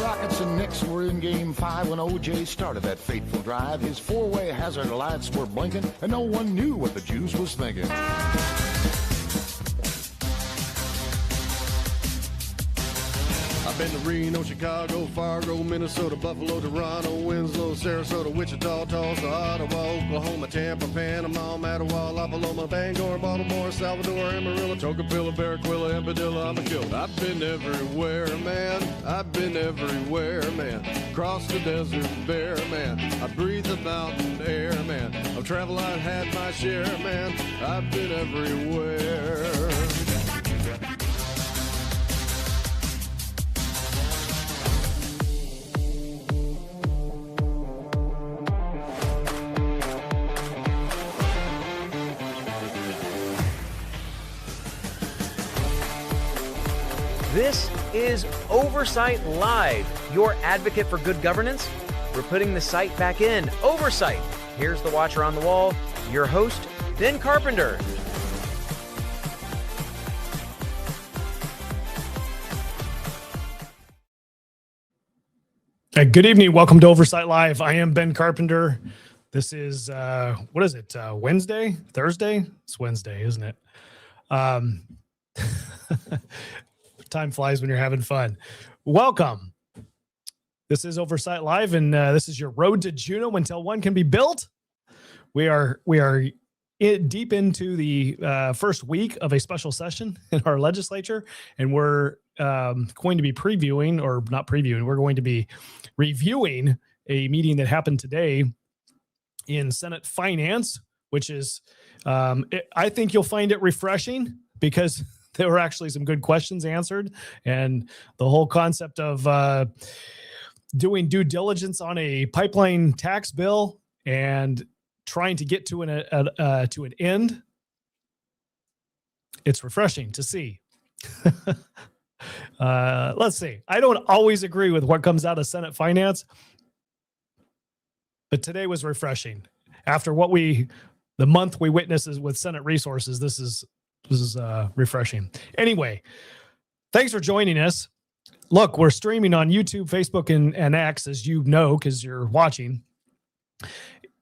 Rockets and Knicks were in Game 5 when O.J. started that fateful drive. His four-way hazard lights were blinking, and no one knew what the Jews was thinking. I've been to Reno, Chicago, Fargo, Minnesota, Buffalo, Toronto, Winslow, Sarasota, Wichita, Tulsa, Ottawa, Oklahoma, Tampa, Panama, Mattawa, La Paloma, Bangor, Baltimore, Salvador, Amarillo, Tocopilla, Barranquilla, and Padilla. I'm a killer. I've been everywhere, man. I've been everywhere, man. Cross the desert bare, man. I breathe the mountain air, man. I've traveled, I've had my share, man. I've been everywhere. This is Oversight Live, your advocate for good governance. We're putting the site back in. Oversight. Here's the watcher on the wall, your host, Ben Carpenter. Good evening. Welcome to Oversight Live. I am Ben Carpenter. This is, what is it? Wednesday? Thursday? It's Wednesday, isn't it? Time flies when you're having fun. Welcome. This is Oversight Live, and this is your road to Juneau until one can be built. We are deep into the first week of a special session in our legislature, and we're going to be previewing, or not previewing, we're going to be reviewing a meeting that happened today in Senate Finance, which is, I think you'll find it refreshing because there were actually some good questions answered, and the whole concept of doing due diligence on a pipeline tax bill and trying to get to an end. It's refreshing to see. Let's see. I don't always agree with what comes out of Senate Finance, but today was refreshing. After the month we witnessed with Senate Resources, this is refreshing. Anyway, thanks for joining us. Look, we're streaming on YouTube, Facebook, and X, as you know, because you're watching.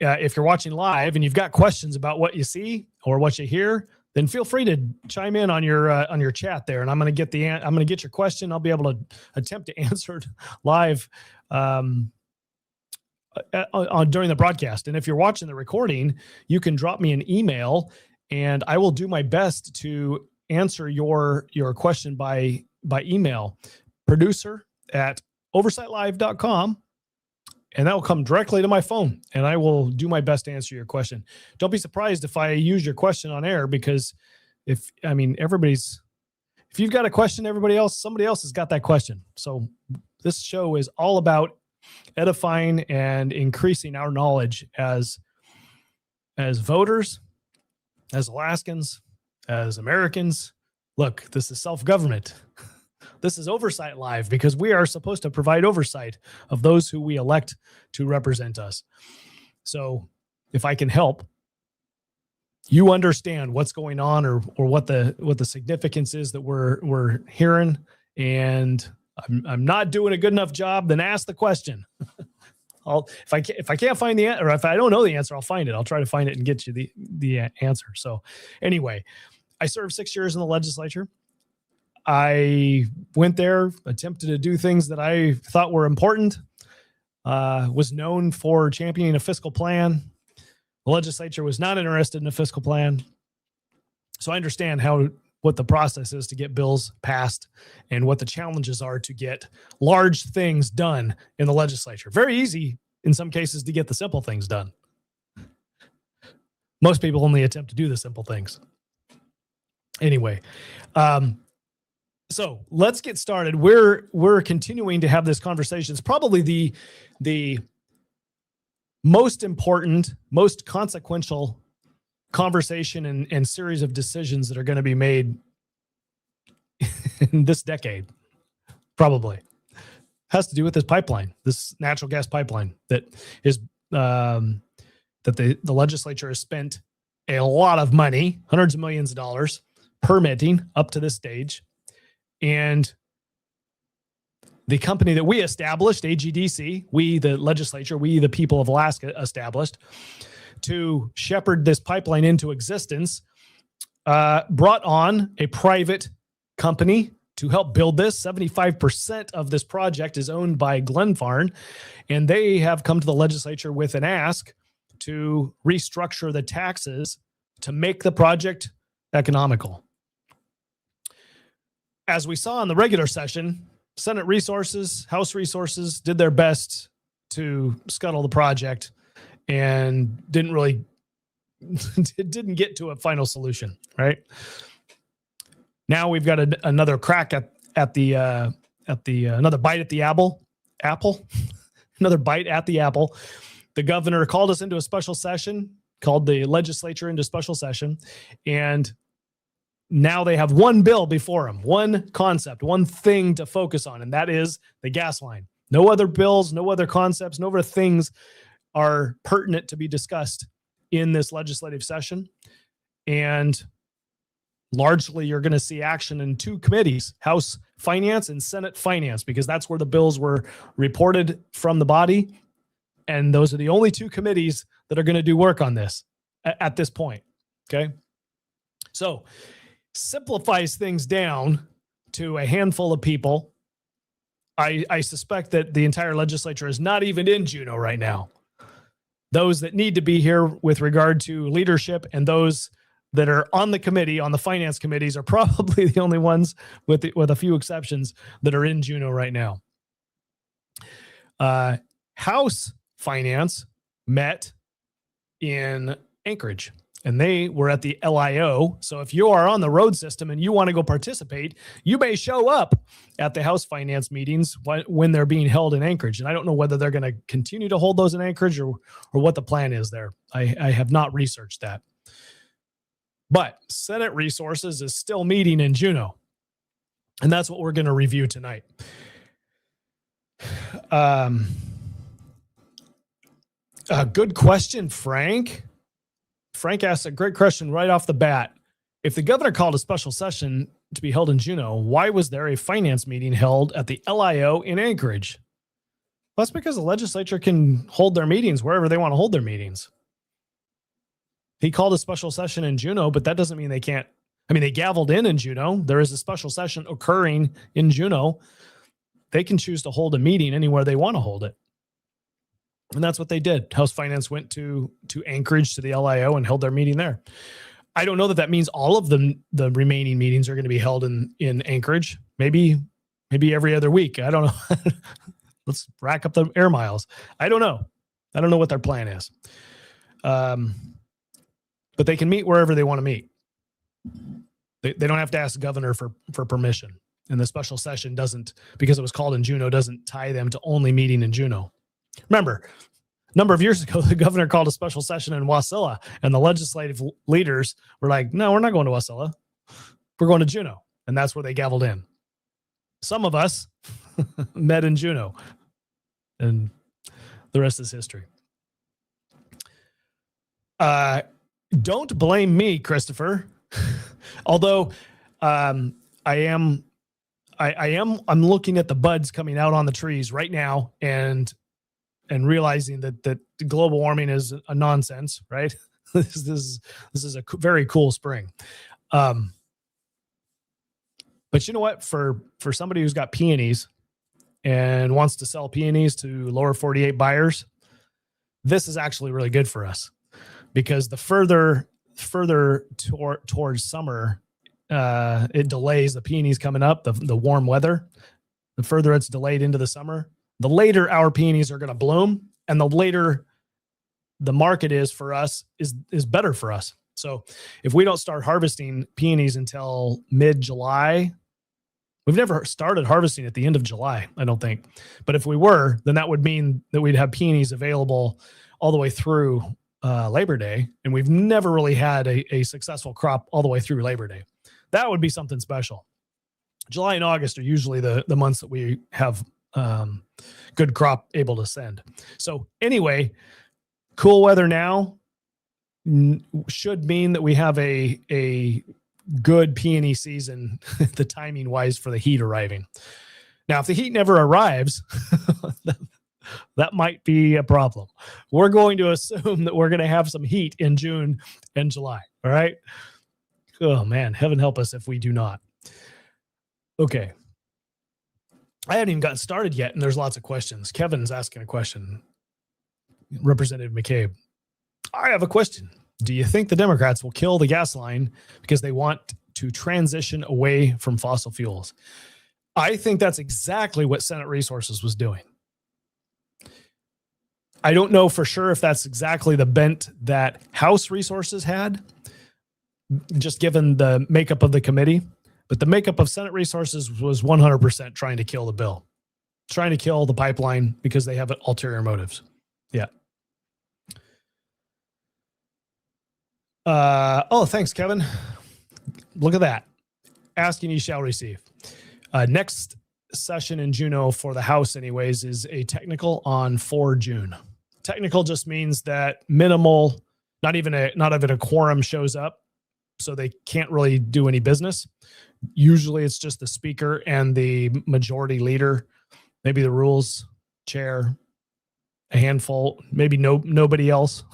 If you're watching live and you've got questions about what you see or what you hear, then feel free to chime in on your chat there, and I'm going to get your question. I'll be able to attempt to answer it live during the broadcast. And if you're watching the recording, you can drop me an email, and I will do my best to answer your question by email, producer@oversightlive.com, and that will come directly to my phone, and I will do my best to answer your question. Don't be surprised if I use your question on air, because if you've got a question, somebody else has got that question. So this show is all about edifying and increasing our knowledge as voters, as Alaskans, as Americans. Look, this is self-government. This is Oversight Live, because we are supposed to provide oversight of those who we elect to represent us. So if I can help you understand what's going on, or what the significance is that we're hearing, and I'm not doing a good enough job, then ask the question. If I can't find the answer, or if I don't know the answer, I'll find it. I'll try to find it and get you the answer. So anyway, I served 6 years in the legislature. I went there, attempted to do things that I thought were important, was known for championing a fiscal plan. The legislature was not interested in a fiscal plan. So I understand what the process is to get bills passed and what the challenges are to get large things done in the legislature. Very easy in some cases to get the simple things done. Most people only attempt to do the simple things. Anyway, so let's get started. We're continuing to have this conversation. It's probably the most important, most consequential conversation and series of decisions that are going to be made in this decade. Probably has to do with this pipeline, this natural gas pipeline that is that the legislature has spent a lot of money, hundreds of millions of dollars, permitting up to this stage. And the company that we established, AGDC, we, the legislature, we, the people of Alaska, established to shepherd this pipeline into existence, brought on a private company to help build this. 75% of this project is owned by Glenfarne, and they have come to the legislature with an ask to restructure the taxes to make the project economical. As we saw in the regular session, Senate Resources, House Resources did their best to scuttle the project and didn't get to a final solution, right? Now we've got another crack at the another bite at the apple, another bite at the apple. The governor called us into a special session, called the legislature into special session, and now they have one bill before them, one concept, one thing to focus on, and that is the gas line. No other bills, no other concepts, no other things are pertinent to be discussed in this legislative session. And largely, you're going to see action in two committees, House Finance and Senate Finance, because that's where the bills were reported from the body. And those are the only two committees that are going to do work on this at this point. Okay. So simplifies things down to a handful of people. I suspect that the entire legislature is not even in Juneau right now. Those that need to be here with regard to leadership and those that are on the committee, on the finance committees, are probably the only ones, with a few exceptions, that are in Juneau right now. House Finance met in Anchorage, and they were at the LIO. So if you are on the road system and you want to go participate, you may show up at the House Finance meetings when they're being held in Anchorage. And I don't know whether they're going to continue to hold those in Anchorage or what the plan is there. I have not researched that. But Senate Resources is still meeting in Juneau, and that's what we're going to review tonight. Good question, Frank. Frank asked a great question right off the bat. If the governor called a special session to be held in Juneau, why was there a finance meeting held at the LIO in Anchorage? Well, that's because the legislature can hold their meetings wherever they want to hold their meetings. He called a special session in Juneau, but that doesn't mean they can't. I mean, they gavelled in Juneau. There is a special session occurring in Juneau. They can choose to hold a meeting anywhere they want to hold it. And that's what they did. House Finance went to Anchorage, to the LIO, and held their meeting there. I don't know that means all of the remaining meetings are going to be held in Anchorage. Maybe every other week. I don't know. Let's rack up the air miles. I don't know. I don't know what their plan is. But they can meet wherever they want to meet. They don't have to ask the governor for permission. And the special session doesn't, because it was called in Juneau, doesn't tie them to only meeting in Juneau. Remember, a number of years ago, the governor called a special session in Wasilla, and the legislative leaders were like, no, we're not going to Wasilla. We're going to Juneau. And that's where they gavelled in. Some of us met in Juneau, and the rest is history. Don't blame me, Christopher. Although I'm looking at the buds coming out on the trees right now and realizing that global warming is a nonsense, right? This is a very cool spring. But you know what? For somebody who's got peonies and wants to sell peonies to lower 48 buyers, this is actually really good for us, because the further towards summer, it delays the peonies coming up, the warm weather. The further it's delayed into the summer, the later our peonies are going to bloom, and the later the market is for us is better for us. So if we don't start harvesting peonies until mid-July, we've never started harvesting at the end of July, I don't think. But if we were, then that would mean that we'd have peonies available all the way through Labor Day, and we've never really had a successful crop all the way through Labor Day. That would be something special. July and August are usually the months that we have good crop able to send. So anyway, cool weather now should mean that we have a good peony season, the timing wise, for the heat arriving. Now, if the heat never arrives, that might be a problem. We're going to assume that we're going to have some heat in June and July. All right. Oh, man. Heaven help us if we do not. Okay. I haven't even gotten started yet, and there's lots of questions. Kevin's asking a question. Representative McCabe, I have a question. Do you think the Democrats will kill the gas line because they want to transition away from fossil fuels? I think that's exactly what Senate Resources was doing. I don't know for sure if that's exactly the bent that House Resources had, just given the makeup of the committee. But the makeup of Senate Resources was 100% trying to kill the bill, trying to kill the pipeline because they have ulterior motives. Yeah. Thanks, Kevin. Look at that. Asking you shall receive. Next session in Juneau for the House anyways is a technical on 4 June. Technical just means that minimal, not even a quorum shows up, so they can't really do any business. Usually it's just the speaker and the majority leader, maybe the rules chair, a handful, maybe nobody else.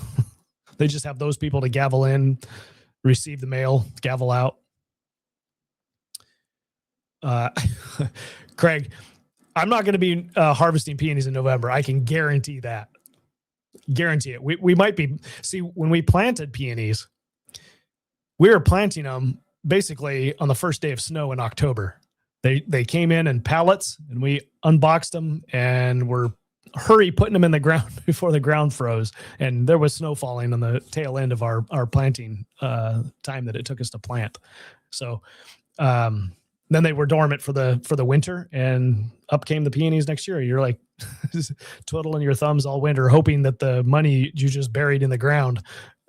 They just have those people to gavel in, receive the mail, gavel out. Craig, I'm not going to be harvesting peonies in November. I can guarantee that. Guarantee it. We might be. See, when we planted peonies, we were planting them basically on the first day of snow in October. They came in pallets, and we unboxed them and were putting them in the ground before the ground froze. And there was snow falling on the tail end of our planting time that it took us to plant. So then they were dormant for the winter, and up came the peonies next year. You're like twiddling your thumbs all winter, hoping that the money you just buried in the ground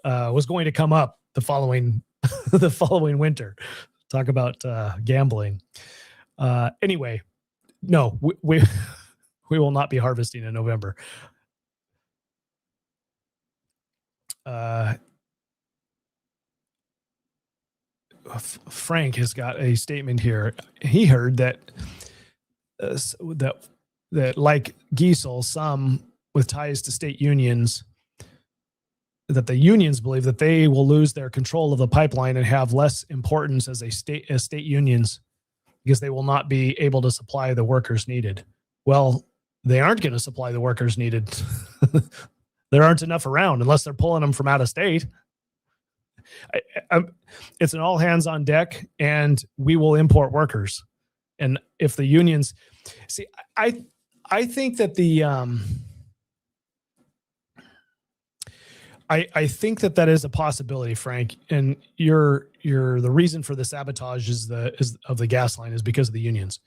was going to come up the following winter. Talk about gambling. Anyway, no, we will not be harvesting in November. Frank has got a statement here. He heard that like Giesel, some with ties to state unions, that the unions believe that they will lose their control of the pipeline and have less importance as state unions because they will not be able to supply the workers needed. Well, they aren't going to supply the workers needed. There aren't enough around unless they're pulling them from out of state. It's an all hands on deck, and we will import workers. And if the unions see, I think that I think that is a possibility, Frank. And the reason for the sabotage is of the gas line is because of the unions.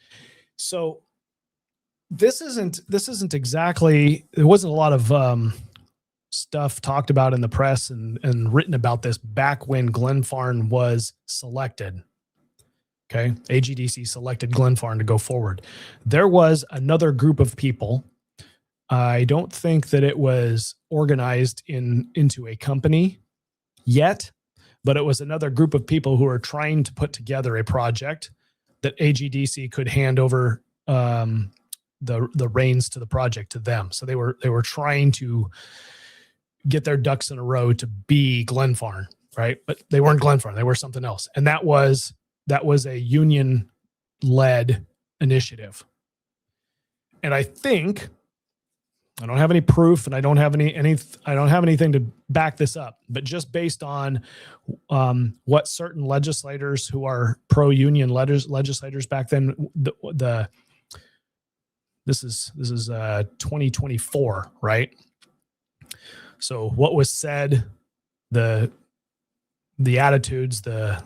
So this isn't exactly, there wasn't a lot of stuff talked about in the press and written about this back when Glenfarne was selected. Okay. AGDC selected Glenfarne to go forward. There was another group of people. I don't think that it was organized into a company yet, but it was another group of people who were trying to put together a project that AGDC could hand over the reins to the project to them. So they were trying to get their ducks in a row to be Glenfarne, right? But they weren't Glenfarne; they were something else, and that was a union-led initiative. And I think, I don't have any proof, and I don't have anything to back this up, but just based on what certain legislators who are pro-union legislators back then, this is 2024, right? So what was said, the attitudes, the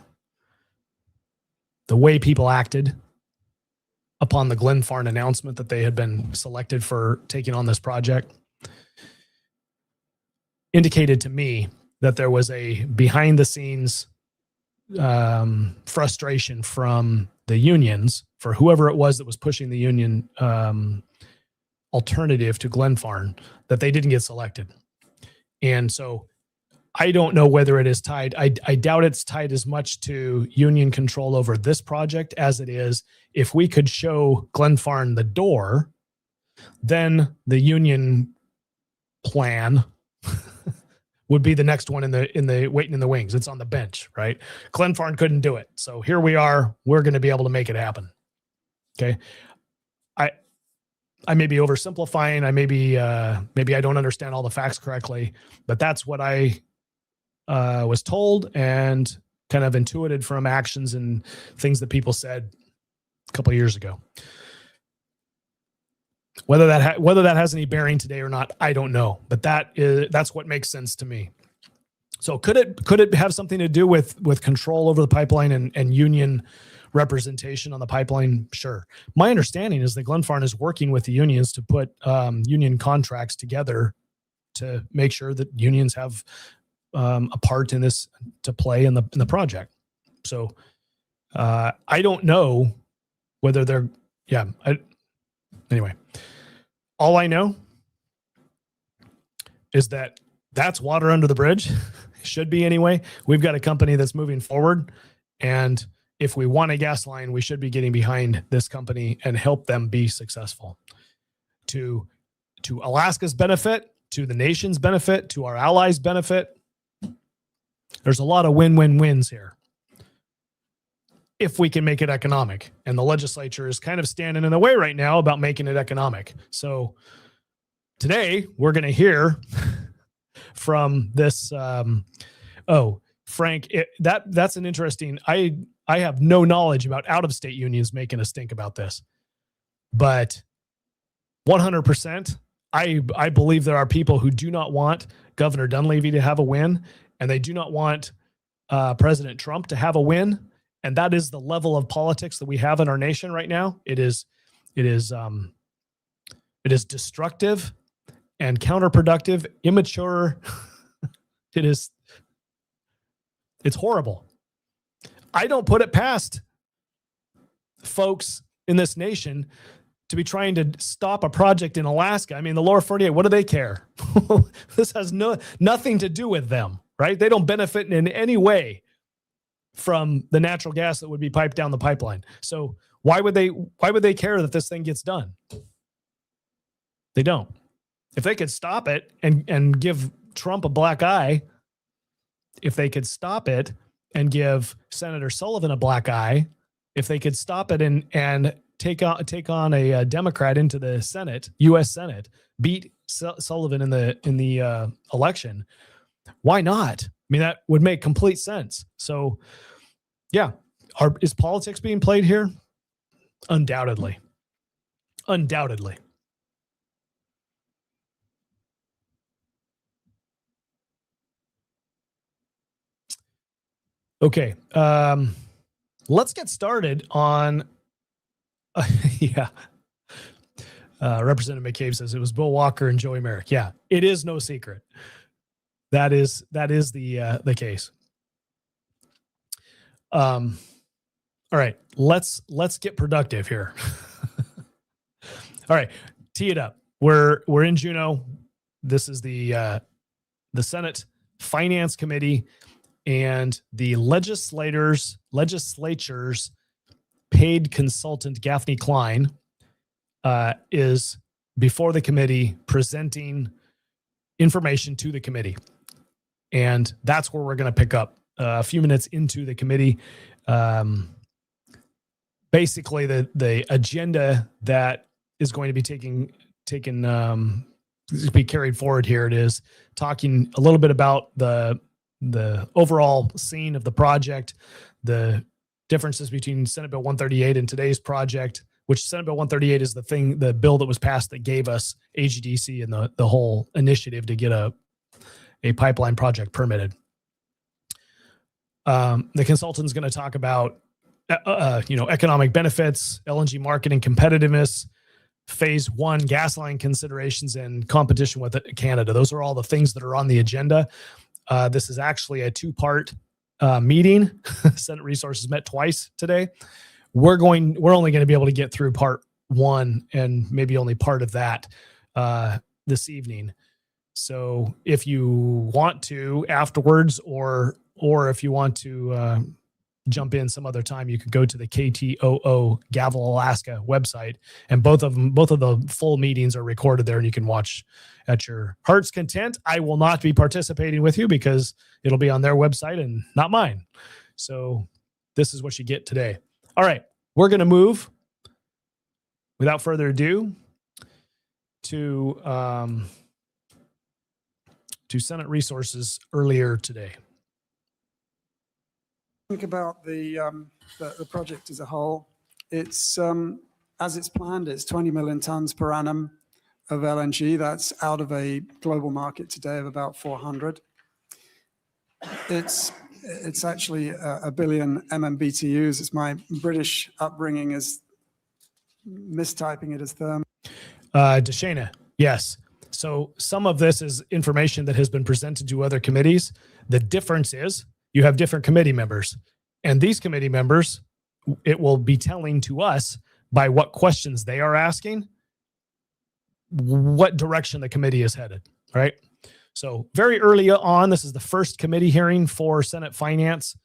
way people acted upon the Glenfarne announcement that they had been selected for taking on this project indicated to me that there was a behind the scenes frustration from the unions, for whoever it was that was pushing the union alternative to Glenfarne, that they didn't get selected. And so I don't know whether it is tied. I doubt it's tied as much to union control over this project as it is if we could show Glenfarne the door, then the union plan would be the next one in the waiting in the wings. It's on the bench, right? Glenfarne couldn't do it. So here we are. We're going to be able to make it happen. Okay. I may be oversimplifying. Maybe I don't understand all the facts correctly, but that's what I was told and kind of intuited from actions and things that people said a couple of years ago. Whether that has any bearing today or not, I don't know, but that's what makes sense to me. So could it have something to do with control over the pipeline and union representation on the pipeline? Sure. My understanding is that Glenfarne is working with the unions to put union contracts together to make sure that unions have a part in this to play in the project. So I don't know whether they're, anyway, all I know is that that's water under the bridge. Should be anyway. We've got a company that's moving forward, and if we want a gas line, we should be getting behind this company and help them be successful. To Alaska's benefit, to the nation's benefit, to our allies' benefit. There's a lot of win-win-wins here if we can make it economic. And the legislature is kind of standing in the way right now about making it economic. So today we're going to hear from this. Frank, that's an interesting. I have no knowledge about out-of-state unions making a stink about this, but 100%, I believe there are people who do not want Governor Dunleavy to have a win, and they do not want President Trump to have a win. And that is the level of politics that we have in our nation right now. It is destructive and counterproductive, immature. It's horrible. I don't put it past folks in this nation to be trying to stop a project in Alaska. I mean, the lower 48, what do they care? This has nothing to do with them, right? They don't benefit in any way from the natural gas that would be piped down the pipeline. So why would they care that this thing gets done? They don't. If they could stop it and give Trump a black eye, if they could stop it and give Senator Sullivan a black eye, if they could stop it and take on a Democrat into the Senate, U.S. Senate, beat Sullivan in the election, why not? I mean, that would make complete sense. So, yeah, is politics being played here? Undoubtedly. Undoubtedly. Okay, let's get started on. Representative McCabe says it was Bill Walker and Joey Merrick. Yeah, it is no secret. That is the case. All right, let's get productive here. All right, tee it up. We're in Juneau. This is the Senate Finance Committee. And the legislature's paid consultant, Gaffney Klein, is before the committee presenting information to the committee. And that's where we're going to pick up a few minutes into the committee. Basically, the agenda that is going to be be carried forward here, it is talking a little bit about the overall scene of the project, the differences between Senate Bill 138 and today's project, which Senate Bill 138 is the bill that was passed that gave us AGDC and the whole initiative to get a pipeline project permitted. The consultant's going to talk about, economic benefits, LNG marketing competitiveness, phase one gas line considerations, and competition with Canada. Those are all the things that are on the agenda. This is actually a two-part meeting. Senate Resources met twice today. We're only going to be able to get through part one and maybe only part of that this evening. So if you want to afterwards, or if you want to jump in some other time, you could go to the KTOO Gavel, Alaska website, and both of the full meetings are recorded there, and you can watch at your heart's content. I will not be participating with you because it'll be on their website and not mine. So this is what you get today. All right, we're going to move without further ado to Senate resources earlier today. Think about the project as a whole. It's as it's planned, it's 20 million tons per annum of LNG. That's out of a global market today of about 400. It's actually a billion MMBTUs. It's my British upbringing is mistyping it as therm. Deshana, yes. So some of this is information that has been presented to other committees. The difference is you have different committee members, and these committee members, it will be telling to us by what questions they are asking, what direction the committee is headed, right? So very early on, this is the first committee hearing for Senate Finance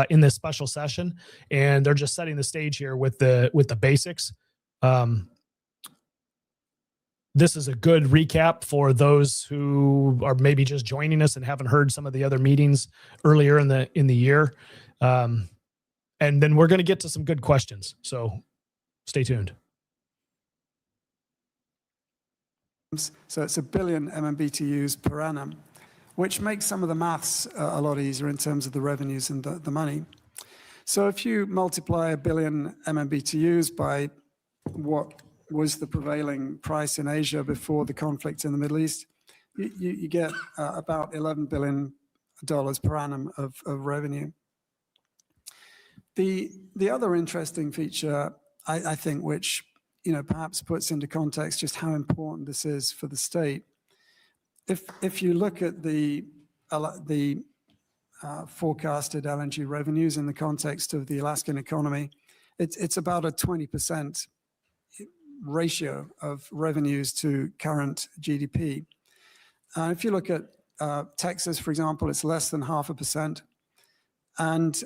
in this special session, and they're just setting the stage here with the basics. This is a good recap for those who are maybe just joining us and haven't heard some of the other meetings earlier in the year. And then we're going to get to some good questions. So stay tuned. So it's a billion MMBTUs per annum, which makes some of the maths a lot easier in terms of the revenues and the money. So if you multiply a billion MMBTUs by what was the prevailing price in Asia before the conflict in the Middle East, you get about $11 billion per annum of revenue. The other interesting feature, I think, which perhaps puts into context just how important this is for the state. If you look at the forecasted LNG revenues in the context of the Alaskan economy, it's about a 20% ratio of revenues to current GDP. If you look at Texas, for example, it's less than 0.5%. And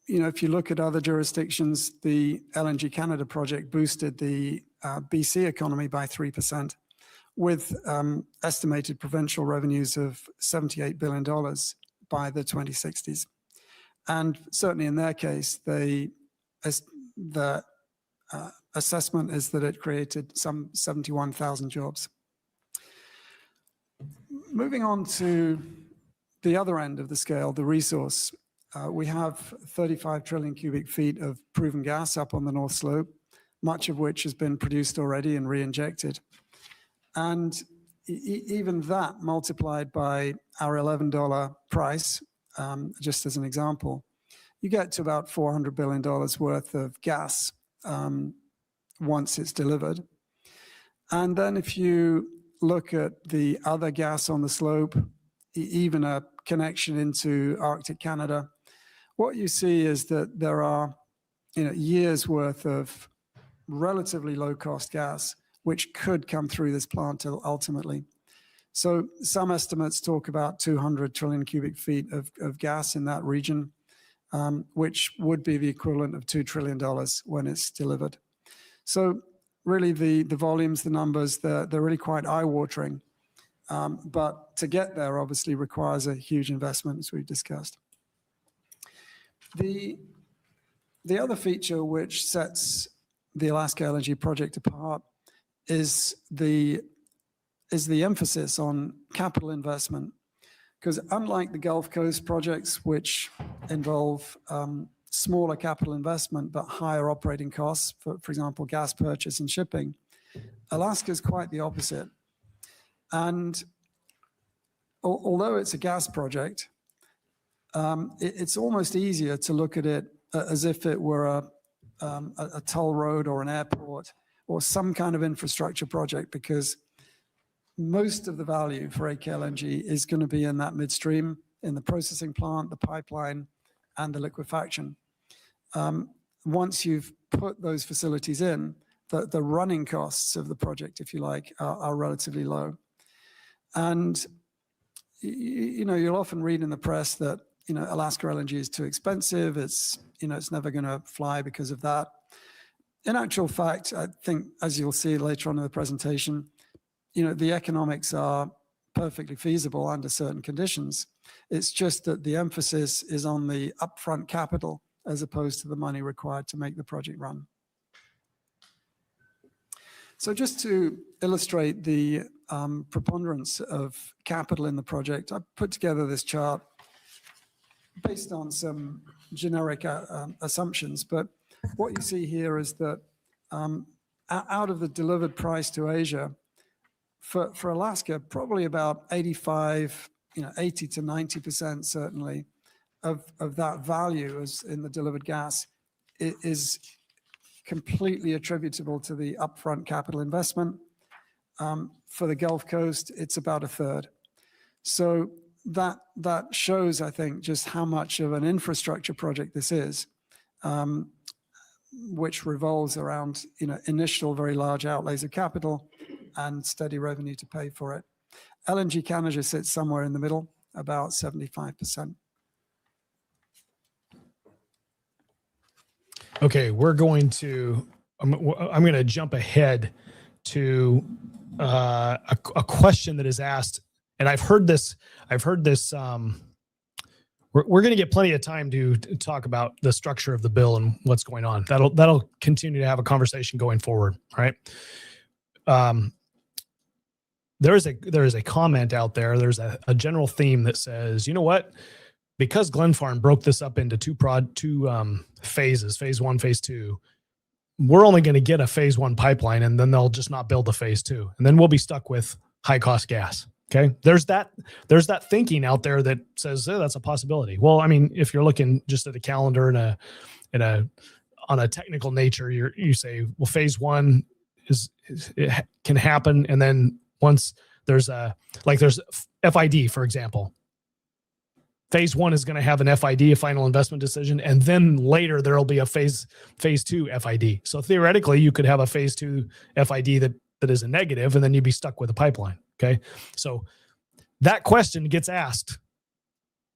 if you look at other jurisdictions, the LNG Canada project boosted the BC economy by 3%, with estimated provincial revenues of $78 billion by the 2060s. And certainly in their case, the assessment is that it created some 71,000 jobs. Moving on to the other end of the scale, the resource. We have 35 trillion cubic feet of proven gas up on the North Slope, much of which has been produced already and re-injected. And even that multiplied by our $11 price, just as an example, you get to about $400 billion worth of gas once it's delivered. And then if you look at the other gas on the slope, even a connection into Arctic Canada, what you see is that there are years worth of relatively low cost gas which could come through this plant ultimately. So some estimates talk about 200 trillion cubic feet of gas in that region, which would be the equivalent of $2 trillion when it's delivered. So really the volumes, the numbers, they're really quite eye-watering. But to get there obviously requires a huge investment, as we've discussed. The other feature which sets the Alaska LNG project apart is the emphasis on capital investment. Because unlike the Gulf Coast projects, which involve smaller capital investment but higher operating costs, for example, gas purchase and shipping, Alaska is quite the opposite. And although it's a gas project, it's almost easier to look at it as if it were a toll road or an airport or some kind of infrastructure project, because most of the value for AKLNG is going to be in that midstream, in the processing plant, the pipeline, and the liquefaction. Once you've put those facilities in, the running costs of the project, if you like, are relatively low. And, you'll often read in the press that, Alaska LNG is too expensive. It's never going to fly because of that. In actual fact, I think, as you'll see later on in the presentation, the economics are perfectly feasible under certain conditions. It's just that the emphasis is on the upfront capital as opposed to the money required to make the project run. So just to illustrate the preponderance of capital in the project, I put together this chart based on some generic assumptions. But what you see here is that out of the delivered price to Asia, for Alaska, probably about 80 to 90% certainly of that value is in the delivered gas is completely attributable to the upfront capital investment. For the Gulf Coast, it's about a third. So that shows, I think, just how much of an infrastructure project this is, which revolves around initial very large outlays of capital and steady revenue to pay for it. LNG Canada sits somewhere in the middle, about 75%. Okay, I'm going to jump ahead to a question that is asked, and I've heard this. We're going to get plenty of time to talk about the structure of the bill and what's going on. That'll continue to have a conversation going forward, right? There is a comment out there. There's a general theme that says, you know what? Because Glenfarne broke this up into two phases, phase 1, phase 2, we're only going to get a phase 1 pipeline, and then they'll just not build a phase 2, and then we'll be stuck with high cost gas. Okay, there's that thinking out there that says that's a possibility. Well, I mean, if you're looking just at a calendar and on a technical nature, you say, well, phase 1 it can happen, and then once there's FID, for example. Phase 1 is going to have an FID, a final investment decision, and then later there'll be a phase 2 FID. So theoretically, you could have a phase 2 FID that is a negative, and then you'd be stuck with a pipeline. Okay, so that question gets asked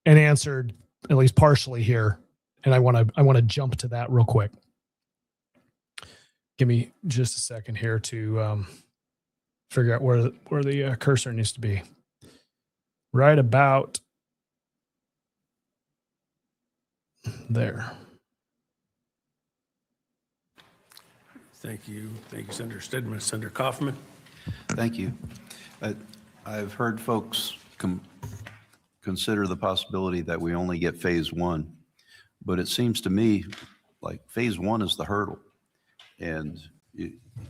and answered at least partially here, and I want to jump to that real quick. Give me just a second here to figure out where the cursor needs to be. Right about there. Thank you, Senator Stedman. Senator Kaufman. Thank you. I've heard folks consider the possibility that we only get phase 1, but it seems to me like phase 1 is the hurdle. And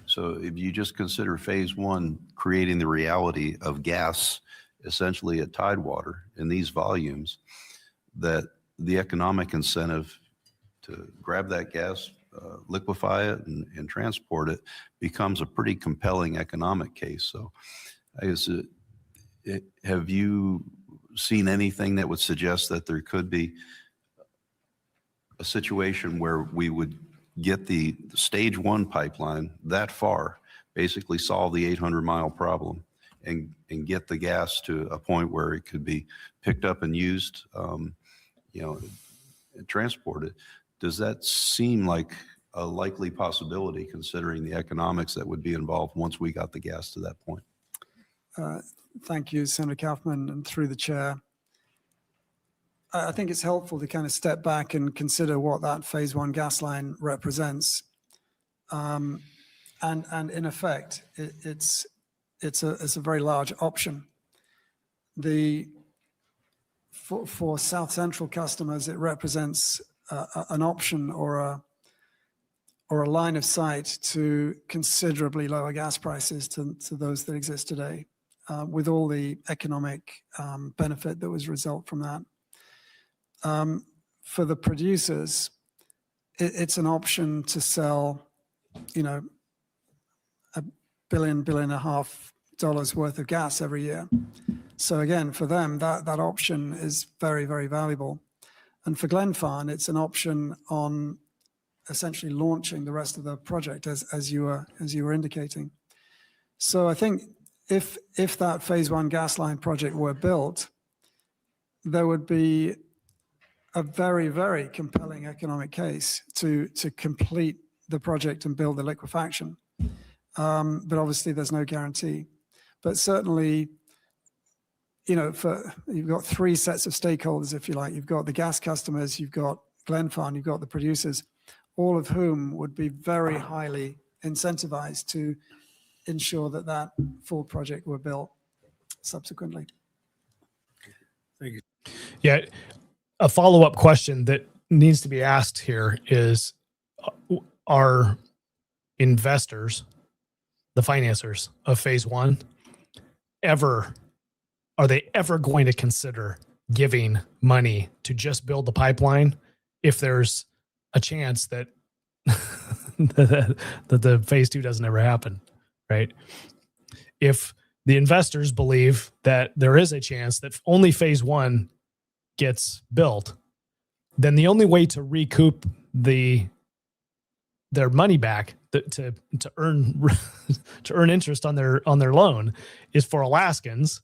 so if you just consider phase 1 creating the reality of gas essentially at tidewater in these volumes, that the economic incentive to grab that gas, liquefy it, and transport it becomes a pretty compelling economic case. So I guess, have you seen anything that would suggest that there could be a situation where we would get the stage 1 pipeline that far, basically solve the 800-mile problem, and get the gas to a point where it could be picked up and used, and transported? Does that seem like a likely possibility, considering the economics that would be involved once we got the gas to that point? Thank you, Senator Kaufman, and through the chair. I think it's helpful to kind of step back and consider what that phase 1 gas line represents. And in effect, it's a very large option. For South Central customers, it represents an option or a line of sight to considerably lower gas prices to those that exist today, with all the economic benefit that was result from that. For the producers, it's an option to sell, $1.5 billion worth of gas every year. So again, for them, that option is very, very valuable. And for Glenfarne, it's an option on essentially launching the rest of the project, as you were indicating. So I think if that phase one gas line project were built, there would be a very, very compelling economic case to complete the project and build the liquefaction. But obviously there's no guarantee. But certainly, you know, you've got three sets of stakeholders, if you like. You've got the gas customers, you've got Glenfarne, you've got the producers, all of whom would be very highly incentivized to ensure that that full project were built subsequently. Thank you. Yeah. A follow-up question that needs to be asked here is, are investors, the financiers of phase one, are they ever going to consider giving money to just build the pipeline if there's a chance that that the phase two doesn't ever happen, right? If the investors believe that there is a chance that only phase one gets built, then the only way to recoup their money back, to earn to earn interest on their loan, is for Alaskans,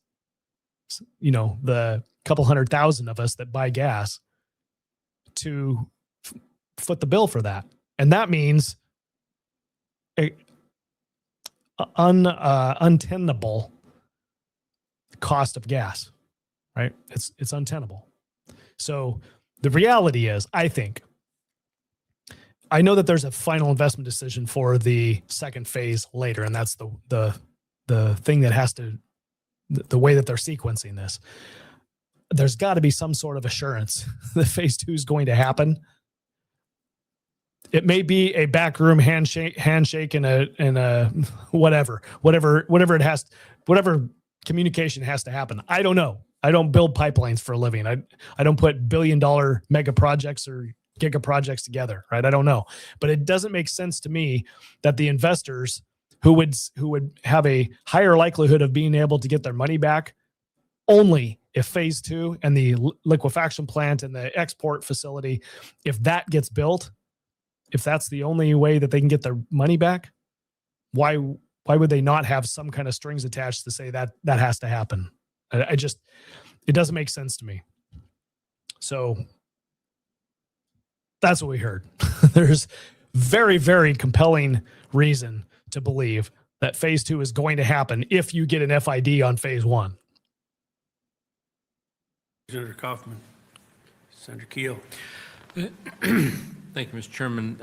you know, the couple 100,000 of us that buy gas, to foot the bill for that. And that means untenable cost of gas, right? It's untenable. So the reality is, I know that there's a final investment decision for the second phase later, and that's the thing that has to, the way that they're sequencing this. There's got to be some sort of assurance that phase two is going to happen. It may be a backroom handshake and a whatever it has, whatever communication has to happen. I don't know. I don't build pipelines for a living. I don't put $1 billion mega projects or giga projects together, right? I don't know. But it doesn't make sense to me that the investors who would have a higher likelihood of being able to get their money back only if phase two and the liquefaction plant and the export facility, if that gets built, if that's the only way that they can get their money back, why would they not have some kind of strings attached to say that has to happen? It doesn't make sense to me. So that's what we heard. There's very, very compelling reason to believe that phase two is going to happen if you get an FID on phase one. Senator Kaufman. Senator Keel. Thank you, Mr. Chairman.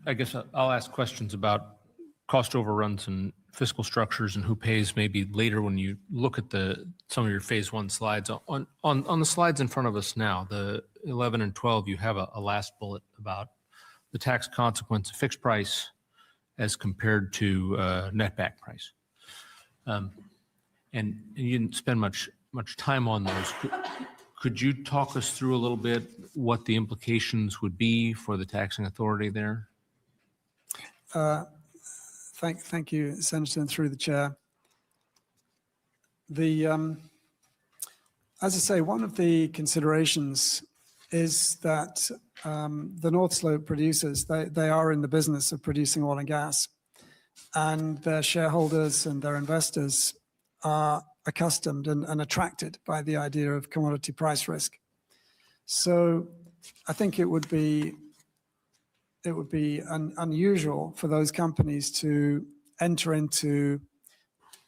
I guess I'll ask questions about cost overruns and fiscal structures and who pays maybe later when you look at some of your phase one slides. On the slides in front of us now, the 11 and 12, you have a last bullet about the tax consequence of fixed price as compared to net back price. And you didn't spend much time on those. Could you talk us through a little bit what the implications would be for the taxing authority there? Thank you, Senator, and through the chair. As I say, one of the considerations is that the North Slope producers, they are in the business of producing oil and gas, and their shareholders and their investors are accustomed and attracted by the idea of commodity price risk. So I think it would be unusual for those companies to enter into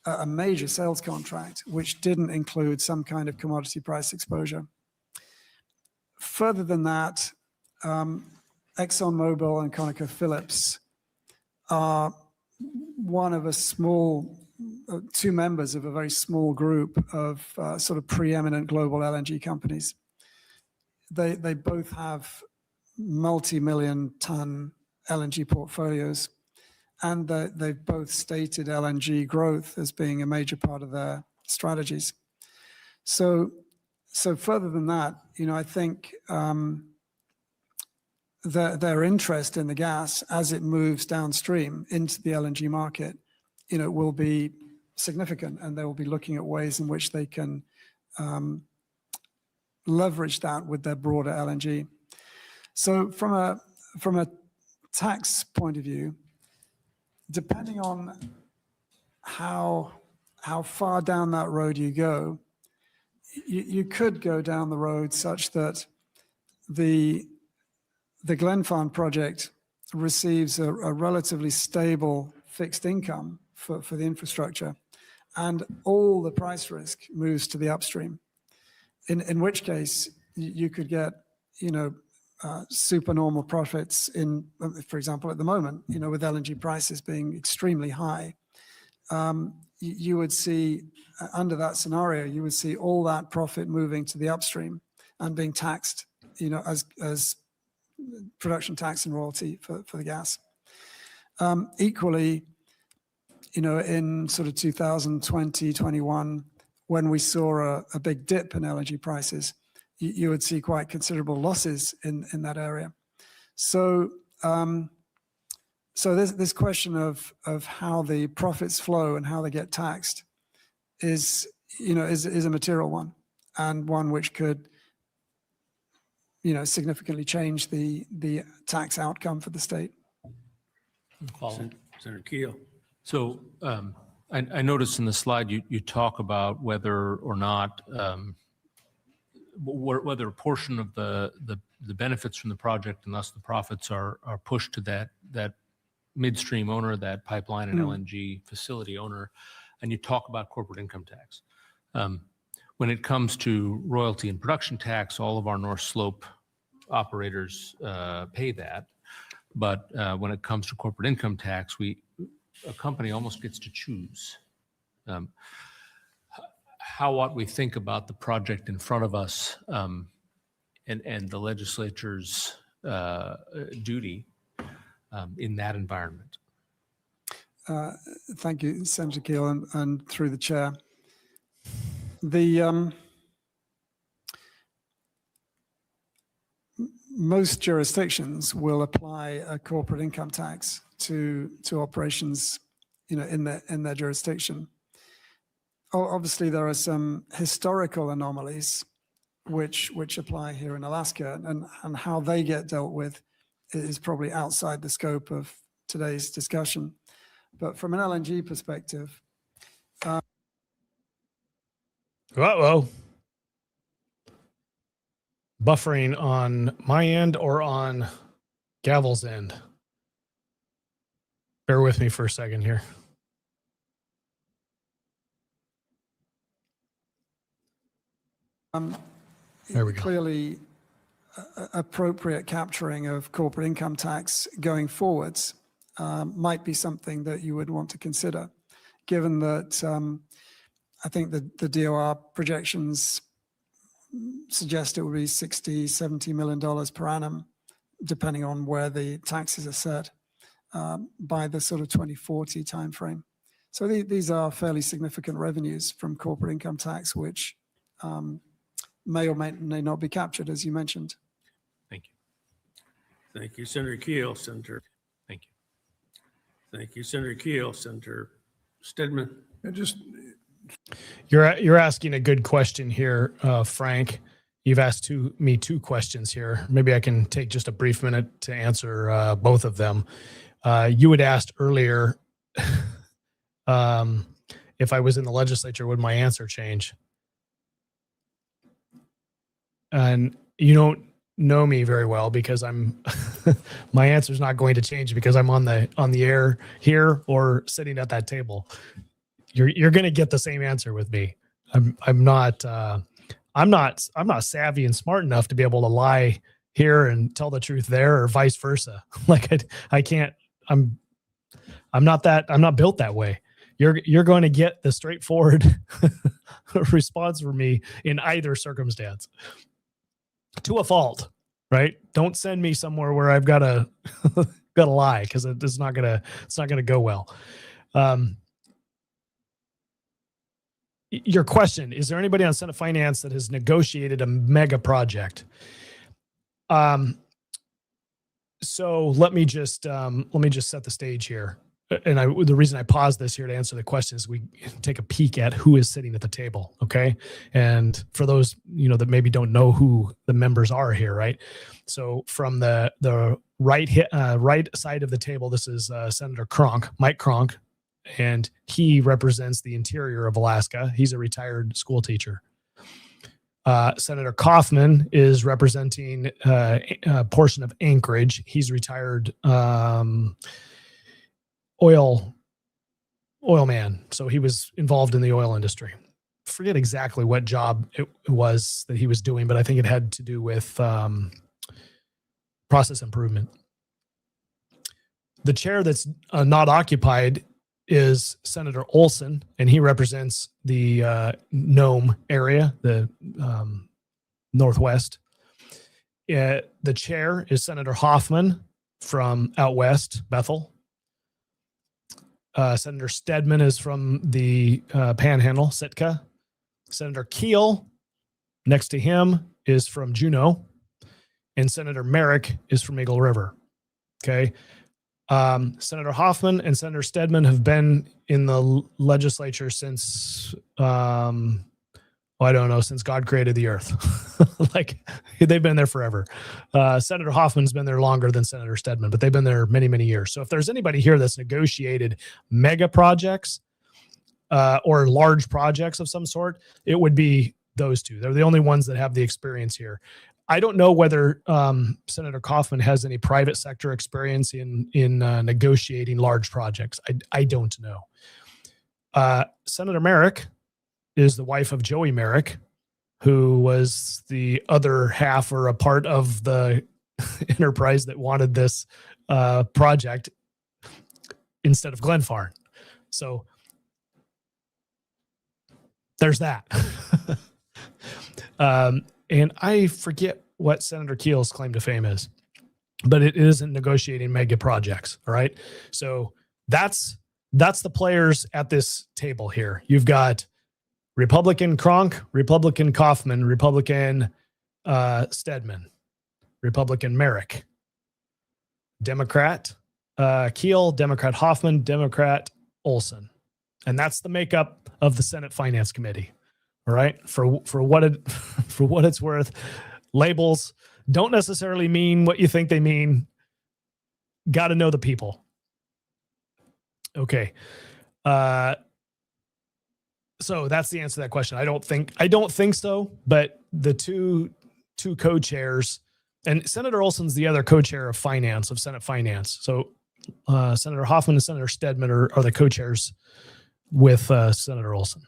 a major sales contract which didn't include some kind of commodity price exposure. Further than that, ExxonMobil and ConocoPhillips are one of two members of a very small group of sort of preeminent global LNG companies. They both have multi-million ton LNG portfolios, and they've both stated LNG growth as being a major part of their strategies. So further than that, I think their interest in the gas as it moves downstream into the LNG market, will be significant, and they will be looking at ways in which they can leverage that with their broader LNG. So from a tax point of view, depending on how far down that road you go, you could go down the road such that the Glen Farm project receives a relatively stable fixed income for the infrastructure, and all the price risk moves to the upstream. In which case, you could get, supernormal profits in, for example, at the moment, with LNG prices being extremely high, you would see, under that scenario, you would see all that profit moving to the upstream and being taxed, as production tax and royalty for the gas. Equally, in sort of 2020, 21, when we saw a big dip in LNG prices, you would see quite considerable losses in that area. So, this question of how the profits flow and how they get taxed is a material one, and one which could, significantly change the tax outcome for the state. Senator Keel. So I noticed in the slide you talk about whether or not whether a portion of the benefits from the project and thus the profits are pushed to that midstream owner, that pipeline and LNG facility owner, and you talk about corporate income tax. When it comes to royalty and production tax, all of our North Slope operators pay that. But when it comes to corporate income tax, a company almost gets to choose how what we think about the project in front of us and the legislature's duty in that environment. Thank you, Senator Keel, and through the chair. Most jurisdictions will apply a corporate income tax to operations, in their jurisdiction. Obviously, there are some historical anomalies which apply here in Alaska, and how they get dealt with is probably outside the scope of today's discussion. But from an LNG perspective, Buffering on my end or on Gavel's end? Bear with me for a second here. There we go. Clearly, appropriate capturing of corporate income tax going forwards might be something that you would want to consider, given that I think the DOR projections suggest it would be $60, $70 million per annum, depending on where the taxes are set by the sort of 2040 timeframe. So these are fairly significant revenues from corporate income tax, which may or may not be captured, as you mentioned. Thank you. Thank you, Senator Keel. Senator. Thank you. Thank you, Senator Keel. Senator Stedman. You're asking a good question here, Frank. You've asked me two questions here. Maybe I can take just a brief minute to answer both of them. You had asked earlier if I was in the legislature, would my answer change? And you don't know me very well, because I'm my answer is not going to change because I'm on the air here or sitting at that table. You're going to get the same answer with me. I'm not savvy and smart enough to be able to lie here and tell the truth there, or vice versa. Like I can't. I'm not built that way. You're going to get the straightforward response from me in either circumstance. To a fault, right? Don't send me somewhere where I've got to lie, because it's not gonna go well. Your question: is there anybody on Senate Finance that has negotiated a mega project? So let me just set the stage here. And the reason I paused this here to answer the question is we take a peek at who is sitting at the table, okay? And for those that maybe don't know who the members are here, right? So from the right side of the table, this is Senator Mike Kronk, and he represents the interior of Alaska. He's a retired school teacher. Senator Kaufman is representing a portion of Anchorage. He's retired oil man, so he was involved in the oil industry. Forget exactly what job it was that he was doing, but I think it had to do with process improvement. The chair that's not occupied is Senator Olson, and he represents the Nome area, the Northwest. The chair is Senator Hoffman from out west, Bethel. Senator Stedman is from the Panhandle, Sitka. Senator Keel, next to him, is from Juneau. And Senator Merrick is from Eagle River. Okay. Senator Hoffman and Senator Stedman have been in the legislature since, I don't know, since God created the earth. Like, they've been there forever. Senator Hoffman's been there longer than Senator Stedman, but they've been there many, many years. So if there's anybody here that's negotiated mega projects or large projects of some sort, it would be those two. They're the only ones that have the experience here. I don't know whether Senator Kaufman has any private sector experience in negotiating large projects. I don't know. Senator Merrick is the wife of Joey Merrick, who was the other half or a part of the enterprise that wanted this project instead of Glenfarne. So there's that. And I forget what Senator Keel's claim to fame is, but it isn't negotiating mega projects. All right. So that's the players at this table here. You've got Republican Kronk, Republican Kaufman, Republican Stedman, Republican Merrick, Democrat Keel, Democrat Hoffman, Democrat Olson. And that's the makeup of the Senate Finance Committee. All right. For what it's worth, labels don't necessarily mean what you think they mean. Got to know the people. Okay. So that's the answer to that question. I don't think so, but the two co-chairs, and Senator Olson's the other co-chair of finance, of Senate Finance. So Senator Hoffman and Senator Stedman are the co-chairs with Senator Olson.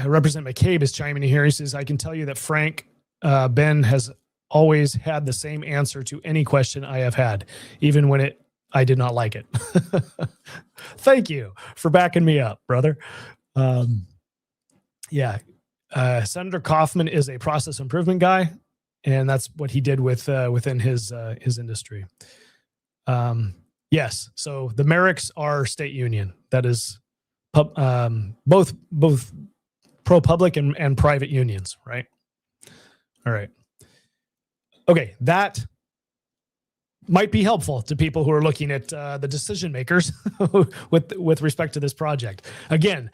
Representative McCabe is chiming in here. He says, I can tell you that Frank Ben has always had the same answer to any question I have had, even when I did not like it. Thank you for backing me up, brother. Senator Kaufman is a process improvement guy, and that's what he did within his industry. Yes. So the Merricks are state union. That is both pro-public and private unions, right? All right. Okay. That might be helpful to people who are looking at the decision makers with respect to this project. Again,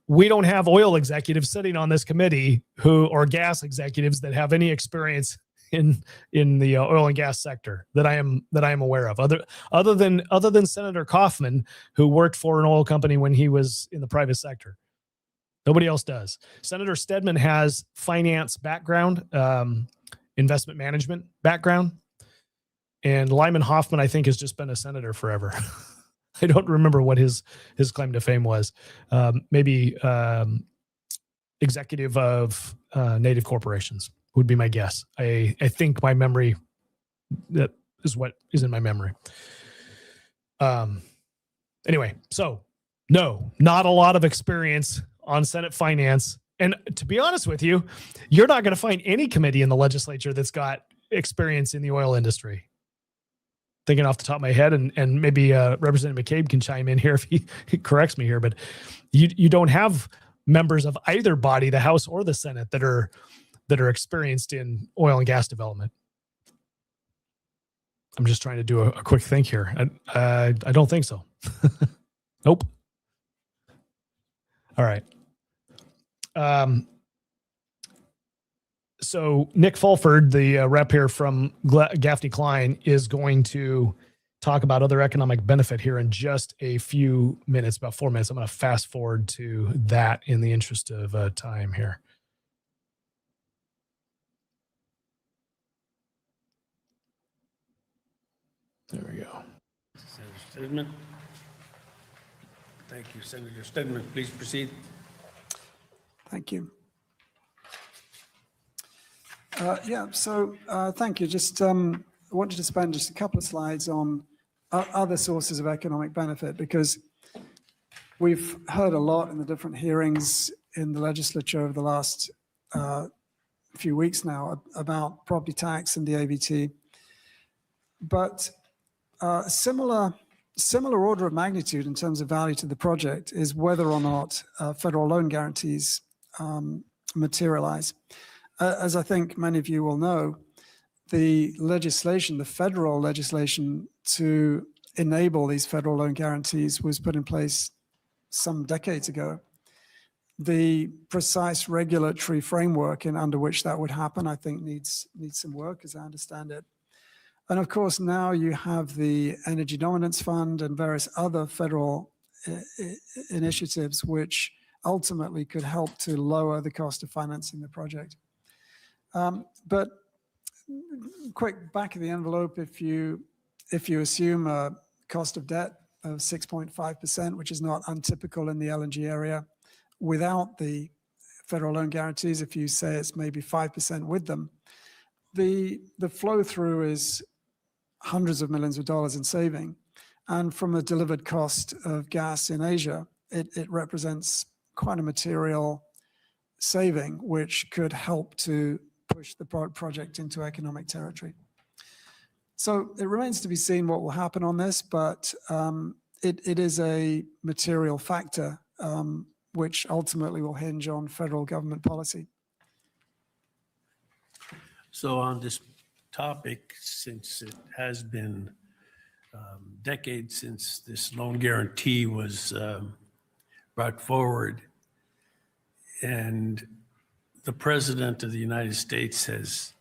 we don't have oil executives sitting on this committee or gas executives that have any experience in the oil and gas sector that I am aware of, other than Senator Kaufman, who worked for an oil company when he was in the private sector. Nobody else does. Senator Stedman has finance background, investment management background, and Lyman Hoffman, I think, has just been a senator forever. I don't remember what his claim to fame was. Maybe executive of native corporations would be my guess. I think my memory, that is what is in my memory. Anyway, so no, not a lot of experience on Senate finance. And to be honest with you, you're not going to find any committee in the legislature that's got experience in the oil industry. Thinking off the top of my head, and maybe Representative McCabe can chime in here if he corrects me here, but you don't have members of either body, the House or the Senate, that are experienced in oil and gas development. I'm just trying to do a quick think here. I don't think so. Nope. All right. So Nick Fulford, the rep here from Gaffney Klein, is going to talk about other economic benefit here in just a few minutes, about 4 minutes. I'm going to fast forward to that in the interest of time here. There we go. Senator Stedman. Thank you, Senator Stedman. Please proceed. Thank you. Thank you. Just I wanted to spend just a couple of slides on other sources of economic benefit, because we've heard a lot in the different hearings in the legislature over the last few weeks now about property tax and the ABT. But similar order of magnitude in terms of value to the project is whether or not federal loan guarantees materialize. As I think many of you will know, the federal legislation to enable these federal loan guarantees was put in place some decades ago. The precise regulatory framework under which that would happen, I think, needs some work, as I understand it. And of course, now you have the Energy Dominance Fund and various other federal initiatives which ultimately could help to lower the cost of financing the project. But quick back of the envelope, if you assume a cost of debt of 6.5%, which is not untypical in the LNG area, without the federal loan guarantees, if you say it's maybe 5% with them, the flow through is hundreds of millions of dollars in saving. And from a delivered cost of gas in Asia, it represents quite a material saving, which could help to push the project into economic territory. So it remains to be seen what will happen on this, but it is a material factor which ultimately will hinge on federal government policy. So on this topic, since it has been decades since this loan guarantee was brought forward, and the President of the United States has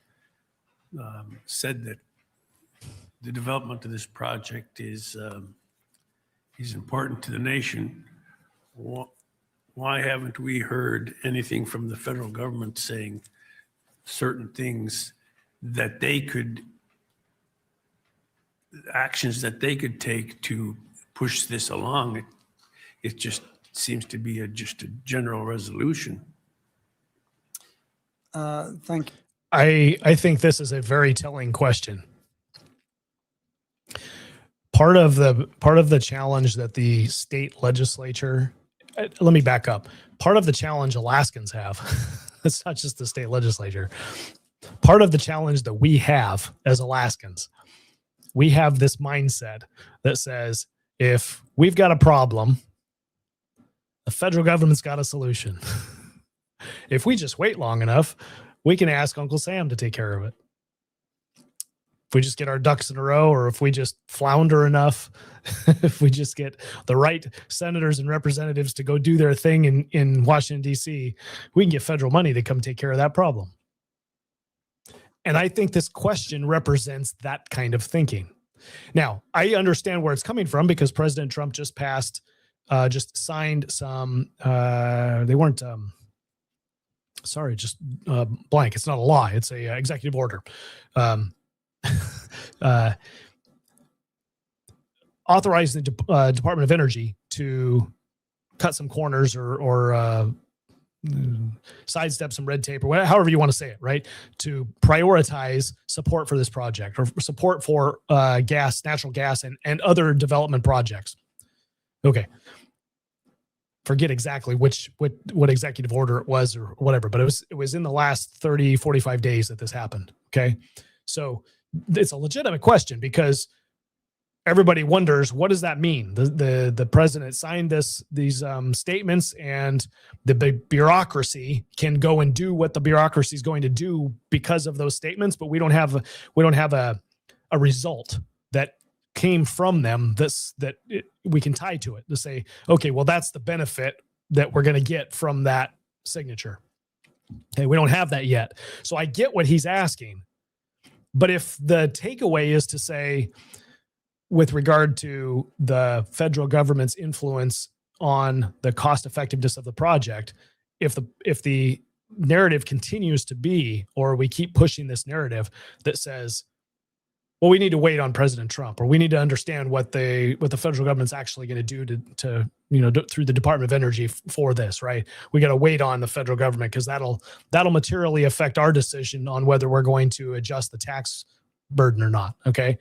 said that the development of this project is important to the nation, why haven't we heard anything from the federal government saying certain things that they could, actions that they could take to push this along? It just seems to be just a general resolution. Thank you. I think this is a very telling question. Part of the challenge that the state legislature, let me back up. Part of the challenge Alaskans have, it's not just the state legislature. Part of the challenge that we have as Alaskans, we have this mindset that says, if we've got a problem, the federal government's got a solution. If we just wait long enough, we can ask Uncle Sam to take care of it. If we just get our ducks in a row, or if we just flounder enough, if we just get the right senators and representatives to go do their thing in Washington, D.C., we can get federal money to come take care of that problem. And I think this question represents that kind of thinking. Now, I understand where it's coming from, because President Trump just signed some, they weren't, blank. It's not a law. It's a executive order. Authorizing the Department of Energy to cut some corners or sidestep some red tape, or whatever, however you want to say it, right? To prioritize support for this project, or support for natural gas, and other development projects. Okay. Forget exactly what executive order it was or whatever, but it was in the last 30, 45 days that this happened. Okay. So it's a legitimate question, because everybody wonders, what does that mean? The president signed these statements, and the bureaucracy can go and do what the bureaucracy is going to do because of those statements, but we don't have a result that came from them we can tie to it to say, okay, well, that's the benefit that we're going to get from that signature. Okay, we don't have that yet. So I get what he's asking. But if the takeaway is to say, with regard to the federal government's influence on the cost effectiveness of the project, if the narrative continues to be, or we keep pushing this narrative that says, well, we need to wait on President Trump, or we need to understand what the federal government's actually going to do to through the Department of Energy for this, right? We got to wait on the federal government because that'll materially affect our decision on whether we're going to adjust the tax burden or not. Okay.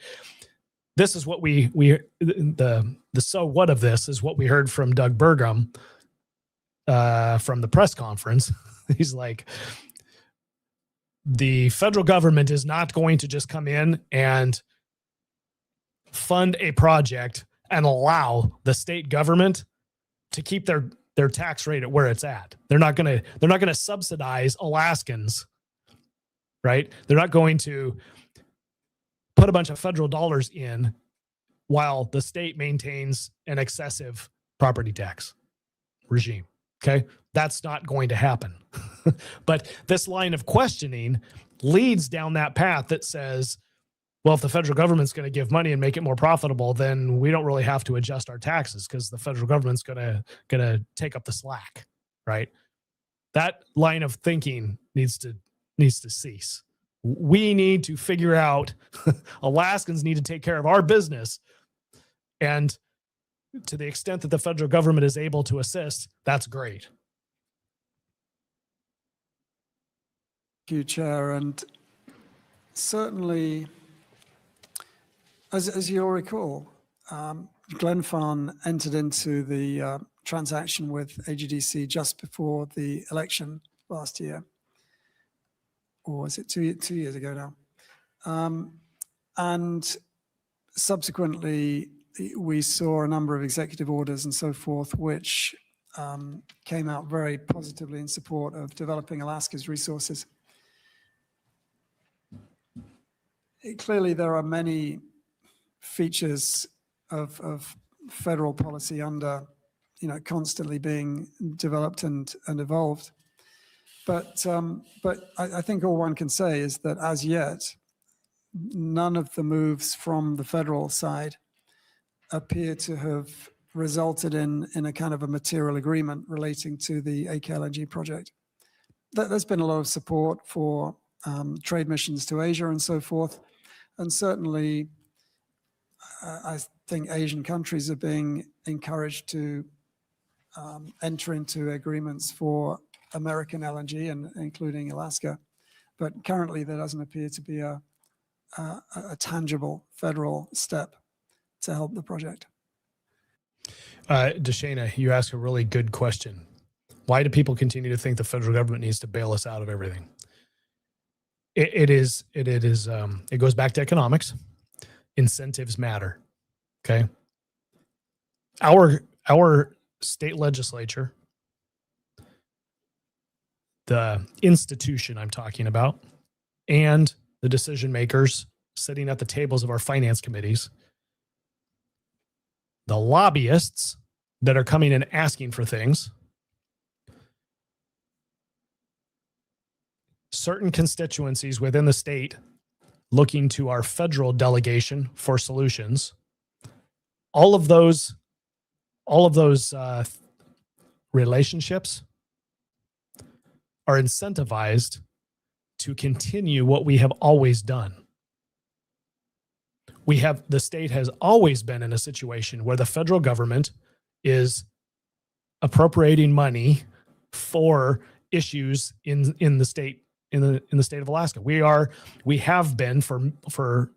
This is what the so what of this is what we heard from Doug Burgum from the press conference. He's like, the federal government is not going to just come in and fund a project and allow the state government to keep their tax rate at where it's at. They're not going to subsidize Alaskans, right? They're not going to put a bunch of federal dollars in while the state maintains an excessive property tax regime. Okay. That's not going to happen. But this line of questioning leads down that path that says, well, if the federal government's going to give money and make it more profitable, then we don't really have to adjust our taxes because the federal government's going to take up the slack, right? That line of thinking needs to cease. We need to figure out, Alaskans need to take care of our business. And to the extent that the federal government is able to assist, that's great. Thank you, Chair. And certainly, as you'll recall, Glenfarne entered into the transaction with AGDC just before the election last year. Or was it 2 years ago now? And subsequently, we saw a number of executive orders and so forth, which came out very positively in support of developing Alaska's resources. Clearly, there are many features of federal policy under, constantly being developed and evolved. But I think all one can say is that as yet, none of the moves from the federal side appear to have resulted in a kind of a material agreement relating to the AKLNG project. There's been a lot of support for trade missions to Asia and so forth. And certainly, I think Asian countries are being encouraged to enter into agreements for American LNG, and including Alaska. But currently, there doesn't appear to be a tangible federal step to help the project. Deshana, you ask a really good question. Why do people continue to think the federal government needs to bail us out of everything? It goes back to economics. Incentives matter. Okay. Our state legislature, the institution I'm talking about, and the decision makers sitting at the tables of our finance committees, the lobbyists that are coming and asking for things, certain constituencies within the state looking to our federal delegation for solutions, all of those relationships are incentivized to continue what we have always done. The state has always been in a situation where the federal government is appropriating money for issues in the state of Alaska. We have been for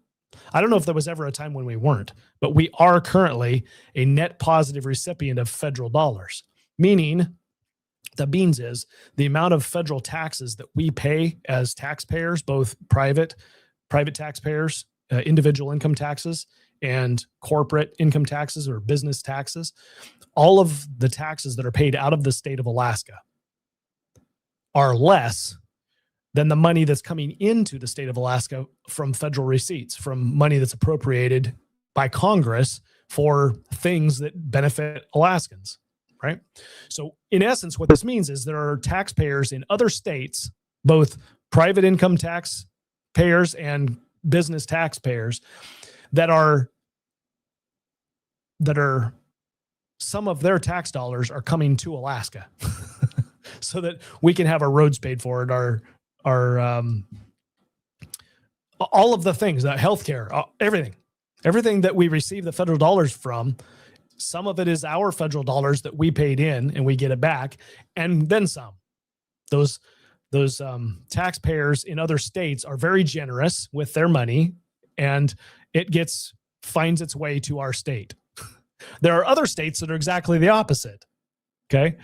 I don't know if there was ever a time when we weren't, but we are currently a net positive recipient of federal dollars, meaning the beans is the amount of federal taxes that we pay as taxpayers, both private taxpayers, individual income taxes, and corporate income taxes or business taxes. All of the taxes that are paid out of the state of Alaska are less than the money that's coming into the state of Alaska from federal receipts, from money that's appropriated by Congress for things that benefit Alaskans. right? So in essence, what this means is there are taxpayers in other states, both private income taxpayers and business taxpayers, that are some of their tax dollars are coming to Alaska so that we can have our roads paid for it, our all of the things, that healthcare, everything that we receive the federal dollars from. Some of it is our federal dollars that we paid in and we get it back, and then some. Those taxpayers in other states are very generous with their money, and it finds its way to our state. There are other states that are exactly the opposite. Okay.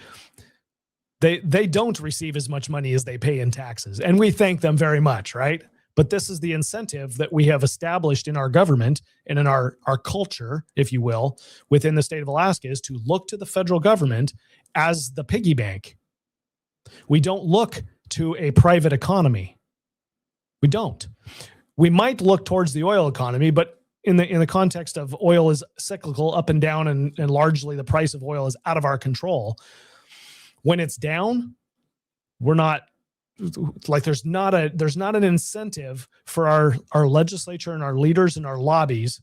They don't receive as much money as they pay in taxes, and we thank them very much, right? But this is the incentive that we have established in our government and in our culture, if you will, within the state of Alaska, is to look to the federal government as the piggy bank. We don't look to a private economy. We don't. We might look towards the oil economy, but in the context of oil is cyclical, up and down, and largely the price of oil is out of our control. When it's down, we're not like, there's not an incentive for our legislature and our leaders and our lobbies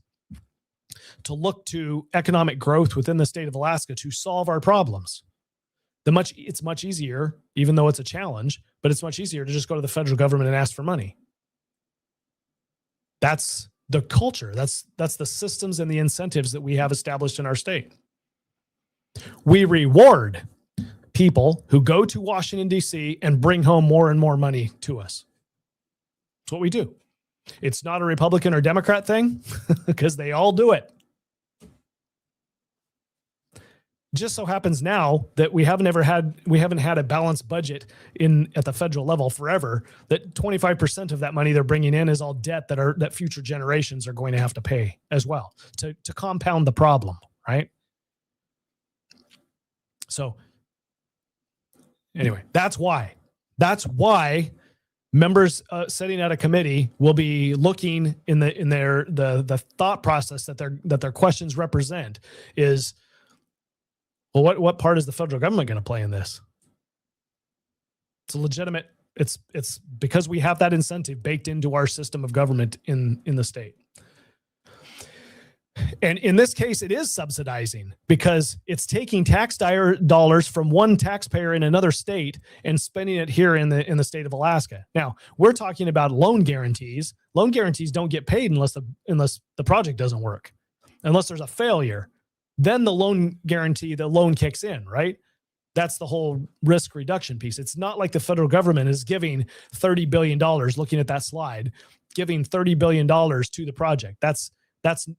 to look to economic growth within the state of Alaska to solve our problems. It's much easier, even though it's a challenge, but it's much easier to just go to the federal government and ask for money. That's the culture. That's the systems and the incentives that we have established in our state. We reward people who go to Washington, D.C. and bring home more and more money to us. That's what we do. It's not a Republican or Democrat thing because they all do it. Just so happens now that we haven't had a balanced budget at the federal level forever, that 25% of that money they're bringing in is all debt that future generations are going to have to pay as well to compound the problem, right? So anyway, that's why members sitting at a committee will be looking in the thought process that their questions represent is, well, what part is the federal government going to play in this? It's a legitimate. It's because we have that incentive baked into our system of government in the state. And in this case, it is subsidizing because it's taking tax dollars from one taxpayer in another state and spending it here in the state of Alaska. Now, we're talking about loan guarantees. Loan guarantees don't get paid unless the project doesn't work, unless there's a failure. Then the loan kicks in, right? That's the whole risk reduction piece. It's not like the federal government is giving $30 billion, looking at that slide, giving $30 billion to the project. That's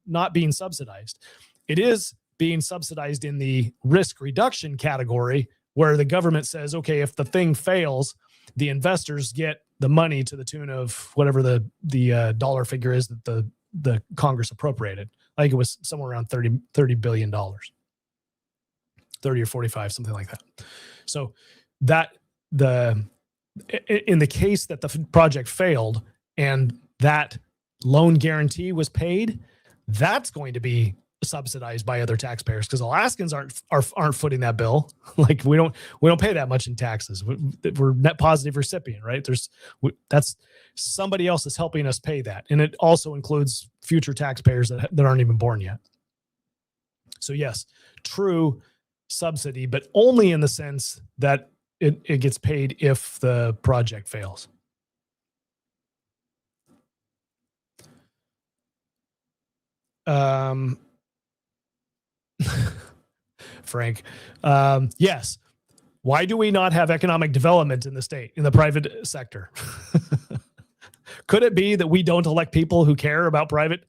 not being subsidized. It is being subsidized in the risk reduction category, where the government says, okay, if the thing fails, the investors get the money to the tune of whatever the dollar figure is that the Congress appropriated. I think it was somewhere around $30 billion, 30 or 45, something like that. So in the case that the project failed and that loan guarantee was paid, that's going to be subsidized by other taxpayers, because Alaskans aren't footing that bill. Like we don't pay that much in taxes. We're net positive recipient, right? That's somebody else is helping us pay that, and it also includes future taxpayers that aren't even born yet. So yes, true subsidy, but only in the sense that it gets paid if the project fails. Frank, yes. Why do we not have economic development in the state, in the private sector? Could it be that we don't elect people who care about private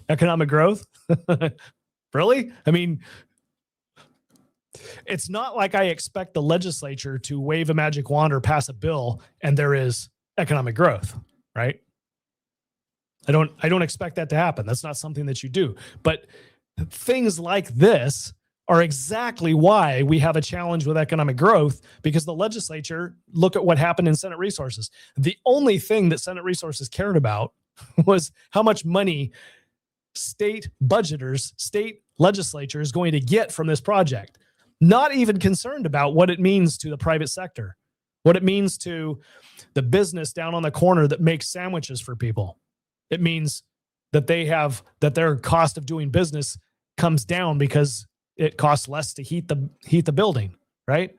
economic growth? Really? I mean, it's not like I expect the legislature to wave a magic wand or pass a bill and there is economic growth, right? I don't expect that to happen. That's not something that you do. But things like this are exactly why we have a challenge with economic growth, because the legislature, look at what happened in Senate Resources. The only thing that Senate Resources cared about was how much money state budgeters, state legislature is going to get from this project. not even concerned about what it means to the private sector, what it means to the business down on the corner that makes sandwiches for people. It means that their cost of doing business comes down because it costs less to heat the building, right?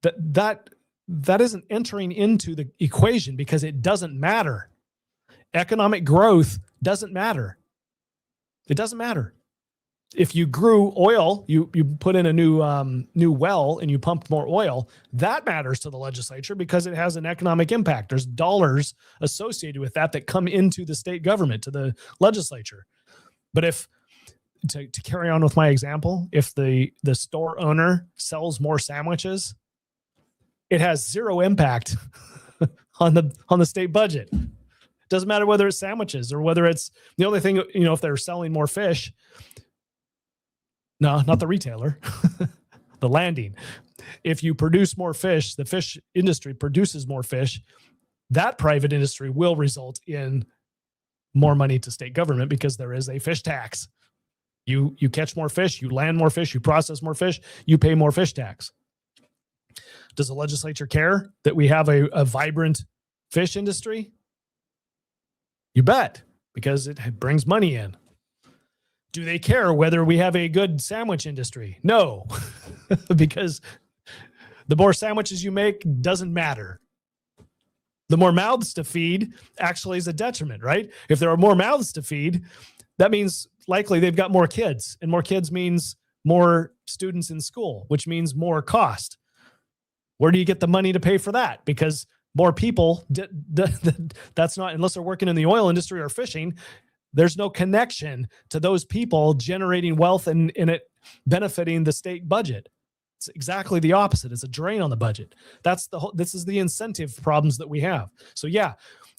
That isn't entering into the equation because it doesn't matter. Economic growth doesn't matter. It doesn't matter. If you grew oil, you put in a new well and you pumped more oil, that matters to the legislature because it has an economic impact. There's dollars associated with that come into the state government, to the legislature. But if, to carry on with my example, if the store owner sells more sandwiches, it has zero impact on the state budget. It doesn't matter whether it's sandwiches or whether it's the only thing, if they're selling more fish. No, not the retailer, the landing. If you produce more fish, the fish industry produces more fish, that private industry will result in more money to state government because there is a fish tax. You catch more fish, you land more fish, you process more fish, you pay more fish tax. Does the legislature care that we have a vibrant fish industry? You bet, because it brings money in. Do they care whether we have a good sandwich industry? No, because the more sandwiches you make doesn't matter. The more mouths to feed actually is a detriment, right? If there are more mouths to feed, that means likely they've got more kids, and more kids means more students in school, which means more cost. Where do you get the money to pay for that? Because more people, that's not, unless they're working in the oil industry or fishing, there's no connection to those people generating wealth and it benefiting the state budget. It's exactly the opposite. It's a drain on the budget. This is the incentive problems that we have. So yeah,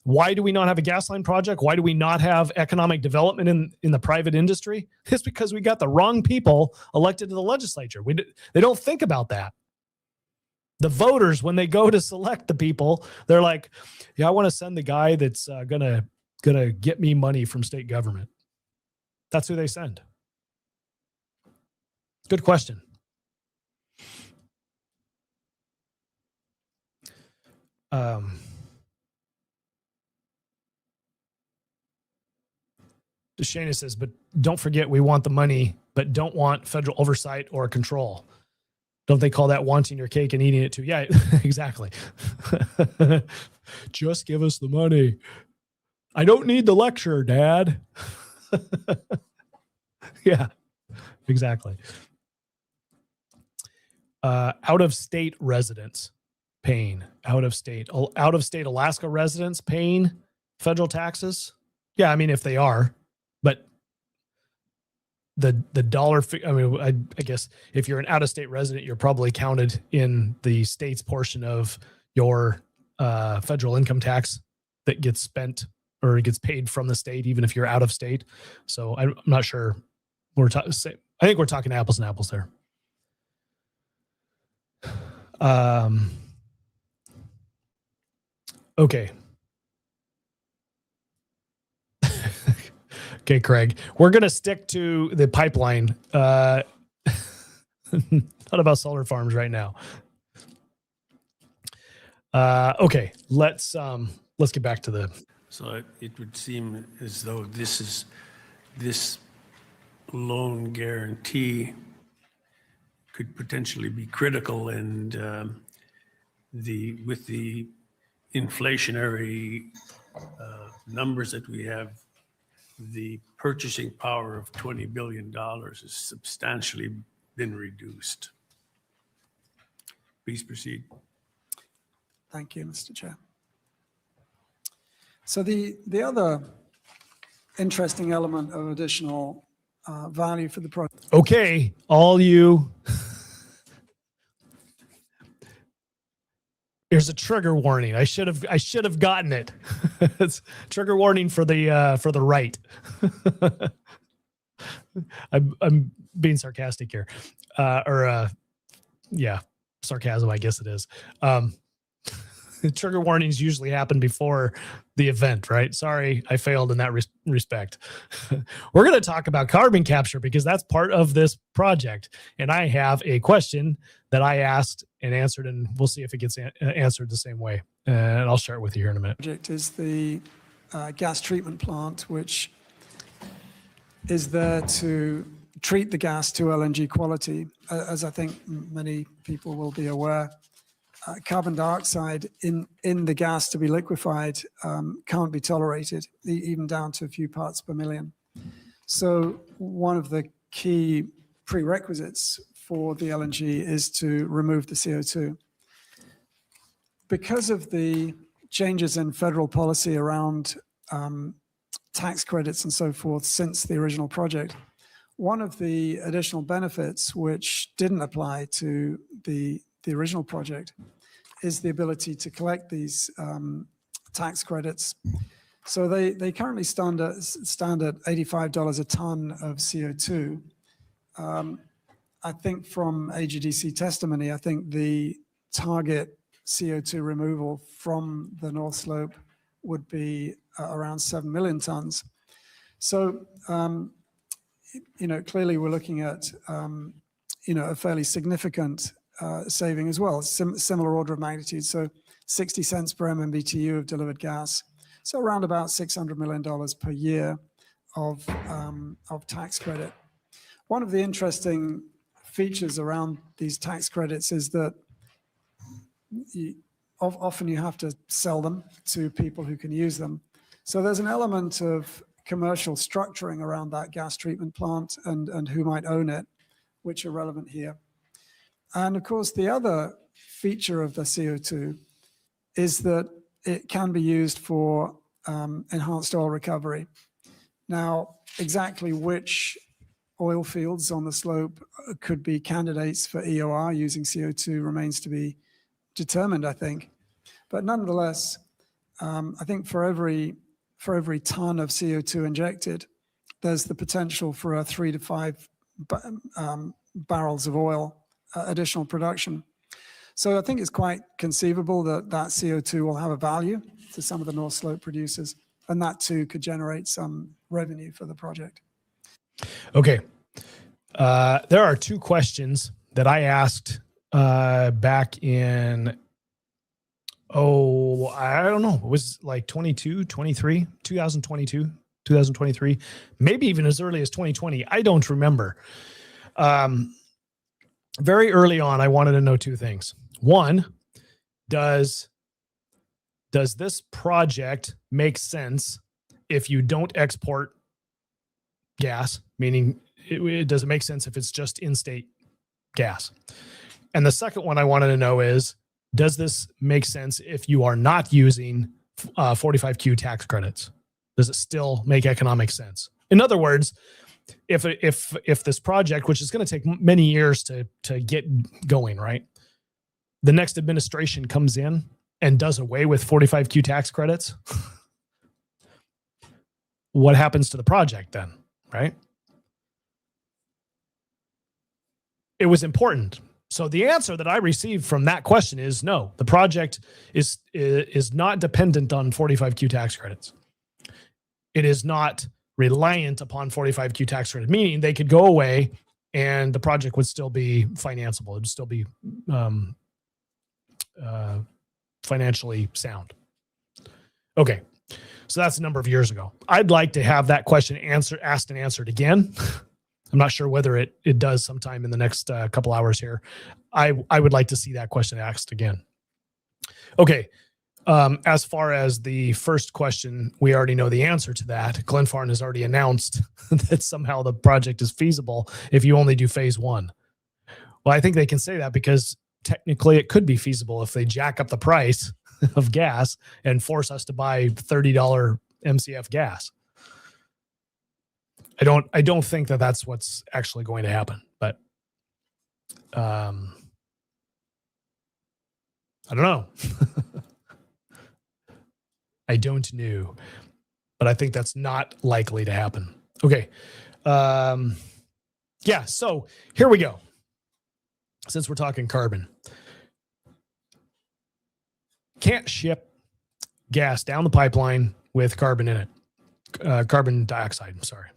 why do we not have a gasline project? Why do we not have economic development in the private industry? It's because we got the wrong people elected to the legislature. They don't think about that. The voters, when they go to select the people, they're like, yeah, I want to send the guy that's gonna get me money from state government. That's who they send. Good question. Shana says, but don't forget we want the money, but don't want federal oversight or control. Don't they call that wanting your cake and eating it too? Yeah, exactly. Just give us the money. I don't need the lecture, Dad. Yeah, exactly. Out-of-state residents paying. Out-of-state Alaska residents paying federal taxes. Yeah, I mean, if they are, but the dollar, I guess if you're an out-of-state resident, you're probably counted in the state's portion of your federal income tax that gets spent or gets paid from the state, even if you're out of state. So I'm not sure. I think we're talking apples and apples there. Okay. Okay, Craig, we're going to stick to the pipeline. Not about solar farms right now. Okay, let's get back to the. So it would seem as though this loan guarantee could potentially be critical, and with the inflationary numbers that we have, the purchasing power of $20 billion has substantially been reduced. Please proceed. Thank you, Mr. Chair. So the other interesting element of additional value for the project. Okay, all you. Here's a trigger warning. I should have gotten it. It's trigger warning for the right. I'm being sarcastic here, yeah, sarcasm. I guess it is. trigger warnings usually happen before the event, right? Sorry, I failed in that respect. We're going to talk about carbon capture because that's part of this project. And I have a question that I asked and answered, and we'll see if it gets answered the same way. And I'll share it with you here in a minute. Project is the gas treatment plant, which is there to treat the gas to LNG quality. As I think many people will be aware, carbon dioxide in the gas to be liquefied can't be tolerated, even down to a few parts per million. So one of the key prerequisites for the LNG is to remove the CO2. Because of the changes in federal policy around tax credits and so forth since the original project, one of the additional benefits which didn't apply to the original project is the ability to collect these tax credits. So they currently stand at $85 a ton of CO2. I think from AGDC testimony, I think the target CO2 removal from the North Slope would be around 7 million tons. So, clearly we're looking at, a fairly significant saving as well, similar order of magnitude. So 60 cents per MMBTU of delivered gas. So around about $600 million per year of tax credit. One of the interesting features around these tax credits is that often you have to sell them to people who can use them. So there's an element of commercial structuring around that gas treatment plant and who might own it, which are relevant here. And of course, the other feature of the CO2 is that it can be used for enhanced oil recovery. Now, exactly which oil fields on the slope could be candidates for EOR using CO2 remains to be determined, I think. But nonetheless, I think for every ton of CO2 injected, there's the potential for a 3 to 5 barrels of oil additional production. So I think it's quite conceivable that CO2 will have a value to some of the North Slope producers, and that too could generate some revenue for the project. Okay. There are two questions that I asked back in, I don't know, it was like 2023, maybe even as early as 2020. I don't remember. Very early on, I wanted to know two things. One, does this project make sense if you don't export gas? Meaning, does it make sense if it's just in-state gas? And the second one I wanted to know is, does this make sense if you are not using 45Q tax credits? Does it still make economic sense? In other words, if this project, which is going to take many years to get going, right? The next administration comes in and does away with 45Q tax credits, what happens to the project then, right? It was important. So the answer that I received from that question is no, the project is not dependent on 45Q tax credits. It is not reliant upon 45Q tax credit, meaning they could go away and the project would still be financeable. It would still be financially sound. Okay, so that's a number of years ago. I'd like to have that question asked and answered again. I'm not sure whether it does sometime in the next couple hours here. I would like to see that question asked again. Okay. As far as the first question, we already know the answer to that. Glenfarne has already announced that somehow the project is feasible if you only do phase one. Well, I think they can say that because technically it could be feasible if they jack up the price of gas and force us to buy $30 MCF gas. I don't think that that's what's actually going to happen, but I don't know. I don't know, but I think that's not likely to happen. Okay. Yeah. So here we go. Since we're talking carbon, can't ship gas down the pipeline with carbon in it. Carbon dioxide, I'm sorry.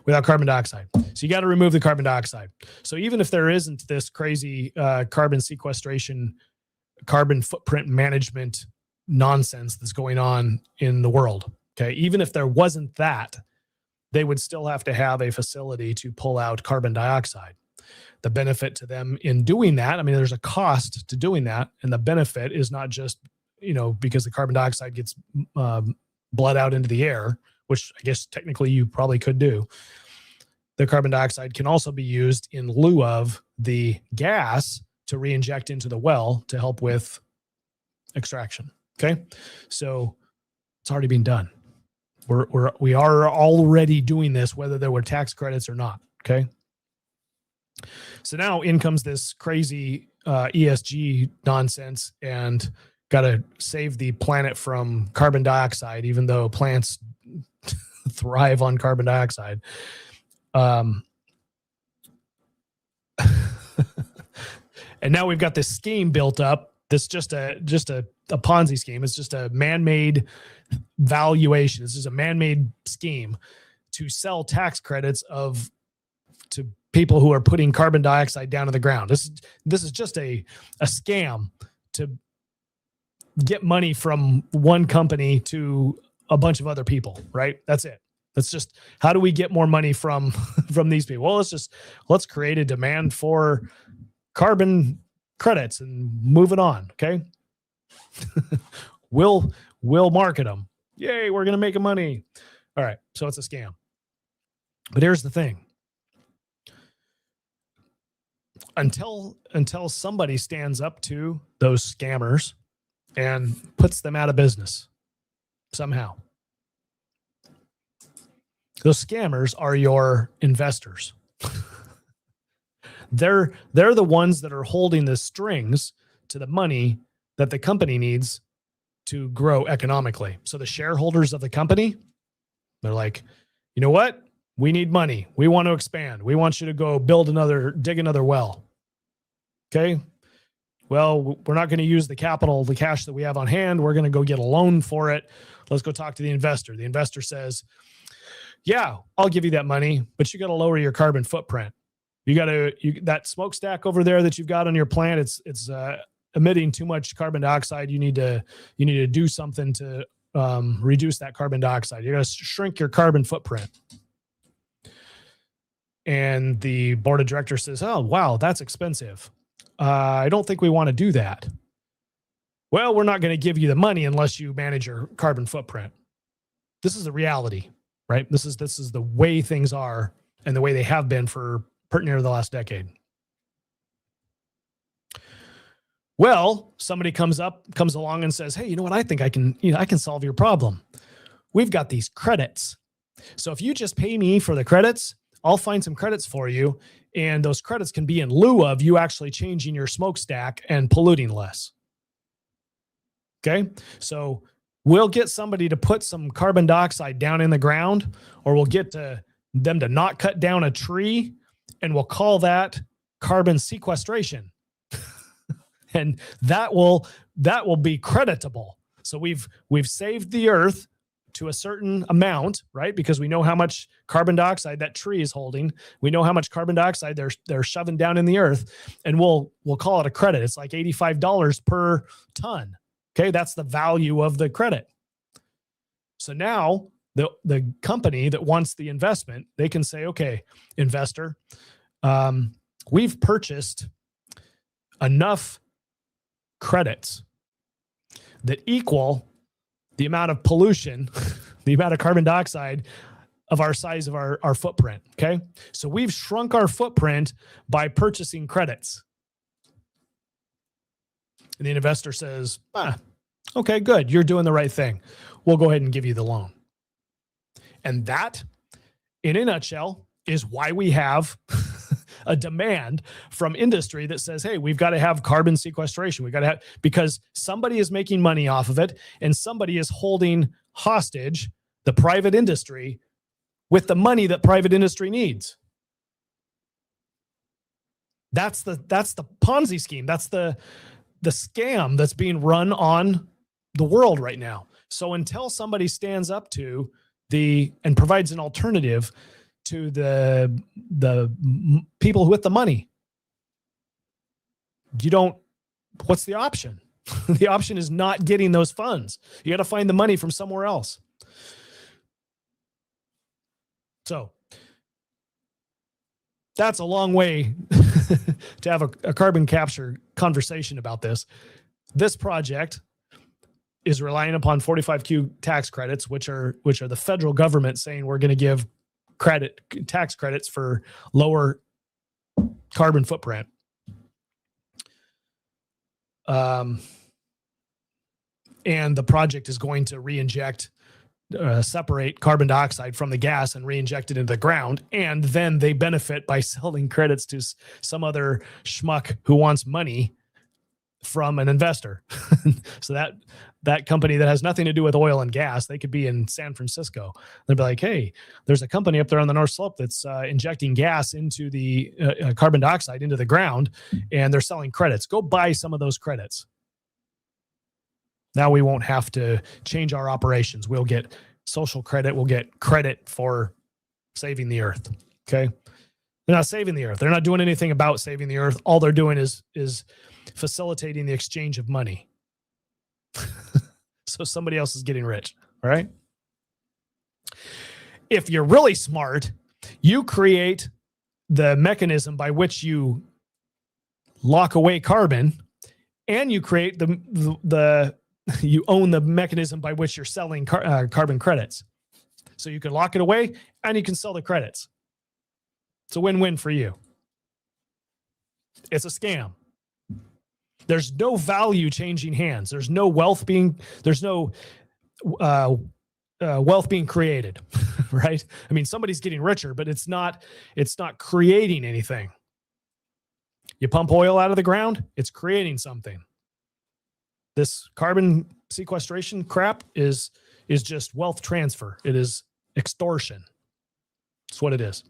without carbon dioxide. So you got to remove the carbon dioxide. So even if there isn't this crazy carbon sequestration, carbon footprint management nonsense that's going on in the world, okay, even if there wasn't that, they would still have to have a facility to pull out carbon dioxide. The benefit to them in doing that, I mean, there's a cost to doing that, and the benefit is not just, because the carbon dioxide gets bled out into the air, which I guess technically you probably could do. The carbon dioxide can also be used in lieu of the gas to re-inject into the well to help with extraction. Okay. So it's already been done. We are already doing this, whether there were tax credits or not. Okay. So now in comes this crazy ESG nonsense and got to save the planet from carbon dioxide, even though plants thrive on carbon dioxide. And now we've got this scheme built up. That's just a Ponzi scheme. It's just a man-made valuation. This is a man-made scheme to sell tax credits to people who are putting carbon dioxide down to the ground. This is just a scam to get money from one company to a bunch of other people, right? That's it. That's just, how do we get more money from these people? Well, let's create a demand for carbon credits and move it on. Okay. We'll market them. Yay. We're going to make money. All right. So it's a scam. But here's the thing. Until somebody stands up to those scammers and puts them out of business somehow. Those scammers are your investors. They're the ones that are holding the strings to the money that the company needs to grow economically. So the shareholders of the company, they're like, you know what? We need money. We want to expand. We want you to go dig another well. Okay. Well, we're not going to use the cash that we have on hand. We're going to go get a loan for it. Let's go talk to the investor. The investor says, yeah, I'll give you that money, but you got to lower your carbon footprint. That smokestack over there that you've got on your plant, it's emitting too much carbon dioxide. You need to do something to reduce that carbon dioxide. You got to shrink your carbon footprint. And the board of directors says, oh, wow, that's expensive. I don't think we want to do that. Well, we're not going to give you the money unless you manage your carbon footprint. This is the reality, right? This is the way things are and the way they have been for pretty near the last decade. Well, somebody comes along and says, hey, you know what? I think I can solve your problem. We've got these credits. So if you just pay me for the credits, I'll find some credits for you. And those credits can be in lieu of you actually changing your smokestack and polluting less. Okay. So we'll get somebody to put some carbon dioxide down in the ground, or we'll get them to not cut down a tree, and we'll call that carbon sequestration. And that will be creditable. So we've saved the earth to a certain amount, right? Because we know how much carbon dioxide that tree is holding. We know how much carbon dioxide they're shoving down in the earth, and we'll call it a credit. It's like $85 per ton. Okay, that's the value of the credit. So now the company that wants the investment, they can say, okay, investor, we've purchased enough credits that equal the amount of pollution, the amount of carbon dioxide of our size of our footprint. Okay. So we've shrunk our footprint by purchasing credits. And the investor says, okay, good. You're doing the right thing. We'll go ahead and give you the loan. And that, in a nutshell, is why we have a demand from industry that says, hey, we've got to have carbon sequestration. We've got to have, because somebody is making money off of it, and somebody is holding hostage the private industry with the money that private industry needs. That's the Ponzi scheme. That's the the scam that's being run on the world right now. So until somebody stands up to and provides an alternative to the people with the money, what's the option? The option is not getting those funds. You got to find the money from somewhere else. So that's a long way to have a carbon capture conversation about this. This project is relying upon 45Q tax credits, which are the federal government saying we're going to give tax credits for lower carbon footprint. And the project is going to separate carbon dioxide from the gas and re-inject it into the ground. And then they benefit by selling credits to some other schmuck who wants money from an investor. So that company that has nothing to do with oil and gas, they could be in San Francisco. They'd be like, hey, there's a company up there on the North Slope that's injecting gas into the carbon dioxide into the ground, and they're selling credits. Go buy some of those credits. Now we won't have to change our operations. We'll get social credit. We'll get credit for saving the earth. Okay. They're not saving the earth. They're not doing anything about saving the earth. All they're doing is facilitating the exchange of money. So somebody else is getting rich. All right. If you're really smart, you create the mechanism by which you lock away carbon, and you create you own the mechanism by which you're selling carbon credits. So you can lock it away and you can sell the credits. It's a win-win for you. It's a scam. There's no value changing hands. There's no wealth being created, right? I mean, somebody's getting richer, but it's not creating anything. You pump oil out of the ground, it's creating something. This carbon sequestration crap is just wealth transfer. It is extortion. That's what it is.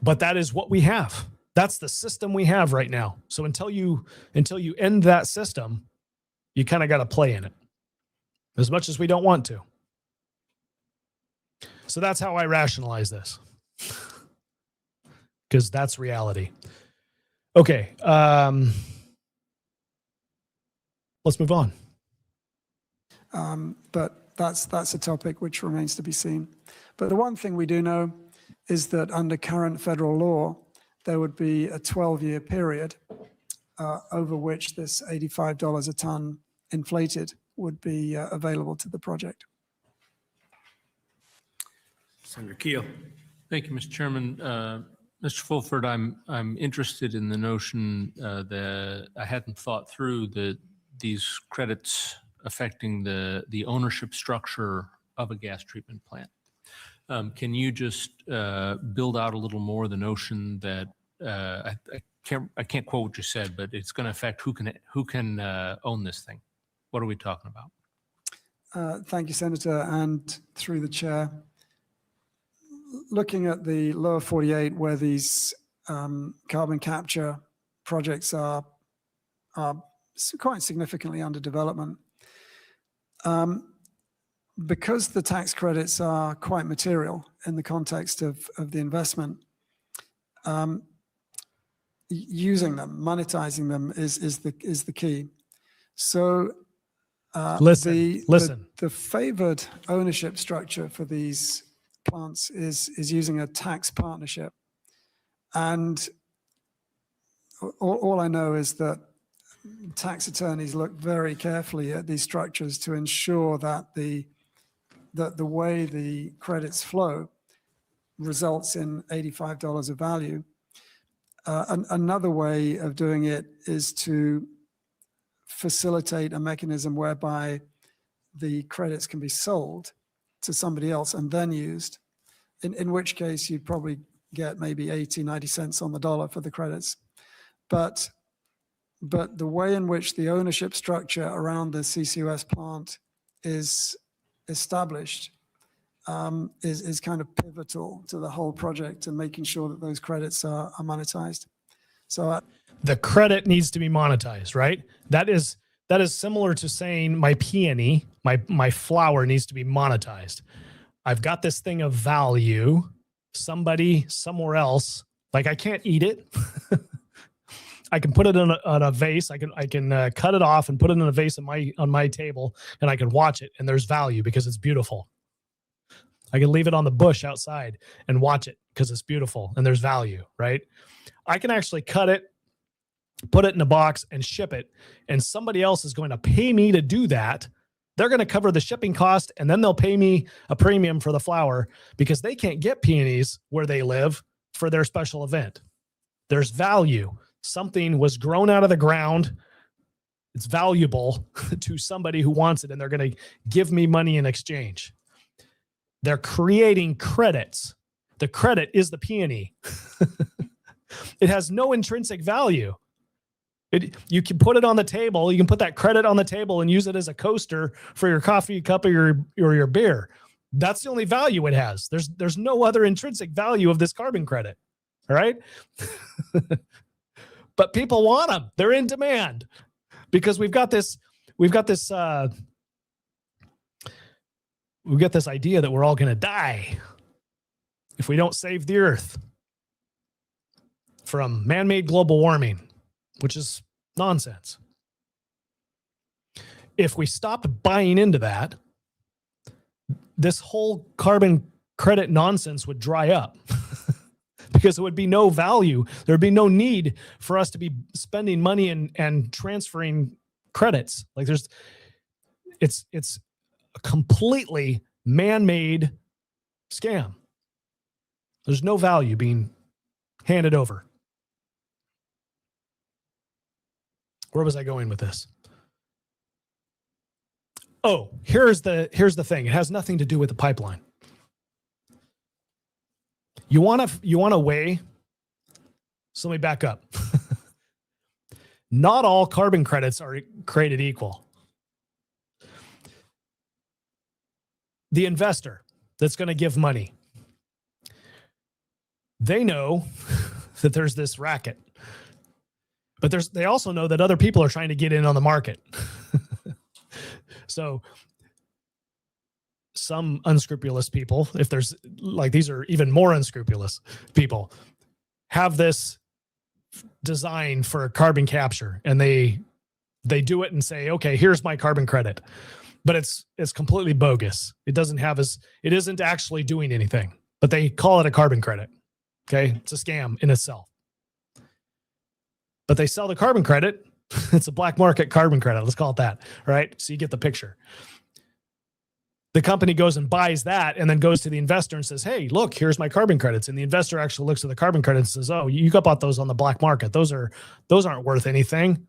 But that is what we have. That's the system we have right now. So until you end that system, you kind of got to play in it, as much as we don't want to. So that's how I rationalize this, because that's reality. Okay. Let's move on. But that's a topic which remains to be seen. But the one thing we do know is that under current federal law, there would be a 12-year period over which this $85 a ton inflated would be available to the project. Senator Keel. Thank you, Mr. Chairman. Mr. Fulford, I'm interested in the notion that I hadn't thought through these credits affecting the ownership structure of a gas treatment plant. Can you just build out a little more the notion that I can't quote what you said, but it's going to affect who can own this thing? What are we talking about? Thank you, Senator, and through the chair. Looking at the lower 48, where these carbon capture projects are quite significantly under development, because the tax credits are quite material in the context of the investment, using them, monetizing them is the key. So listen. The favored ownership structure for these plants is using a tax partnership. And all I know is that tax attorneys look very carefully at these structures to ensure that the way the credits flow results in $85 of value. Another way of doing it is to facilitate a mechanism whereby the credits can be sold to somebody else and then used, in which case you'd probably get maybe 80, 90 cents on the dollar for the credits. But the way in which the ownership structure around the CCUS plant is established is kind of pivotal to the whole project and making sure that those credits are monetized. So The credit needs to be monetized, right? That is similar to saying my peony, my flower needs to be monetized. I've got this thing of value. Somebody somewhere else, like I can't eat it. I can put it on a vase. I can cut it off and put it in a vase on my table, and I can watch it. And there's value because it's beautiful. I can leave it on the bush outside and watch it because it's beautiful and there's value, right? I can actually cut it, put it in a box, and ship it. And somebody else is going to pay me to do that. They're going to cover the shipping cost, and then they'll pay me a premium for the flower because they can't get peonies where they live for their special event. There's value. Something was grown out of the ground. It's valuable to somebody who wants it, and they're going to give me money in exchange. They're creating credits. The credit is the peony. It has no intrinsic value. You can put it on the table. You can put that credit on the table and use it as a coaster for your coffee cup or your beer. That's the only value it has. There's no other intrinsic value of this carbon credit. All right. But people want them. They're in demand because we've got this idea that we're all going to die if we don't save the earth from man-made global warming, which is nonsense. If we stopped buying into that, this whole carbon credit nonsense would dry up because there would be no value. There would be no need for us to be spending money and transferring credits. Like it's a completely man-made scam. There's no value being handed over. Where was I going with this? Oh, here's the thing. It has nothing to do with the pipeline. You want to weigh. So let me back up. Not all carbon credits are created equal. The investor that's going to give money, they know that there's this racket. But they also know that other people are trying to get in on the market. So some unscrupulous people, if there's like these are even more unscrupulous people, have this design for carbon capture, and they do it and say, okay, here's my carbon credit. But it's completely bogus. It isn't actually doing anything, but they call it a carbon credit. Okay. It's a scam in itself. But they sell the carbon credit. It's a black market carbon credit. Let's call it that. All right. So you get the picture. The company goes and buys that and then goes to the investor and says, hey, look, here's my carbon credits. And the investor actually looks at the carbon credits and says, oh, you got bought those on the black market. Those aren't worth anything.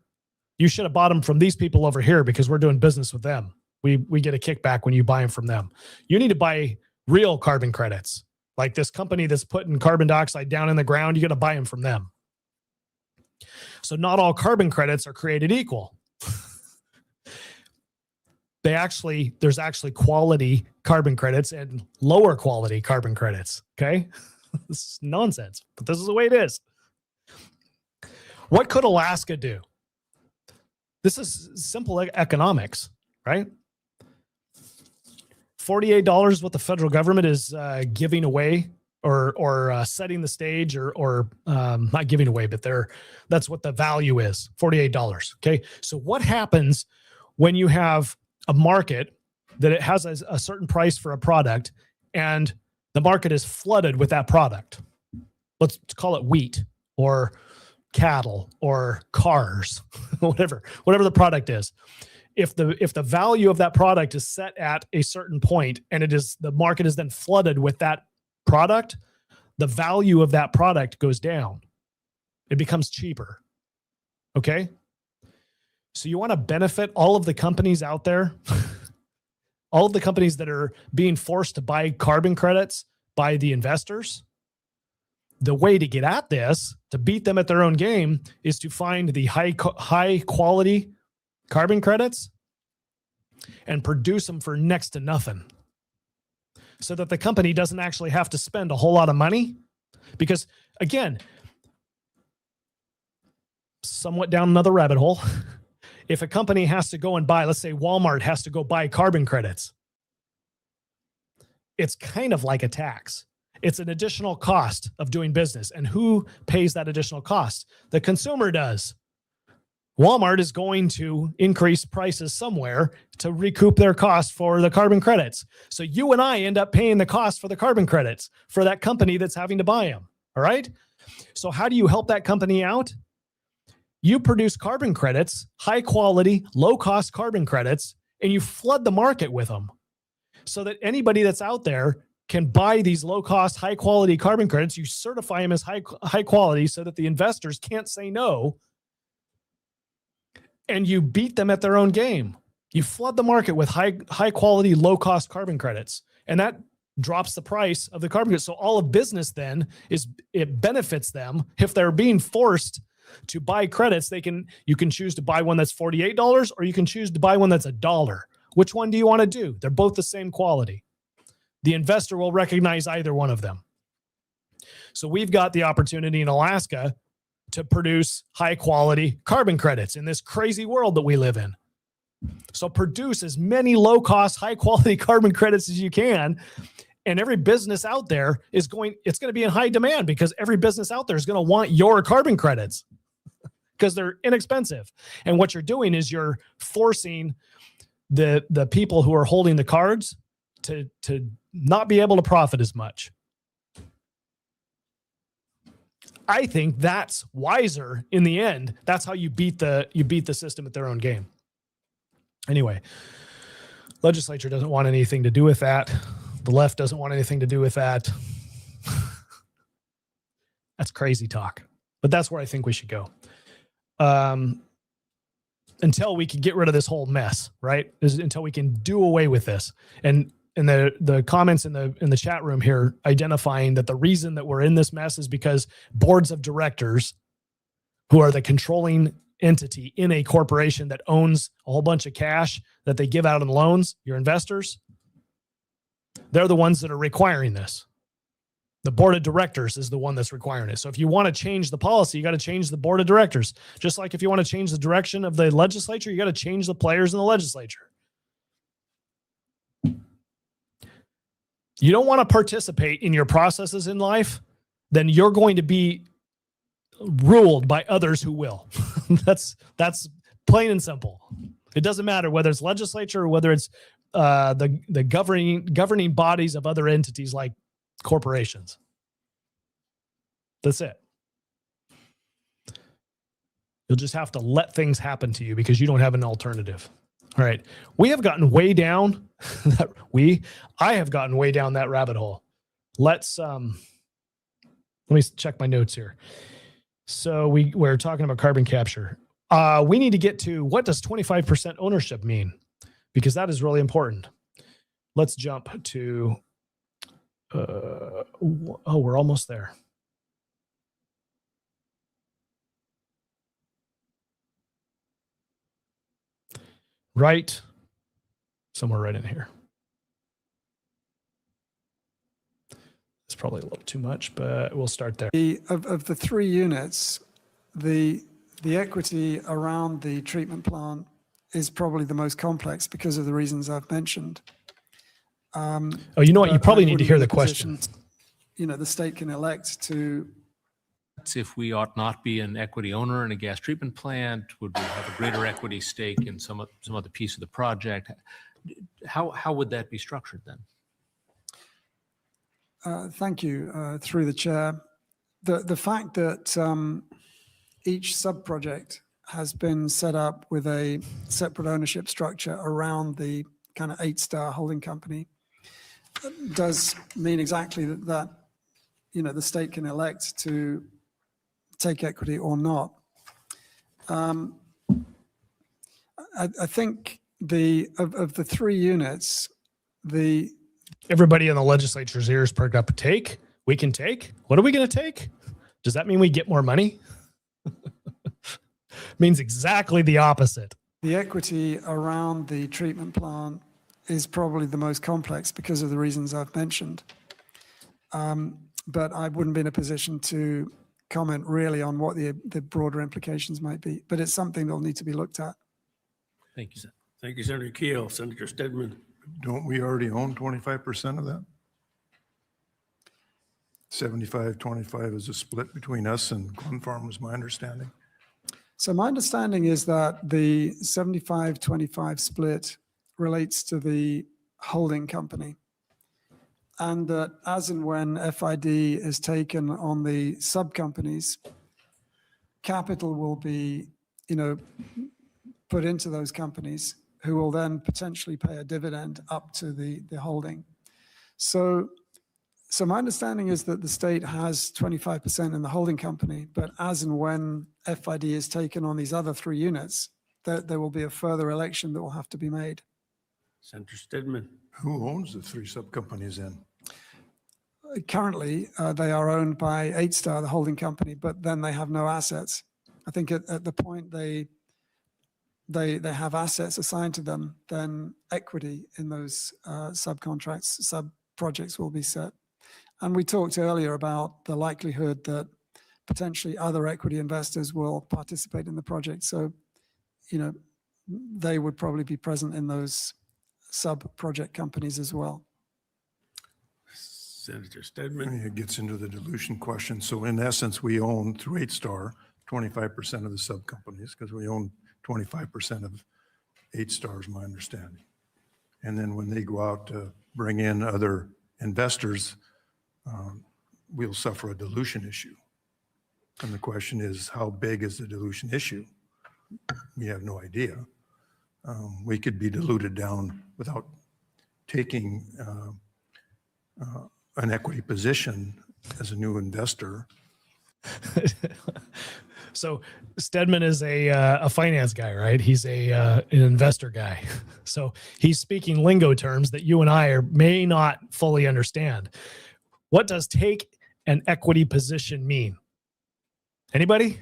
You should have bought them from these people over here because we're doing business with them. We get a kickback when you buy them from them. You need to buy real carbon credits. Like this company that's putting carbon dioxide down in the ground, you got to buy them from them. So not all carbon credits are created equal. There's actually quality carbon credits and lower quality carbon credits. Okay. This is nonsense, but this is the way it is. What could Alaska do? This is simple economics, right? $48 is what the federal government is giving away or setting the stage or not giving away, but that's what the value is, $48. Okay. So what happens when you have a market that it has a certain price for a product and the market is flooded with that product? Let's call it wheat or cattle or cars, whatever the product is. If the value of that product is set at a certain point and the market is then flooded with that product, the value of that product goes down. It becomes cheaper. Okay. So you want to benefit all of the companies out there, all of the companies that are being forced to buy carbon credits by the investors. The way to get at this, to beat them at their own game, is to find the high quality carbon credits and produce them for next to nothing, so that the company doesn't actually have to spend a whole lot of money. Because again, somewhat down another rabbit hole. If a company has to go and buy, let's say Walmart has to go buy carbon credits, it's kind of like a tax. It's an additional cost of doing business. And who pays that additional cost? The consumer does. Walmart is going to increase prices somewhere to recoup their cost for the carbon credits. So you and I end up paying the cost for the carbon credits for that company that's having to buy them. All right. So how do you help that company out? You produce carbon credits, high quality, low cost carbon credits, and you flood the market with them so that anybody that's out there can buy these low cost, high quality carbon credits. You certify them as high quality so that the investors can't say no. And you beat them at their own game. You flood the market with high quality, low cost carbon credits. And that drops the price of the carbon credits. So all of business then it benefits them. If they're being forced to buy credits, you can choose to buy one that's $48 or you can choose to buy one that's $1. Which one do you want to do? They're both the same quality. The investor will recognize either one of them. So we've got the opportunity in Alaska to produce high quality carbon credits in this crazy world that we live in. So produce as many low cost, high quality carbon credits as you can. And every business out there it's going to be in high demand because every business out there is going to want your carbon credits because they're inexpensive. And what you're doing is you're forcing the people who are holding the cards to not be able to profit as much. I think that's wiser in the end. That's how you beat the system at their own game. Anyway, legislature doesn't want anything to do with that. The left doesn't want anything to do with that. That's crazy talk, but that's where I think we should go. Until we can get rid of this whole mess, right? Until we can do away with this. And the comments in the chat room here identifying that the reason that we're in this mess is because boards of directors, who are the controlling entity in a corporation that owns a whole bunch of cash that they give out in loans, your investors, they're the ones that are requiring this. The board of directors is the one that's requiring it. So if you want to change the policy, you got to change the board of directors. Just like if you want to change the direction of the legislature, you got to change the players in the legislature. You don't want to participate in your processes in life, then you're going to be ruled by others who will. That's plain and simple. It doesn't matter whether it's legislature or whether it's the governing bodies of other entities like corporations. That's it. You'll just have to let things happen to you because you don't have an alternative. All right. We have gotten way down I have gotten way down that rabbit hole. Let me check my notes here. So we're talking about carbon capture. We need to get to, what does 25% ownership mean? Because that is really important. Let's jump to, we're almost there. Right, somewhere right in here. It's probably a little too much, but we'll start there. Of the three units, the equity around the treatment plant is probably the most complex because of the reasons I've mentioned. Oh, you know what? You probably need to hear the question. The state can elect to. If we ought not be an equity owner in a gas treatment plant, would we have a greater equity stake in some other piece of the project? How would that be structured then? Thank you, through the chair. The fact that each sub-project has been set up with a separate ownership structure around the kind of 8-star holding company does mean exactly that the state can elect to take equity or not. I think of the three units, everybody in the legislature's ears perked up. We can take? What are we going to take? Does that mean we get more money? Means exactly the opposite. The equity around the treatment plant is probably the most complex because of the reasons I've mentioned. But I wouldn't be in a position to comment really on what the broader implications might be, but it's something that'll need to be looked at. Thank you. Thank you, Senator Keel. Senator Stedman. Don't we already own 25% of that? 75-25 is a split between us and Glen Farm, was my understanding. So my understanding is that the 75-25 split relates to the holding company. And that as and when FID is taken on the sub-companies, capital will be, put into those companies who will then potentially pay a dividend up to the holding. So my understanding is that the state has 25% in the holding company, but as and when FID is taken on these other 3 units, there will be a further election that will have to be made. Senator Stedman. Who owns the 3 sub-companies then? Currently, they are owned by 8-Star, the holding company, but then they have no assets. I think at the point they have assets assigned to them, then equity in those subcontracts, sub-projects will be set. And we talked earlier about the likelihood that potentially other equity investors will participate in the project. So, they would probably be present in those sub-project companies as well. Senator Stedman. It gets into the dilution question. So in essence, we own through 8-Star 25% of the sub-companies because we own 25% of 8-Star, is my understanding. And then when they go out to bring in other investors, we'll suffer a dilution issue. And the question is, how big is the dilution issue? We have no idea. We could be diluted down without taking an equity position as a new investor. So Stedman is a finance guy, right? He's an investor guy. So he's speaking lingo terms that you and I may not fully understand. What does take an equity position mean? Anybody?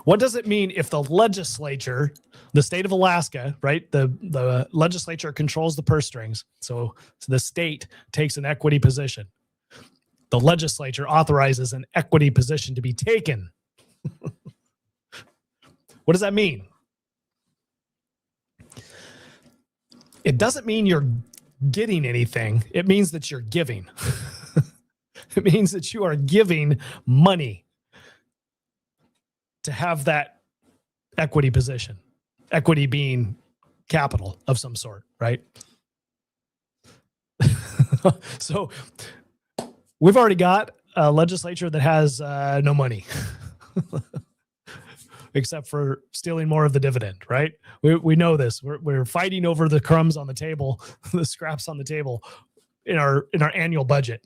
What does it mean if the legislature, the state of Alaska, right? The legislature controls the purse strings. So the state takes an equity position. The legislature authorizes an equity position to be taken. What does that mean? It doesn't mean you're getting anything. It means that you're giving. It means that you are giving money to have that equity position. Equity being capital of some sort, right? So we've already got a legislature that has no money, except for stealing more of the dividend, right? We know this. We're fighting over the crumbs on the table, the scraps on the table in our annual budget.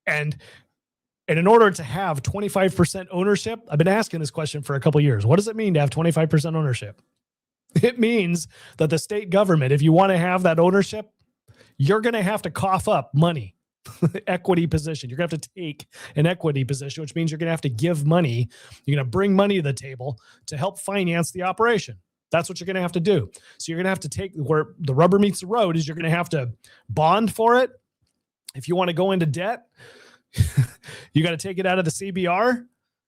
And in order to have 25% ownership, I've been asking this question for a couple of years. What does it mean to have 25% ownership? It means that the state government, if you want to have that ownership, you're going to have to cough up money, equity position. You're going to have to take an equity position, which means you're going to have to give money. You're going to bring money to the table to help finance the operation. That's what you're going to have to do. So you're going to have to take where the rubber meets the road is you're going to have to bond for it. If you want to go into debt, you got to take it out of the CBR.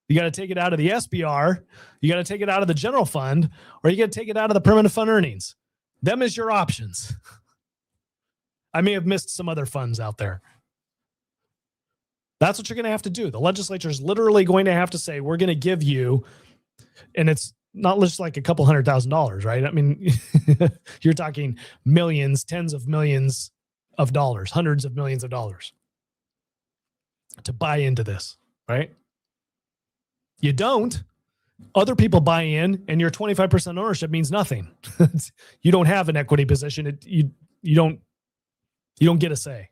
You got to take it out of the SBR. You got to take it out of the general fund, or you got to take it out of the permanent fund earnings. Them is your options. I may have missed some other funds out there. That's what you're going to have to do. The legislature is literally going to have to say, we're going to give you, and it's not just like a couple $100,000, right? I mean, you're talking millions, tens of millions of dollars, hundreds of millions of dollars to buy into this, right? You don't. Other people buy in, and your 25% ownership means nothing. You don't have an equity position. You don't get a say.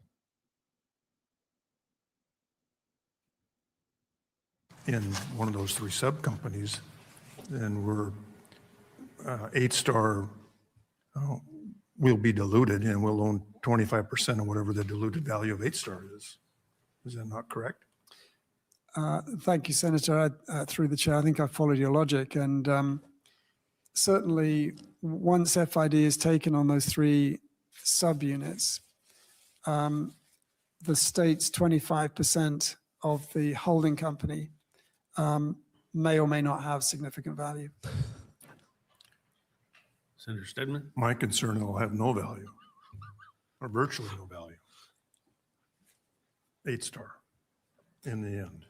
In one of those 3 sub-companies, then we're 8-Star will be diluted, and we'll own 25% of whatever the diluted value of 8-Star is. Is that not correct? Thank you, Senator. Through the chair, I think I followed your logic. And certainly, once FID is taken on those 3 subunits, the state's 25% of the holding company may or may not have significant value. Senator Stedman? My concern, it'll have no value, or virtually no value. 8-star in the end.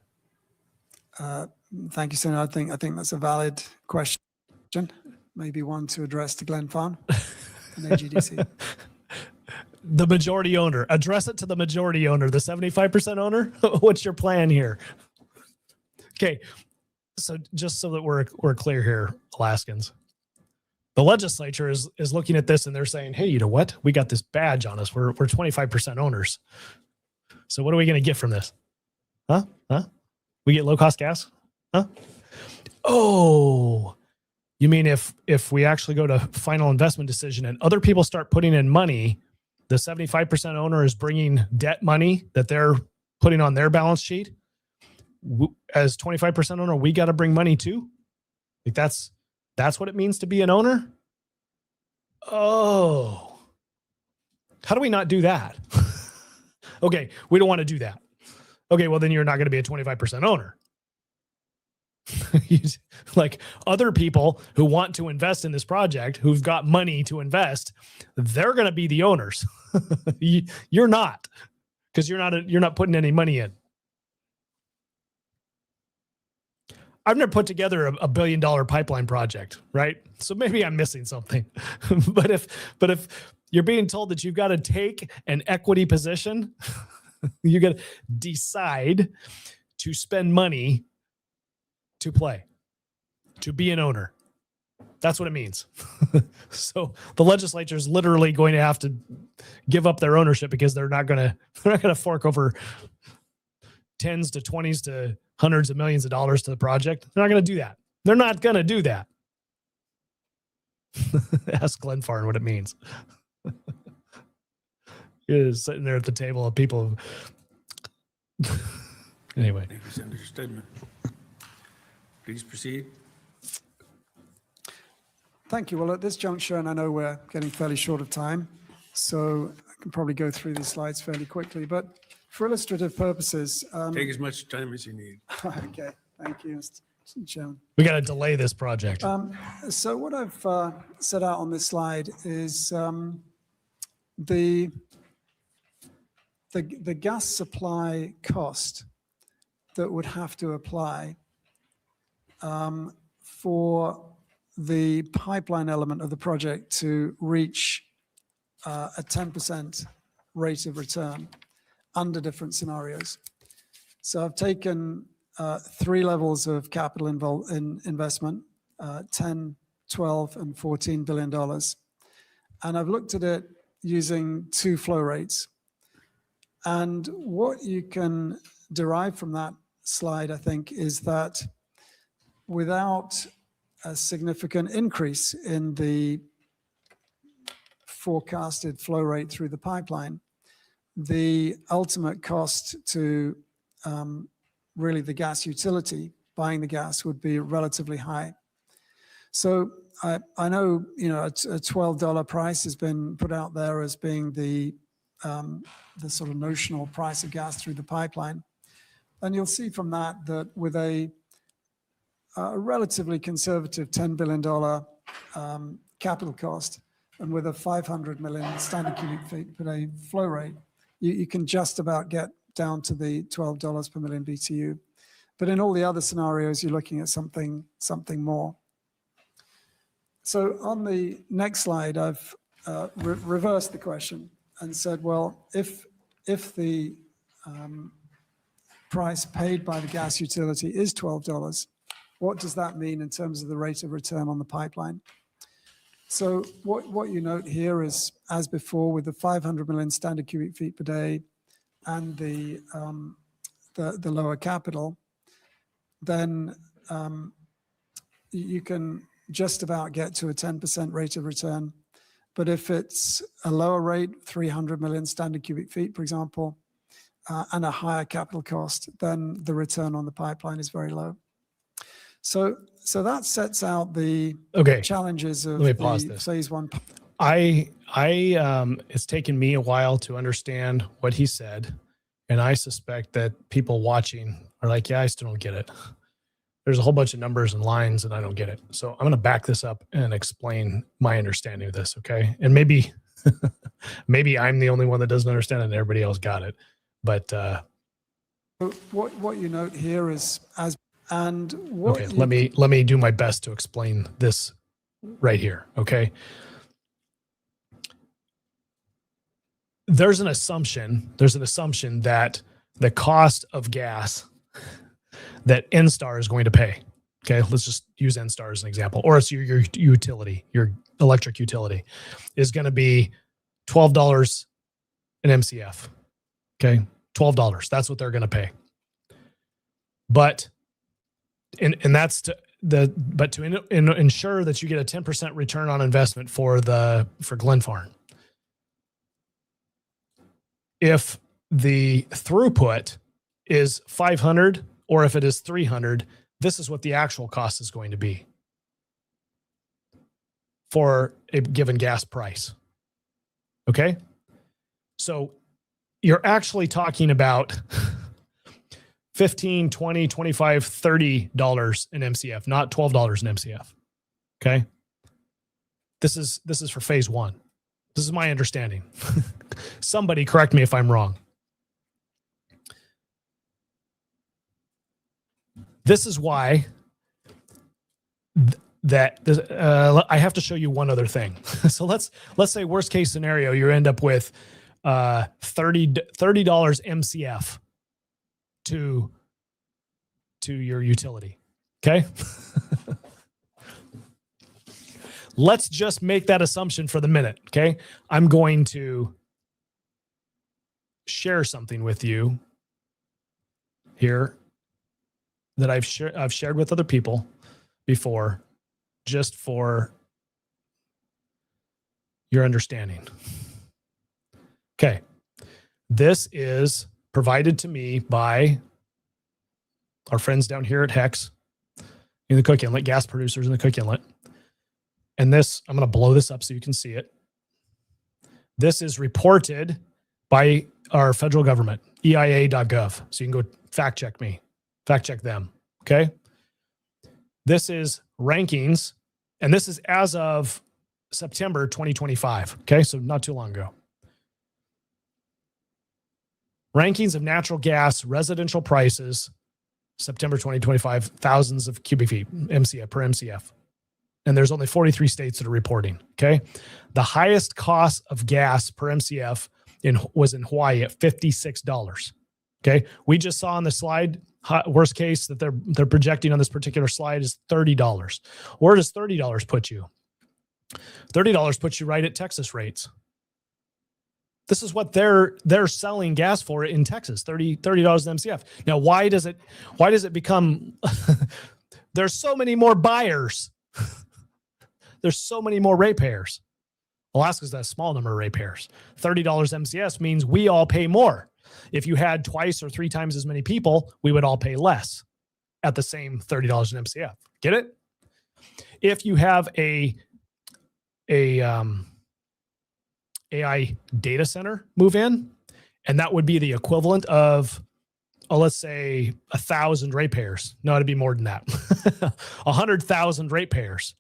Thank you, Senator. I think that's a valid question. Maybe one to address to Glenn Farn and AGDC. The majority owner. Address it to the majority owner, the 75% owner. What's your plan here? Okay, so just so that we're clear here, Alaskans, the legislature is looking at this and they're saying, hey, you know what? We got this badge on us. We're 25% owners. So what are we going to get from this? Huh? We get low-cost gas? Huh? Oh, you mean if we actually go to final investment decision and other people start putting in money, the 75% owner is bringing debt money that they're putting on their balance sheet? As 25% owner, we got to bring money too? Like that's what it means to be an owner? Oh. How do we not do that? Okay, we don't want to do that. Okay, well then you're not going to be a 25% owner. Like other people who want to invest in this project, who've got money to invest, they're going to be the owners. You're not, because you're not putting any money in. I've never put together a $1 billion pipeline project, right? So maybe I'm missing something. But if you're being told that you've got to take an equity position, you got to decide to spend money to play, to be an owner. That's what it means. So the legislature is literally going to have to give up their ownership because they're not going to fork over tens to 20s to hundreds of millions of dollars to the project. They're not going to do that. They're not going to do that. Ask Glenn Farn what it means. He is sitting there at the table of people. Anyway. Thank you, Senator Stedman. Please proceed. Thank you. Well, at this juncture, and I know we're getting fairly short of time, so I can probably go through these slides fairly quickly, but for illustrative purposes. Take as much time as you need. Okay. Thank you, Mr. Chairman. We got to delay this project. So what I've set out on this slide is the gas supply cost that would have to apply for the pipeline element of the project to reach a 10% rate of return under different scenarios. So I've taken 3 levels of capital investment, 10, 12, and $14 billion. And I've looked at it using 2 flow rates. And what you can derive from that slide, I think, is that without a significant increase in the forecasted flow rate through the pipeline, the ultimate cost to really the gas utility buying the gas would be relatively high. So I know, a $12 price has been put out there as being the sort of notional price of gas through the pipeline. And you'll see from that with a relatively conservative $10 billion capital cost, and with a 500 million standard cubic feet per day flow rate, you can just about get down to the $12 per million BTU. But in all the other scenarios, you're looking at something more. So on the next slide, I've reversed the question and said, well, if the price paid by the gas utility is $12, what does that mean in terms of the rate of return on the pipeline? So what you note here is, as before, with the 500 million standard cubic feet per day and the lower capital, then you can just about get to a 10% rate of return. But if it's a lower rate, 300 million standard cubic feet, for example, and a higher capital cost, then the return on the pipeline is very low. So that sets out the challenges of the phase 1. It's taken me a while to understand what he said And I suspect that people watching are like, yeah, I still don't get it. There's a whole bunch of numbers and lines and I don't get it. So I'm going to back this up and explain my understanding of this. Okay. And maybe, maybe I'm the only one that doesn't understand it and everybody else got it. But, what you note here is okay, let me do my best to explain this right here. Okay. There's an assumption that the cost of gas that NSTAR is going to pay. Okay. Let's just use NSTAR as an example, or it's your utility, your electric utility is going to be $12 an MCF. Okay. $12. That's what they're going to pay. But, and that's to ensure that you get a 10% return on investment for Glenfarne. If the throughput is 500 or if it is 300, this is what the actual cost is going to be for a given gas price. Okay. So you're actually talking about $15, $20, $25, $30 an MCF, not $12 an MCF. Okay. This is for phase one. This is my understanding. Somebody correct me if I'm wrong. This is why I have to show you one other thing. So let's say worst case scenario, you end up with $30 MCF to your utility. Okay. Let's just make that assumption for the minute. Okay. I'm going to share something with you here that I've shared with other people before, just for your understanding. Okay. This is provided to me by our friends down here at Hex in the Cook Inlet, gas producers in the Cook Inlet. And this, I'm going to blow this up so you can see it. This is reported by our federal government, EIA.gov. So you can go fact check them. Okay. This is rankings, and this is as of September 2025. Okay. So not too long ago. Rankings of natural gas residential prices, September 2025, thousands of cubic feet MCF per MCF. And there's only 43 states that are reporting. Okay. The highest cost of gas per MCF was in Hawaii at $56. Okay. We just saw on the slide, worst case that they're projecting on this particular slide is $30. Where does $30 put you? $30 puts you right at Texas rates. This is what they're selling gas for in Texas, $30 an MCF. Now, why does it become there's so many more buyers. There's so many more ratepayers. Alaska's that small number of ratepayers. $30 MCF means we all pay more. If you had twice or three times as many people, we would all pay less at the same $30 an MCF. Get it? If you have a AI data center move in, and that would be the equivalent of, let's say 1,000 ratepayers. No, it'd be more than that. 100,000 ratepayers.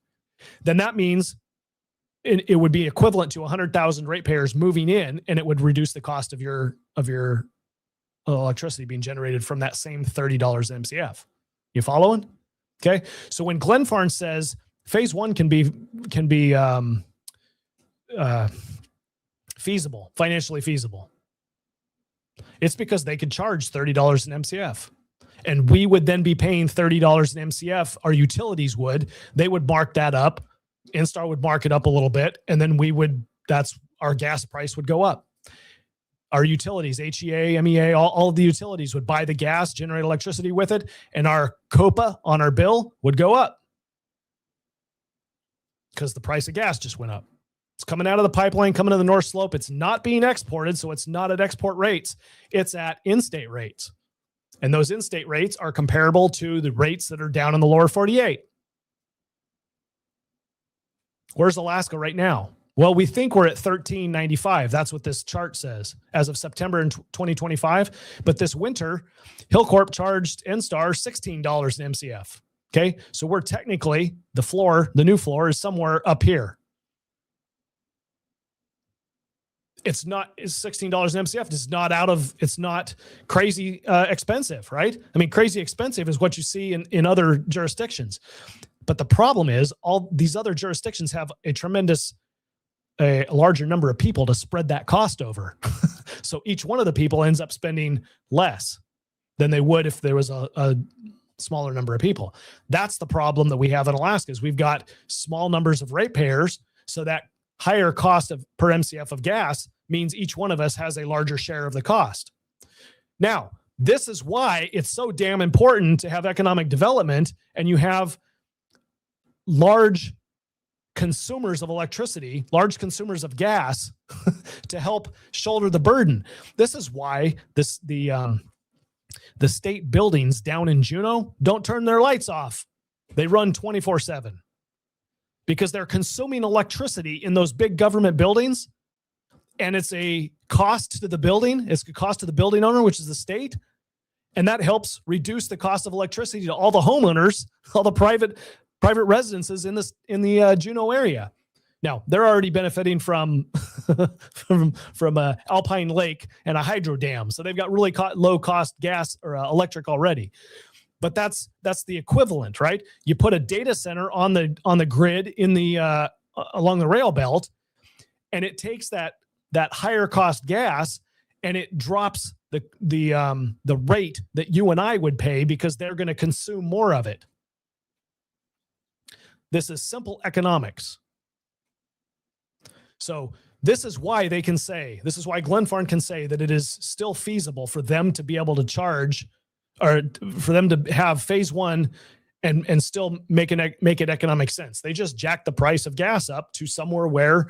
Then that means it would be equivalent to 100,000 ratepayers moving in, and it would reduce the cost of your electricity being generated from that same $30 MCF. You following? Okay. So when Glenfarne says phase one can be feasible, financially feasible, it's because they could charge $30 an MCF. And we would then be paying $30 an MCF. Our utilities would. They would mark that up. NSTAR would mark it up a little bit. And then our gas price would go up. Our utilities, HEA, MEA, all of the utilities would buy the gas, generate electricity with it. And our COPA on our bill would go up because the price of gas just went up. It's coming out of the pipeline, coming to the North Slope. It's not being exported, so it's not at export rates. It's at in-state rates. And those in-state rates are comparable to the rates that are down in the lower 48. Where's Alaska right now? Well, we think we're at $13.95. That's what this chart says as of September in 2025. But this winter, Hillcorp charged NSTAR $16 an MCF. Okay, so we're technically, the new floor is somewhere up here. It's $16 an MCF. It's not crazy expensive, right? I mean, crazy expensive is what you see in other jurisdictions. But the problem is all these other jurisdictions have a larger number of people to spread that cost over. So each one of the people ends up spending less than they would if there was a smaller number of people. That's the problem that we have in Alaska is we've got small numbers of ratepayers, so that higher cost per MCF of gas means each one of us has a larger share of the cost. Now, this is why it's so damn important to have economic development and you have large consumers of electricity, large consumers of gas to help shoulder the burden. This is why the state buildings down in Juneau don't turn their lights off. They run 24/7 because they're consuming electricity in those big government buildings. And it's a cost to the building. It's a cost to the building owner, which is the state. And that helps reduce the cost of electricity to all the homeowners, all the private residences in the Juneau area. Now they're already benefiting from Alpine Lake and a hydro dam, so they've got really low cost gas or electric already. But that's the equivalent, right? You put a data center on the grid in the along the rail belt, and it takes that higher cost gas and it drops the rate that you and I would pay because they're going to consume more of it. This is simple economics. So this is why Glenfarne can say that it is still feasible for them to be able to charge, or for them to have phase one and still make it economic sense. They just jack the price of gas up to somewhere where,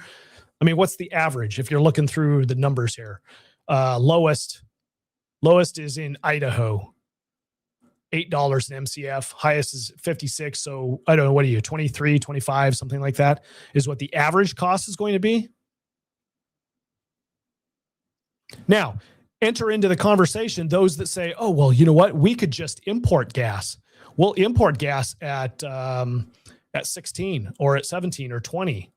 I mean, what's the average? If you're looking through the numbers here, lowest is in Idaho, $8 an MCF. Highest is 56. So I don't know, what are you, 23, 25, something like that is what the average cost is going to be. Now, enter into the conversation those that say, oh, well, you know what? We could just import gas. We'll import gas at 16 or at 17 or 20.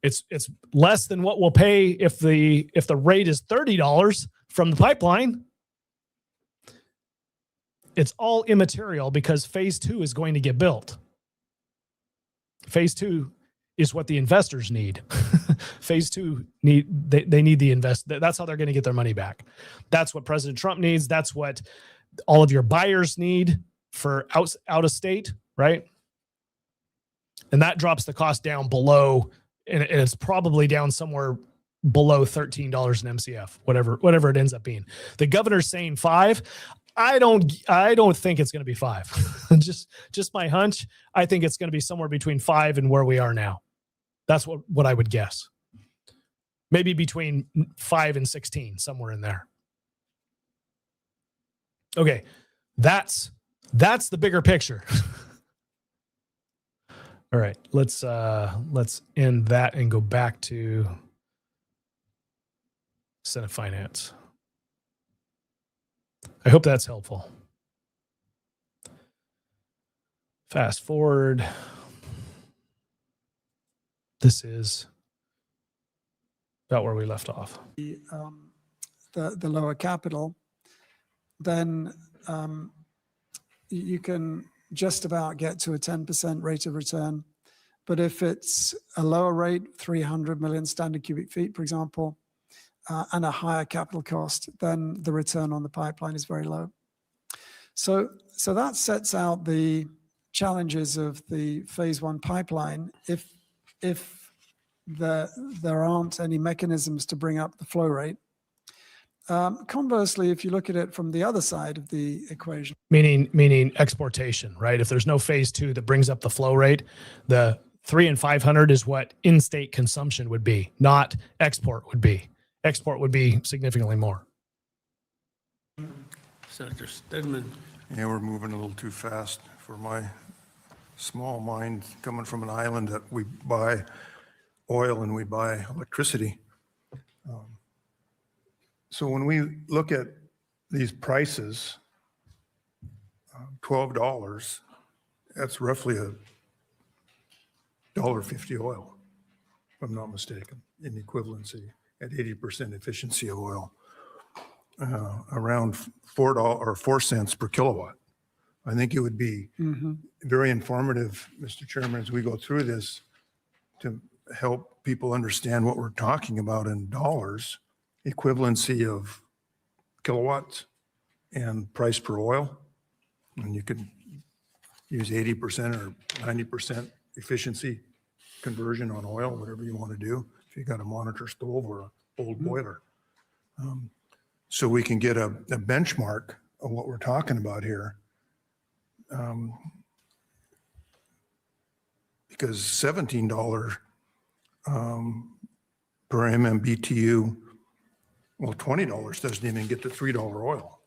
It's less than what we'll pay if the rate is $30 from the pipeline. It's all immaterial because phase two is going to get built. Phase two is what the investors need. Phase two they need the invest. That's how they're going to get their money back. That's what President Trump needs. That's what all of your buyers need for out of state, right? And that drops the cost down below, and it's probably down somewhere below $13 an MCF, whatever it ends up being. The governor's saying 5. I don't think it's going to be 5. just my hunch. I think it's going to be somewhere between 5 and where we are now. That's what I would guess. Maybe between 5 and 16, somewhere in there. Okay, that's the bigger picture. All right, let's end that and go back to Senate Finance. I hope that's helpful. Fast forward. This is about where we left off. The lower capital, then you can just about get to a 10% rate of return. But if it's a lower rate, 300 million standard cubic feet, for example, and a higher capital cost, then the return on the pipeline is very low. So that sets out the challenges of the phase one pipeline. If there aren't any mechanisms to bring up the flow rate. Conversely, if you look at it from the other side of the equation, meaning exportation, right? If there's no phase two that brings up the flow rate, the 300 and 500 is what in-state consumption would be, not export would be. Export would be significantly more. Senator Stedman. Yeah, we're moving a little too fast for my small mind, coming from an island that we buy oil and we buy electricity. So when we look at these prices, $12, that's roughly $1.50 oil, if I'm not mistaken, in equivalency at 80% efficiency of oil, around $4 per kilowatt. I think it would be very informative, Mr. Chairman, as we go through this to help people understand what we're talking about in dollars, equivalency of kilowatts and price per oil. And you could use 80% or 90% efficiency conversion on oil, whatever you want to do, if you got a monitor stove or an old boiler. So we can get a benchmark of what we're talking about here. Because $17 per MMBTU, well, $20 doesn't even get to $3 oil.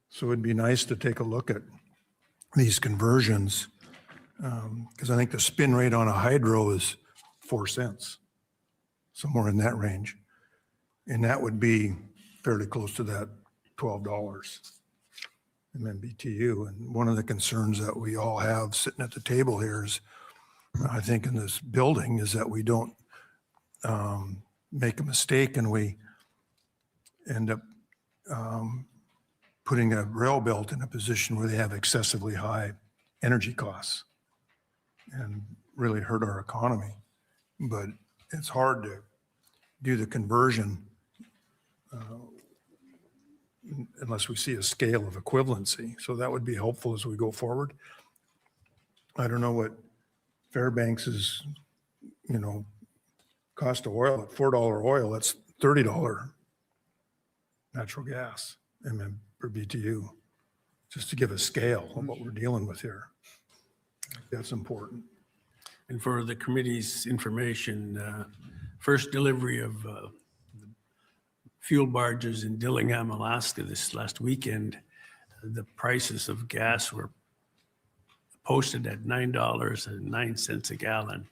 So it'd be nice to take a look at these conversions, because I think the spin rate on a hydro is 4 cents, somewhere in that range. And that would be fairly close to that $12 MMBTU. And one of the concerns that we all have sitting at the table here is, I think in this building, is that we don't make a mistake and we end up putting a rail belt in a position where they have excessively high energy costs and really hurt our economy. But it's hard to do the conversion unless we see a scale of equivalency. So that would be helpful as we go forward. I don't know what Fairbanks is, cost of oil at $4 oil, that's $30 natural gas MM per BTU, just to give a scale of what we're dealing with here. That's important. And for the committee's information, first delivery of fuel barges in Dillingham, Alaska this last weekend, the prices of gas were posted at $9.09 a gallon.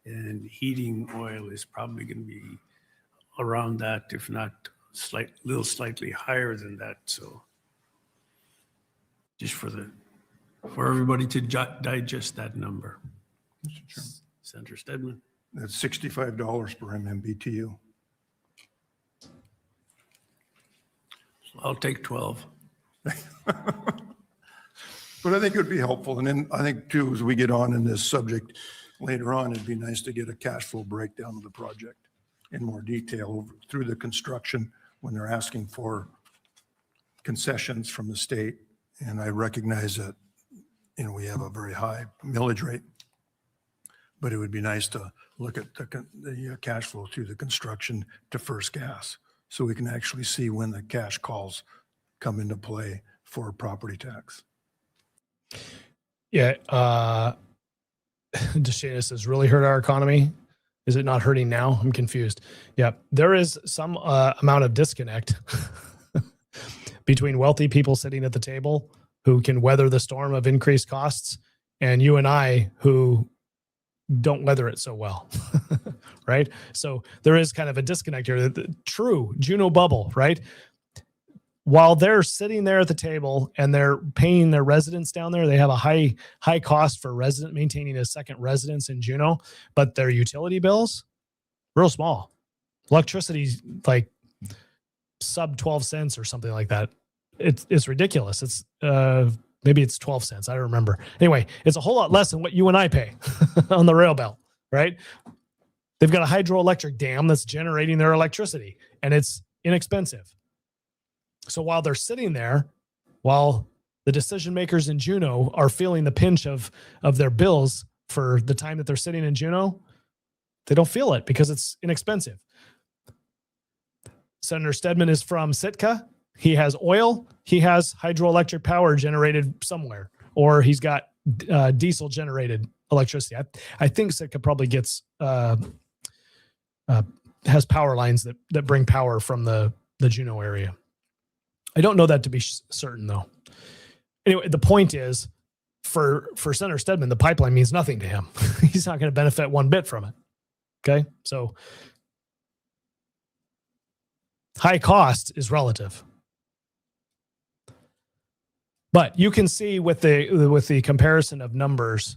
And heating oil is probably going to be around that, if not slightly higher than that. So just for everybody to digest that number. Mr. Chairman. Senator Stedman. That's $65 per MMBTU. I'll take 12. But I think it would be helpful. And then I think too, as we get on in this subject later on, it'd be nice to get a cash flow breakdown of the project in more detail through the construction when they're asking for concessions from the state. And I recognize that, we have a very high millage rate, but it would be nice to look at the cash flow through the construction to first gas, so we can actually see when the cash calls come into play for property tax. Yeah. DeShantis has really hurt our economy. Is it not hurting now? I'm confused. Yeah. There is some amount of disconnect between wealthy people sitting at the table who can weather the storm of increased costs and you and I who don't weather it so well. Right. So there is kind of a disconnect here. The true Juneau bubble, right? While they're sitting there at the table and they're paying their residents down there, they have a high cost for maintaining a second residence in Juneau, but their utility bills, real small. Electricity's like sub 12 cents or something like that. It's ridiculous. It's maybe it's 12 cents. I don't remember. Anyway, it's a whole lot less than what you and I pay on the rail belt, right? They've got a hydroelectric dam that's generating their electricity and it's inexpensive. So while they're sitting there, while the decision makers in Juneau are feeling the pinch of their bills for the time that they're sitting in Juneau, they don't feel it because it's inexpensive. Senator Stedman is from Sitka. He has oil. He has hydroelectric power generated somewhere, or he's got diesel generated electricity. I think Sitka probably gets has power lines that bring power from the Juneau area. I don't know that to be certain though. Anyway, the point is for Senator Stedman, the pipeline means nothing to him. He's not going to benefit one bit from it. Okay. So high cost is relative. But you can see with the comparison of numbers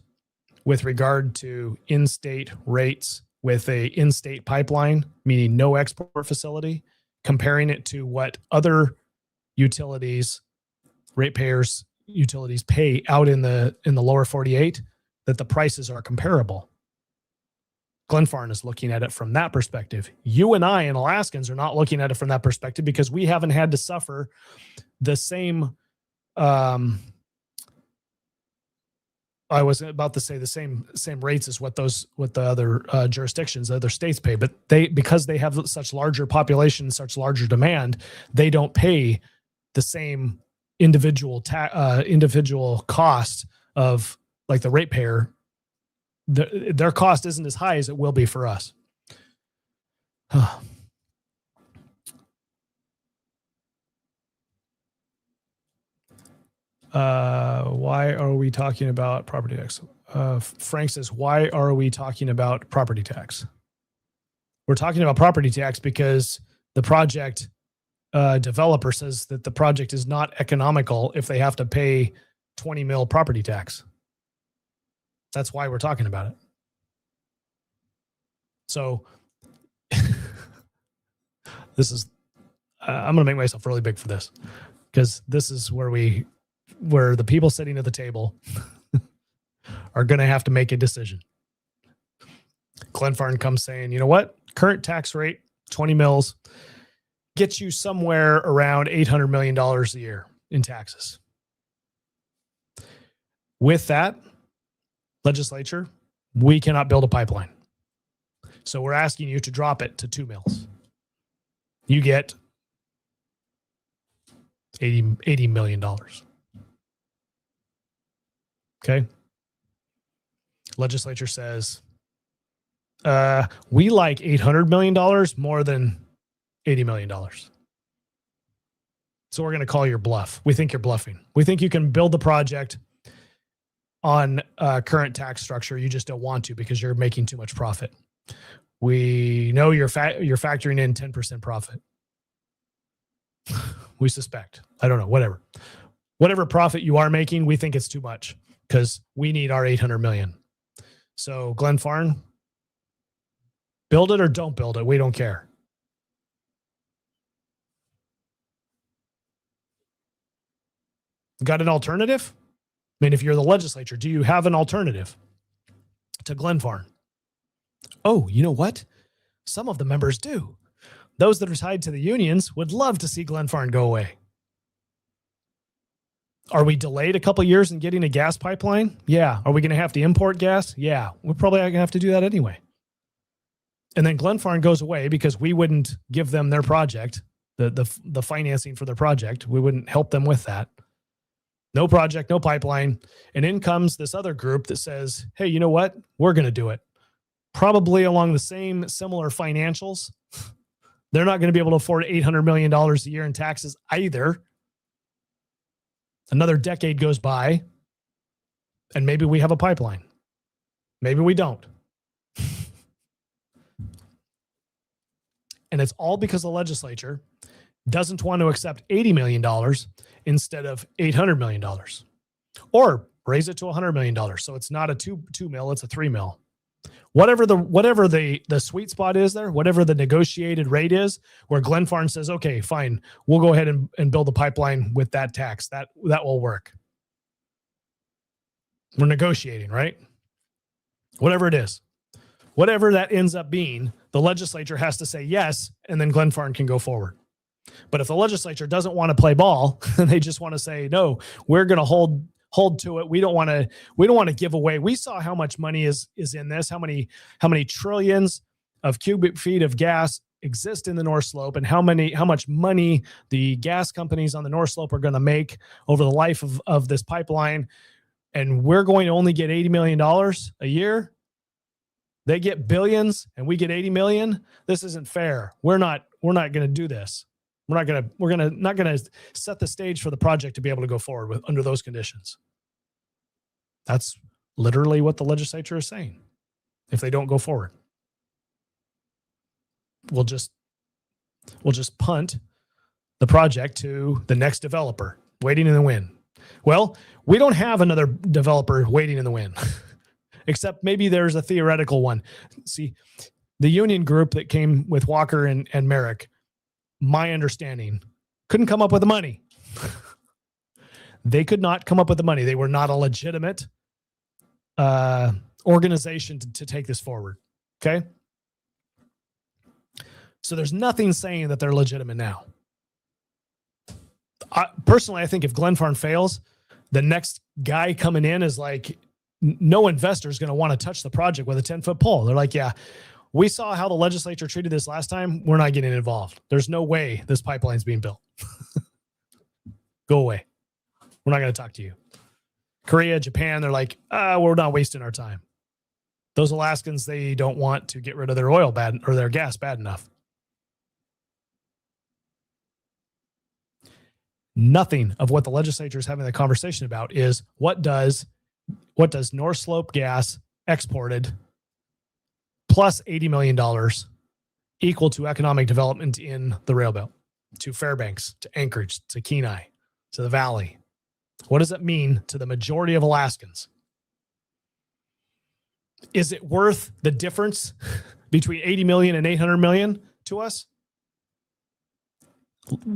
with regard to in-state rates with a in-state pipeline, meaning no export facility, comparing it to what other utilities, ratepayers utilities pay out in the lower 48, that the prices are comparable. Glenfarne is looking at it from that perspective. You and I and Alaskans are not looking at it from that perspective because we haven't had to suffer the same I was about to say the same rates as what the other jurisdictions, other states pay, but because they have such larger population, such larger demand, they don't pay the same individual cost of like the ratepayer. Their cost isn't as high as it will be for us. Why are we talking about property tax? Frank says, why are we talking about property tax? We're talking about property tax because the project developer says that the project is not economical if they have to pay 20 mil property tax. That's why we're talking about it. So this is, I'm going to make myself really big for this because this is where the people sitting at the table are going to have to make a decision. Glenfarne comes saying, you know what? Current tax rate, 20 mils, gets you somewhere around $800 million a year in taxes. With that, legislature, we cannot build a pipeline. So we're asking you to drop it to 2 mils. You get $80 million. Okay. Legislature says, we like $800 million more than $80 million. So we're going to call your bluff. We think you're bluffing. We think you can build the project on current tax structure. You just don't want to because you're making too much profit. We know you're factoring in 10% profit. We suspect. I don't know, whatever profit you are making, we think it's too much because we need our 800 million. So Glenfarne, build it or don't build it. We don't care. Got an alternative? I mean, if you're the legislature, do you have an alternative to Glenfarne? Oh, you know what? Some of the members do. Those that are tied to the unions would love to see Glenfarne go away. Are we delayed a couple years in getting a gas pipeline? Yeah. Are we going to have to import gas? Yeah. We're probably going to have to do that anyway. And then Glenfarne goes away because we wouldn't give them their project, the financing for their project. We wouldn't help them with that. No project, no pipeline. And in comes this other group that says, hey, you know what? We're going to do it. Probably along the same similar financials. They're not going to be able to afford $800 million a year in taxes either. Another decade goes by, and maybe we have a pipeline. Maybe we don't. And it's all because the legislature doesn't want to accept $80 million instead of $800 million. Or raise it to $100 million. So it's not a 2 mil, it's a 3 mil. Whatever the sweet spot is there, whatever the negotiated rate is, where Glenfarne says, okay, fine, we'll go ahead and build a pipeline with that tax. That will work. We're negotiating, right? Whatever it is. Whatever that ends up being, the legislature has to say yes, and then Glenfarne can go forward. But if the legislature doesn't want to play ball, and they just want to say, no, we're going to hold to it. We don't want to give away. We saw how much money is in this, how many trillions of cubic feet of gas exist in the North Slope, and how much money the gas companies on the North Slope are going to make over the life of this pipeline. And we're going to only get $80 million a year. They get billions and we get 80 million. This isn't fair. We're not going to do this. We're not going to set the stage for the project to be able to go forward with under those conditions. That's literally what the legislature is saying. If they don't go forward, we'll just punt the project to the next developer waiting in the wind. Well, we don't have another developer waiting in the wind, except maybe there's a theoretical one. See, the union group that came with Walker and Merrick, my understanding, couldn't come up with the money. They could not come up with the money. They were not a legitimate organization to take this forward. Okay. So there's nothing saying that they're legitimate now. Personally, I think if Glenfarne fails, the next guy coming in is like, no investor is going to want to touch the project with a 10-foot pole. They're like, yeah, we saw how the legislature treated this last time. We're not getting involved. There's no way this pipeline's being built. Go away. We're not going to talk to you. Korea, Japan, they're like, we're not wasting our time. Those Alaskans, they don't want to get rid of their oil bad or their gas bad enough. Nothing of what the legislature is having the conversation about is what does North Slope gas exported plus $80 million equal to economic development in the rail belt, to Fairbanks, to Anchorage, to Kenai, to the Valley. What does it mean to the majority of Alaskans? Is it worth the difference between 80 million and 800 million to us?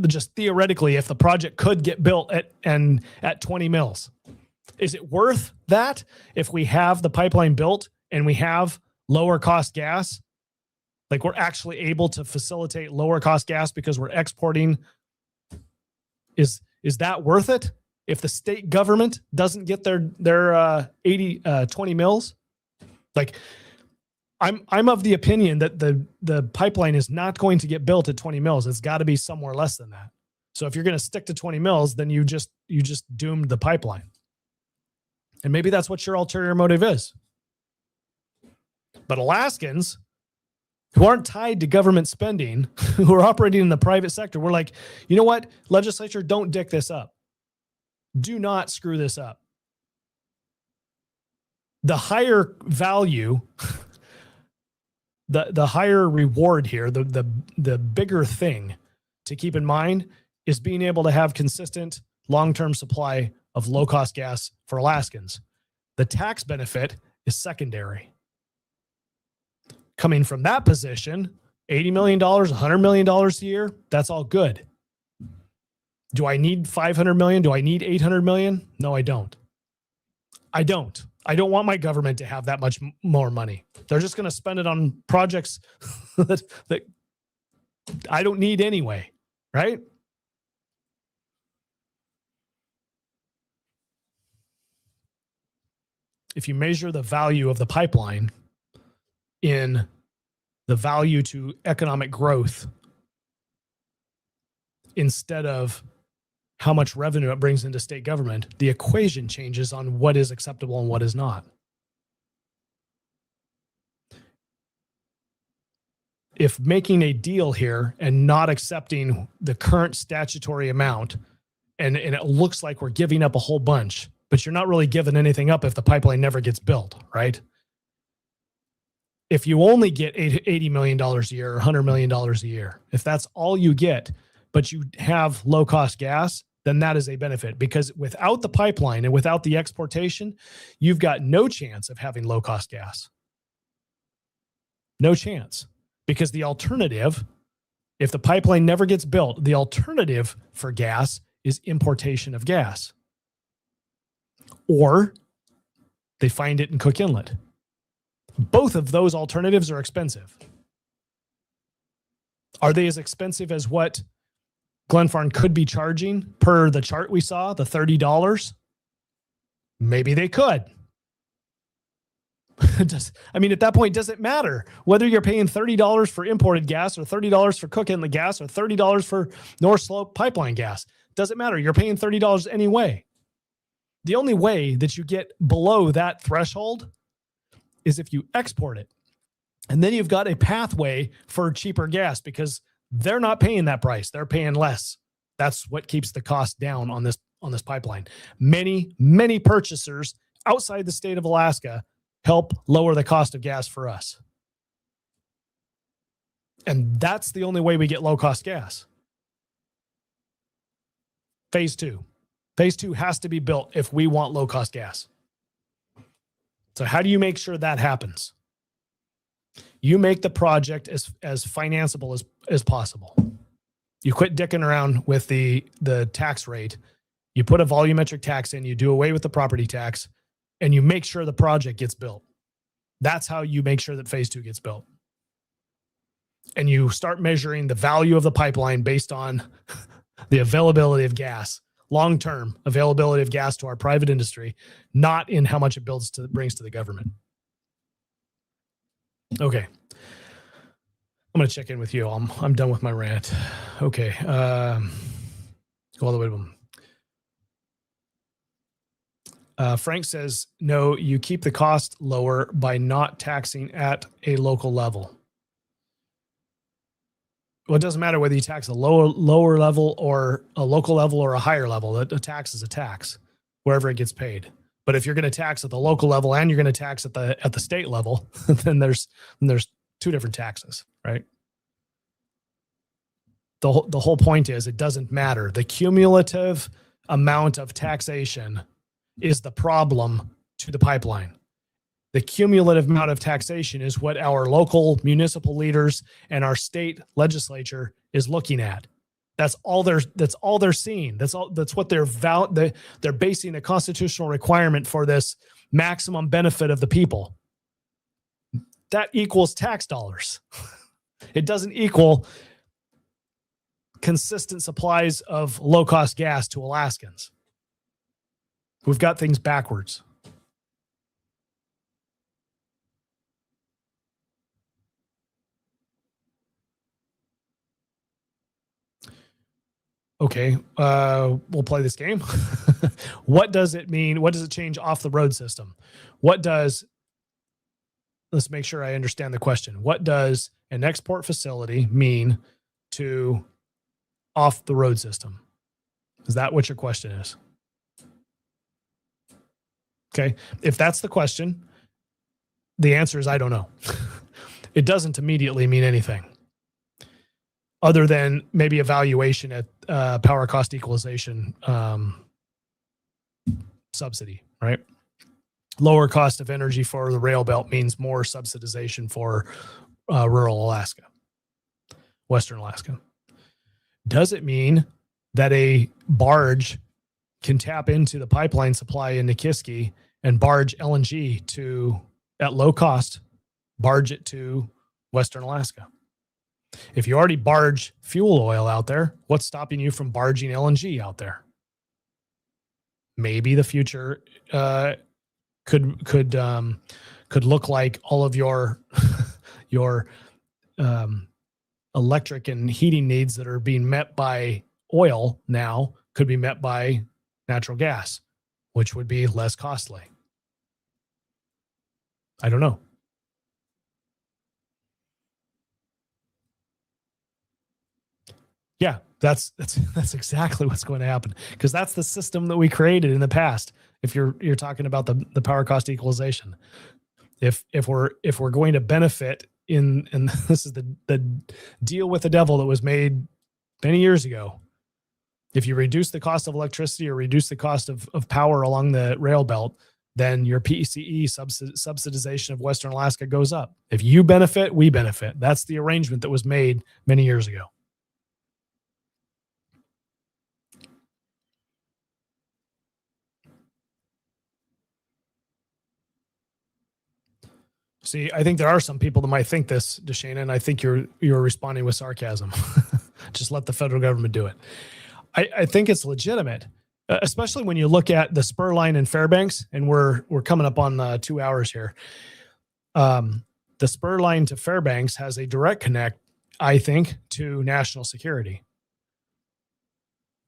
Just theoretically, if the project could get built at 20 mils, is it worth that if we have the pipeline built and we have lower cost gas? Like we're actually able to facilitate lower cost gas because we're exporting. Is that worth it? If the state government doesn't get their 20 mils, like I'm of the opinion that the pipeline is not going to get built at 20 mils. It's got to be somewhere less than that. So if you're going to stick to 20 mils, then you just doomed the pipeline. And maybe that's what your ulterior motive is. But Alaskans who aren't tied to government spending, who are operating in the private sector, we're like, you know what? Legislature, don't dick this up. Do not screw this up. The higher value, the higher reward here, the bigger thing to keep in mind is being able to have consistent long-term supply of low-cost gas for Alaskans. The tax benefit is secondary. Coming from that position, $80 million, $100 million a year, that's all good. Do I need $500 million? Do I need $800 million? No, I don't. I don't want my government to have that much more money. They're just going to spend it on projects that I don't need anyway, right? If you measure the value of the pipeline in the value to economic growth instead of how much revenue it brings into state government, the equation changes on what is acceptable and what is not. If making a deal here and not accepting the current statutory amount, and it looks like we're giving up a whole bunch, but you're not really giving anything up if the pipeline never gets built, right? If you only get $80 million a year or $100 million a year, if that's all you get, but you have low-cost gas, then that is a benefit, because without the pipeline and without the exportation, you've got no chance of having low-cost gas. No chance. Because the alternative, if the pipeline never gets built, the alternative for gas is importation of gas. Or they find it in Cook Inlet. Both of those alternatives are expensive. Are they as expensive as what Glenfarne could be charging per the chart we saw, the $30? Maybe they could. At that point, does it matter whether you're paying $30 for imported gas or $30 for Cook Inlet gas or $30 for North Slope pipeline gas? Doesn't matter. You're paying $30 anyway. The only way that you get below that threshold is if you export it. And then you've got a pathway for cheaper gas because they're not paying that price. They're paying less. That's what keeps the cost down on this pipeline. Many, many purchasers outside the state of Alaska help lower the cost of gas for us. And that's the only way we get low-cost gas. Phase 2. Phase 2 has to be built if we want low-cost gas. So how do you make sure that happens? You make the project as financeable as possible. You quit dicking around with the tax rate. You put a volumetric tax in, you do away with the property tax, and you make sure the project gets built. That's how you make sure that phase 2 gets built. And you start measuring the value of the pipeline based on the availability of gas, long-term availability of gas to our private industry, not in how much it brings to the government. Okay. I'm going to check in with you. I'm done with my rant. Okay. Go all the way to them. Frank says, no, you keep the cost lower by not taxing at a local level. Well, it doesn't matter whether you tax a lower level or a local level or a higher level. A tax is a tax wherever it gets paid. But if you're going to tax at the local level and you're going to tax at the state level, then there's two different taxes, right? The whole point is it doesn't matter. The cumulative amount of taxation is the problem to the pipeline. The cumulative amount of taxation is what our local municipal leaders and our state legislature is looking at. That's all they're seeing. That's what they're basing a constitutional requirement for this maximum benefit of the people. That equals tax dollars. It doesn't equal consistent supplies of low-cost gas to Alaskans. We've got things backwards. Okay, we'll play this game. What does it mean? What does it change off the road system? Let's make sure I understand the question. What does an export facility mean to off the road system? Is that what your question is? Okay, if that's the question, the answer is I don't know. It doesn't immediately mean anything other than maybe evaluation at power cost equalization subsidy, right? Lower cost of energy for the rail belt means more subsidization for rural Alaska, Western Alaska. Does it mean that a barge can tap into the pipeline supply in Nikiski and barge LNG at low cost, barge it to Western Alaska? If you already barge fuel oil out there, what's stopping you from barging LNG out there? Maybe the future could look like all of your electric and heating needs that are being met by oil now could be met by natural gas, which would be less costly. I don't know. Yeah, that's exactly what's going to happen, because that's the system that we created in the past. If you're talking about the power cost equalization, if we're going to benefit and this is the deal with the devil that was made many years ago. If you reduce the cost of electricity or reduce the cost of power along the rail belt, then your PCE subsidization of Western Alaska goes up. If you benefit, we benefit. That's the arrangement that was made many years ago. See, I think there are some people that might think this, Deshana, and I think you're responding with sarcasm. Just let the federal government do it. I think it's legitimate, especially when you look at the spur line in Fairbanks, and we're coming up on 2 hours here. The spur line to Fairbanks has a direct connect, I think, to national security.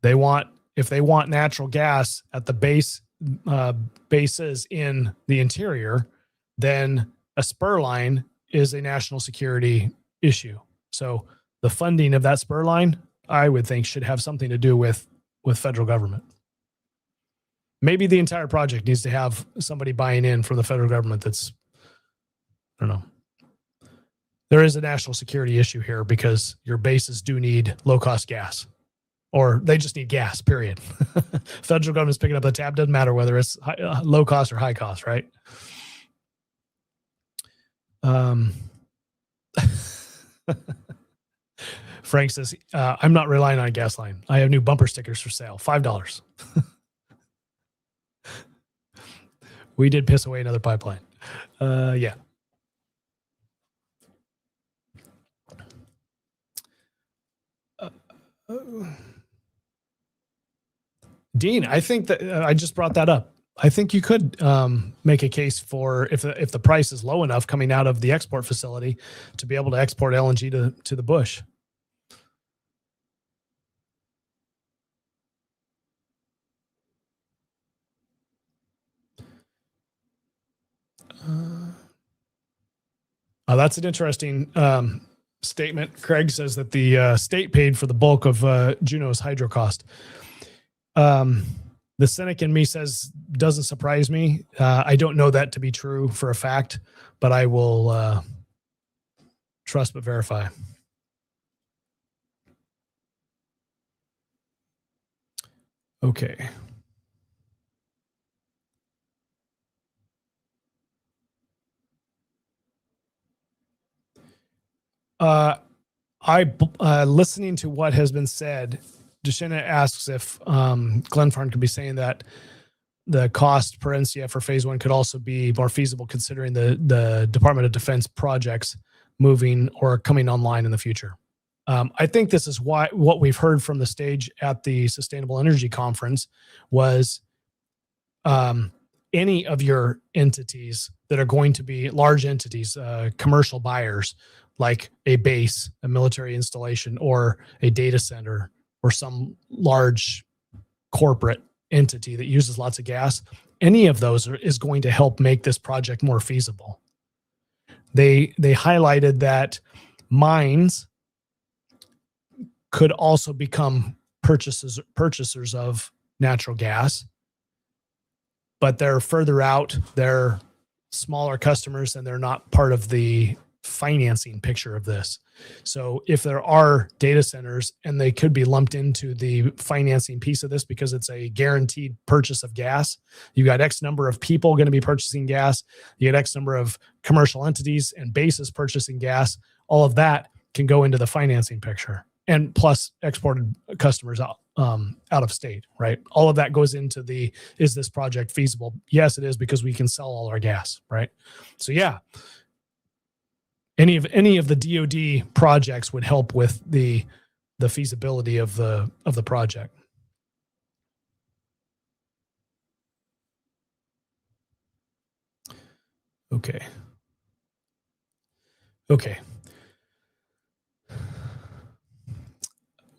If they want natural gas at the bases in the interior, then a spur line is a national security issue. So the funding of that spur line, I would think, should have something to do with federal government. Maybe the entire project needs to have somebody buying in from the federal government. That's, I don't know. There is a national security issue here because your bases do need low-cost gas, or they just need gas, period. Federal government's picking up the tab. Doesn't matter whether it's low cost or high cost, right? Frank says, I'm not relying on gasline. I have new bumper stickers for sale, $5. We did piss away another pipeline. Yeah. Dean, I think that I just brought that up. I think you could make a case for if the price is low enough coming out of the export facility to be able to export LNG to the bush. That's an interesting statement. Craig says that the state paid for the bulk of Juneau's hydro cost. The cynic in me says, doesn't surprise me. I don't know that to be true for a fact, but I will trust but verify. Okay. Listening to what has been said, Deshana asks if Glenfarne could be saying that the cost per NCF for phase one could also be more feasible considering the Department of Defense projects moving or coming online in the future. I think this is what we've heard from the stage at the Sustainable Energy Conference was any of your entities that are going to be large entities, commercial buyers, like a base, a military installation, or a data center, or some large corporate entity that uses lots of gas, any of those is going to help make this project more feasible. They highlighted that mines could also become purchasers of natural gas, but they're further out, they're smaller customers, and they're not part of the financing picture of this. So if there are data centers and they could be lumped into the financing piece of this because it's a guaranteed purchase of gas, you got X number of people going to be purchasing gas, you got X number of commercial entities and bases purchasing gas, all of that can go into the financing picture. And plus exported customers out of state, right? All of that goes into the, is this project feasible? Yes, it is, because we can sell all our gas, right? So yeah, any of the DoD projects would help with the feasibility of the project. Okay.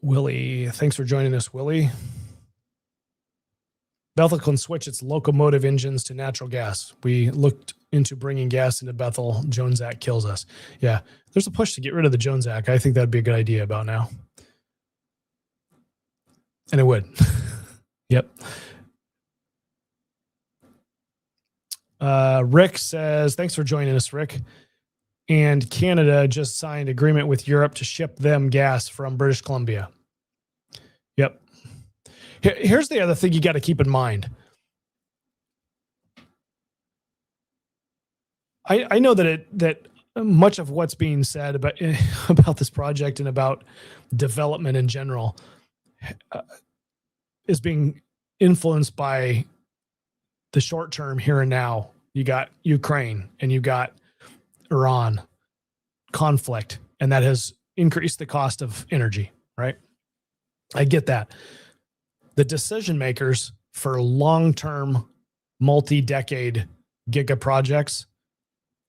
Willie, thanks for joining us, Willie. Bethel can switch its locomotive engines to natural gas. We looked into bringing gas into Bethel. Jones Act kills us. Yeah, there's a push to get rid of the Jones Act. I think that'd be a good idea about now. And it would. Yep. Rick says, thanks for joining us, Rick. And Canada just signed agreement with Europe to ship them gas from British Columbia. Yep. Here's the other thing you got to keep in mind. I know that much of what's being said about this project and about development in general is being influenced by the short term here and now. You got Ukraine and you got Iran conflict, and that has increased the cost of energy, right? I get that. The decision makers for long-term, multi-decade giga projects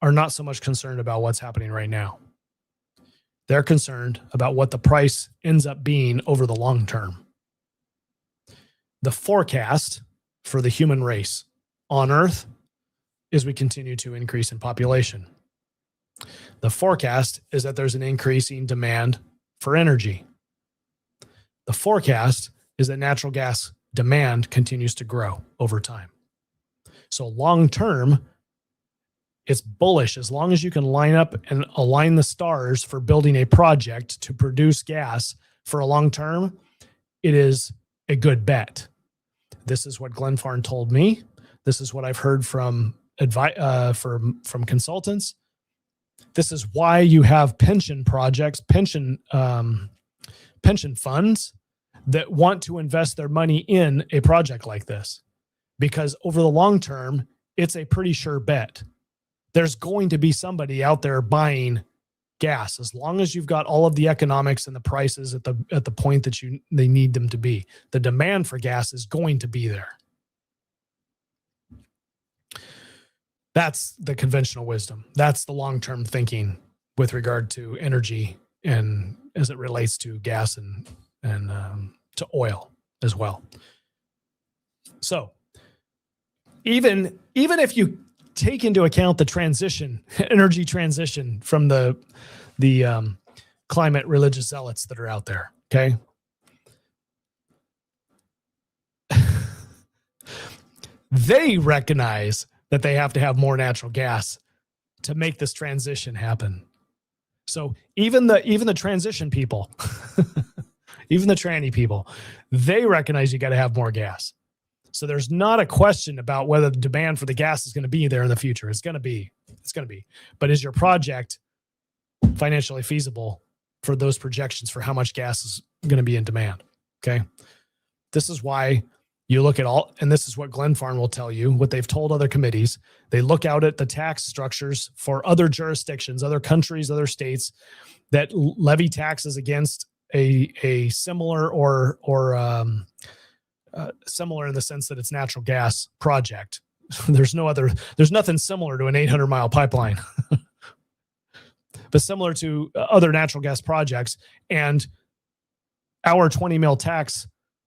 are not so much concerned about what's happening right now. They're concerned about what the price ends up being over the long term. The forecast for the human race on Earth is we continue to increase in population. The forecast is that there's an increasing demand for energy. The forecast is that natural gas demand continues to grow over time. So long term, it's bullish as long as you can line up and align the stars for building a project to produce gas for a long term. It is a good bet. This is what Glenn Farn told me. This is what I've heard from consultants. This is why you have pension projects, pension funds that want to invest their money in a project like this, because over the long term, it's a pretty sure bet. There's going to be somebody out there buying gas as long as you've got all of the economics and the prices at the point that they need them to be. The demand for gas is going to be there. That's the conventional wisdom. That's the long-term thinking with regard to energy and as it relates to gas and to oil as well. So even if you take into account the energy transition from the climate religious zealots that are out there, okay? They recognize that they have to have more natural gas to make this transition happen. So even the transition people, even the tranny people, they recognize you got to have more gas. So there's not a question about whether the demand for the gas is going to be there in the future. It's going to be. But is your project financially feasible for those projections for how much gas is going to be in demand? Okay. This is why you look at and this is what Glenn Farn will tell you, what they've told other committees. They look out at the tax structures for other jurisdictions, other countries, other states that levy taxes against a similar or similar in the sense that it's natural gas project. There's nothing similar to an 800-mile pipeline, but similar to other natural gas projects. And our 20 mil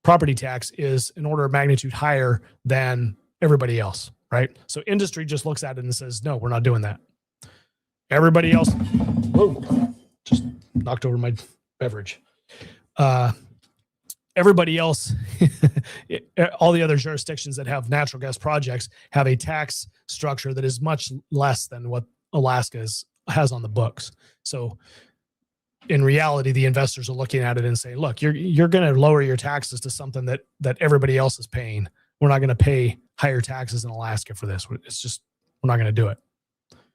property tax is an order of magnitude higher than everybody else, right? So industry just looks at it and says, no, we're not doing that. Everybody else, whoa, just knocked over my beverage. Everybody else, all the other jurisdictions that have natural gas projects have a tax structure that is much less than what Alaska has on the books. So in reality, the investors are looking at it and say, look, you're going to lower your taxes to something that everybody else is paying. We're not going to pay higher taxes in Alaska for this. It's just, we're not going to do it.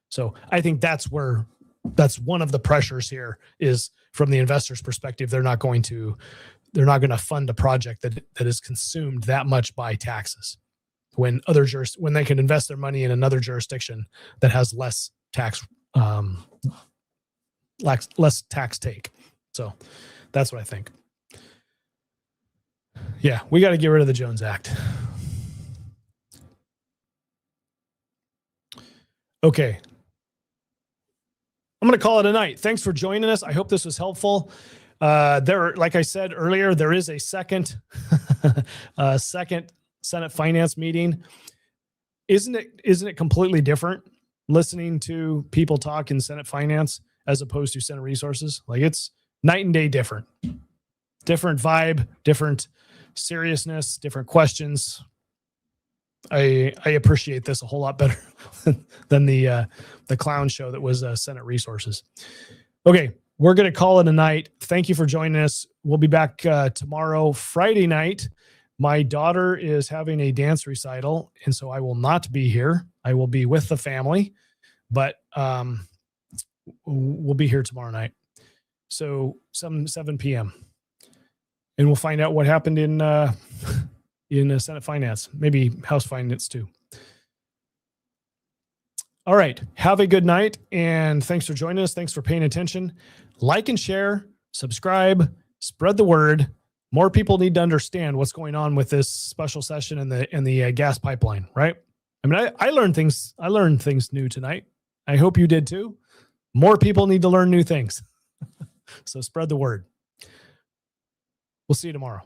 So I think that's one of the pressures here is from the investor's perspective. They're not going to fund a project that is consumed that much by taxes when they can invest their money in another jurisdiction that has less tax take. So that's what I think. Yeah, we got to get rid of the Jones Act. Okay. I'm going to call it a night. Thanks for joining us. I hope this was helpful. Like I said earlier, there is a second Senate Finance meeting. Isn't it completely different listening to people talk in Senate Finance as opposed to Senate Resources? Like, it's night and day different vibe, different seriousness, different questions. I appreciate this a whole lot better than the clown show that was Senate Resources. Okay. We're going to call it a night. Thank you for joining us. We'll be back tomorrow, Friday night. My daughter is having a dance recital, and so I will not be here. I will be with the family, but we'll be here tomorrow night. So 7 p.m. And we'll find out what happened in Senate Finance, maybe House Finance too. All right. Have a good night, and thanks for joining us. Thanks for paying attention. Like and share, subscribe, spread the word. More people need to understand what's going on with this special session and the gas pipeline, right? I mean, I learned things new tonight. I hope you did too. More people need to learn new things. So spread the word. We'll see you tomorrow.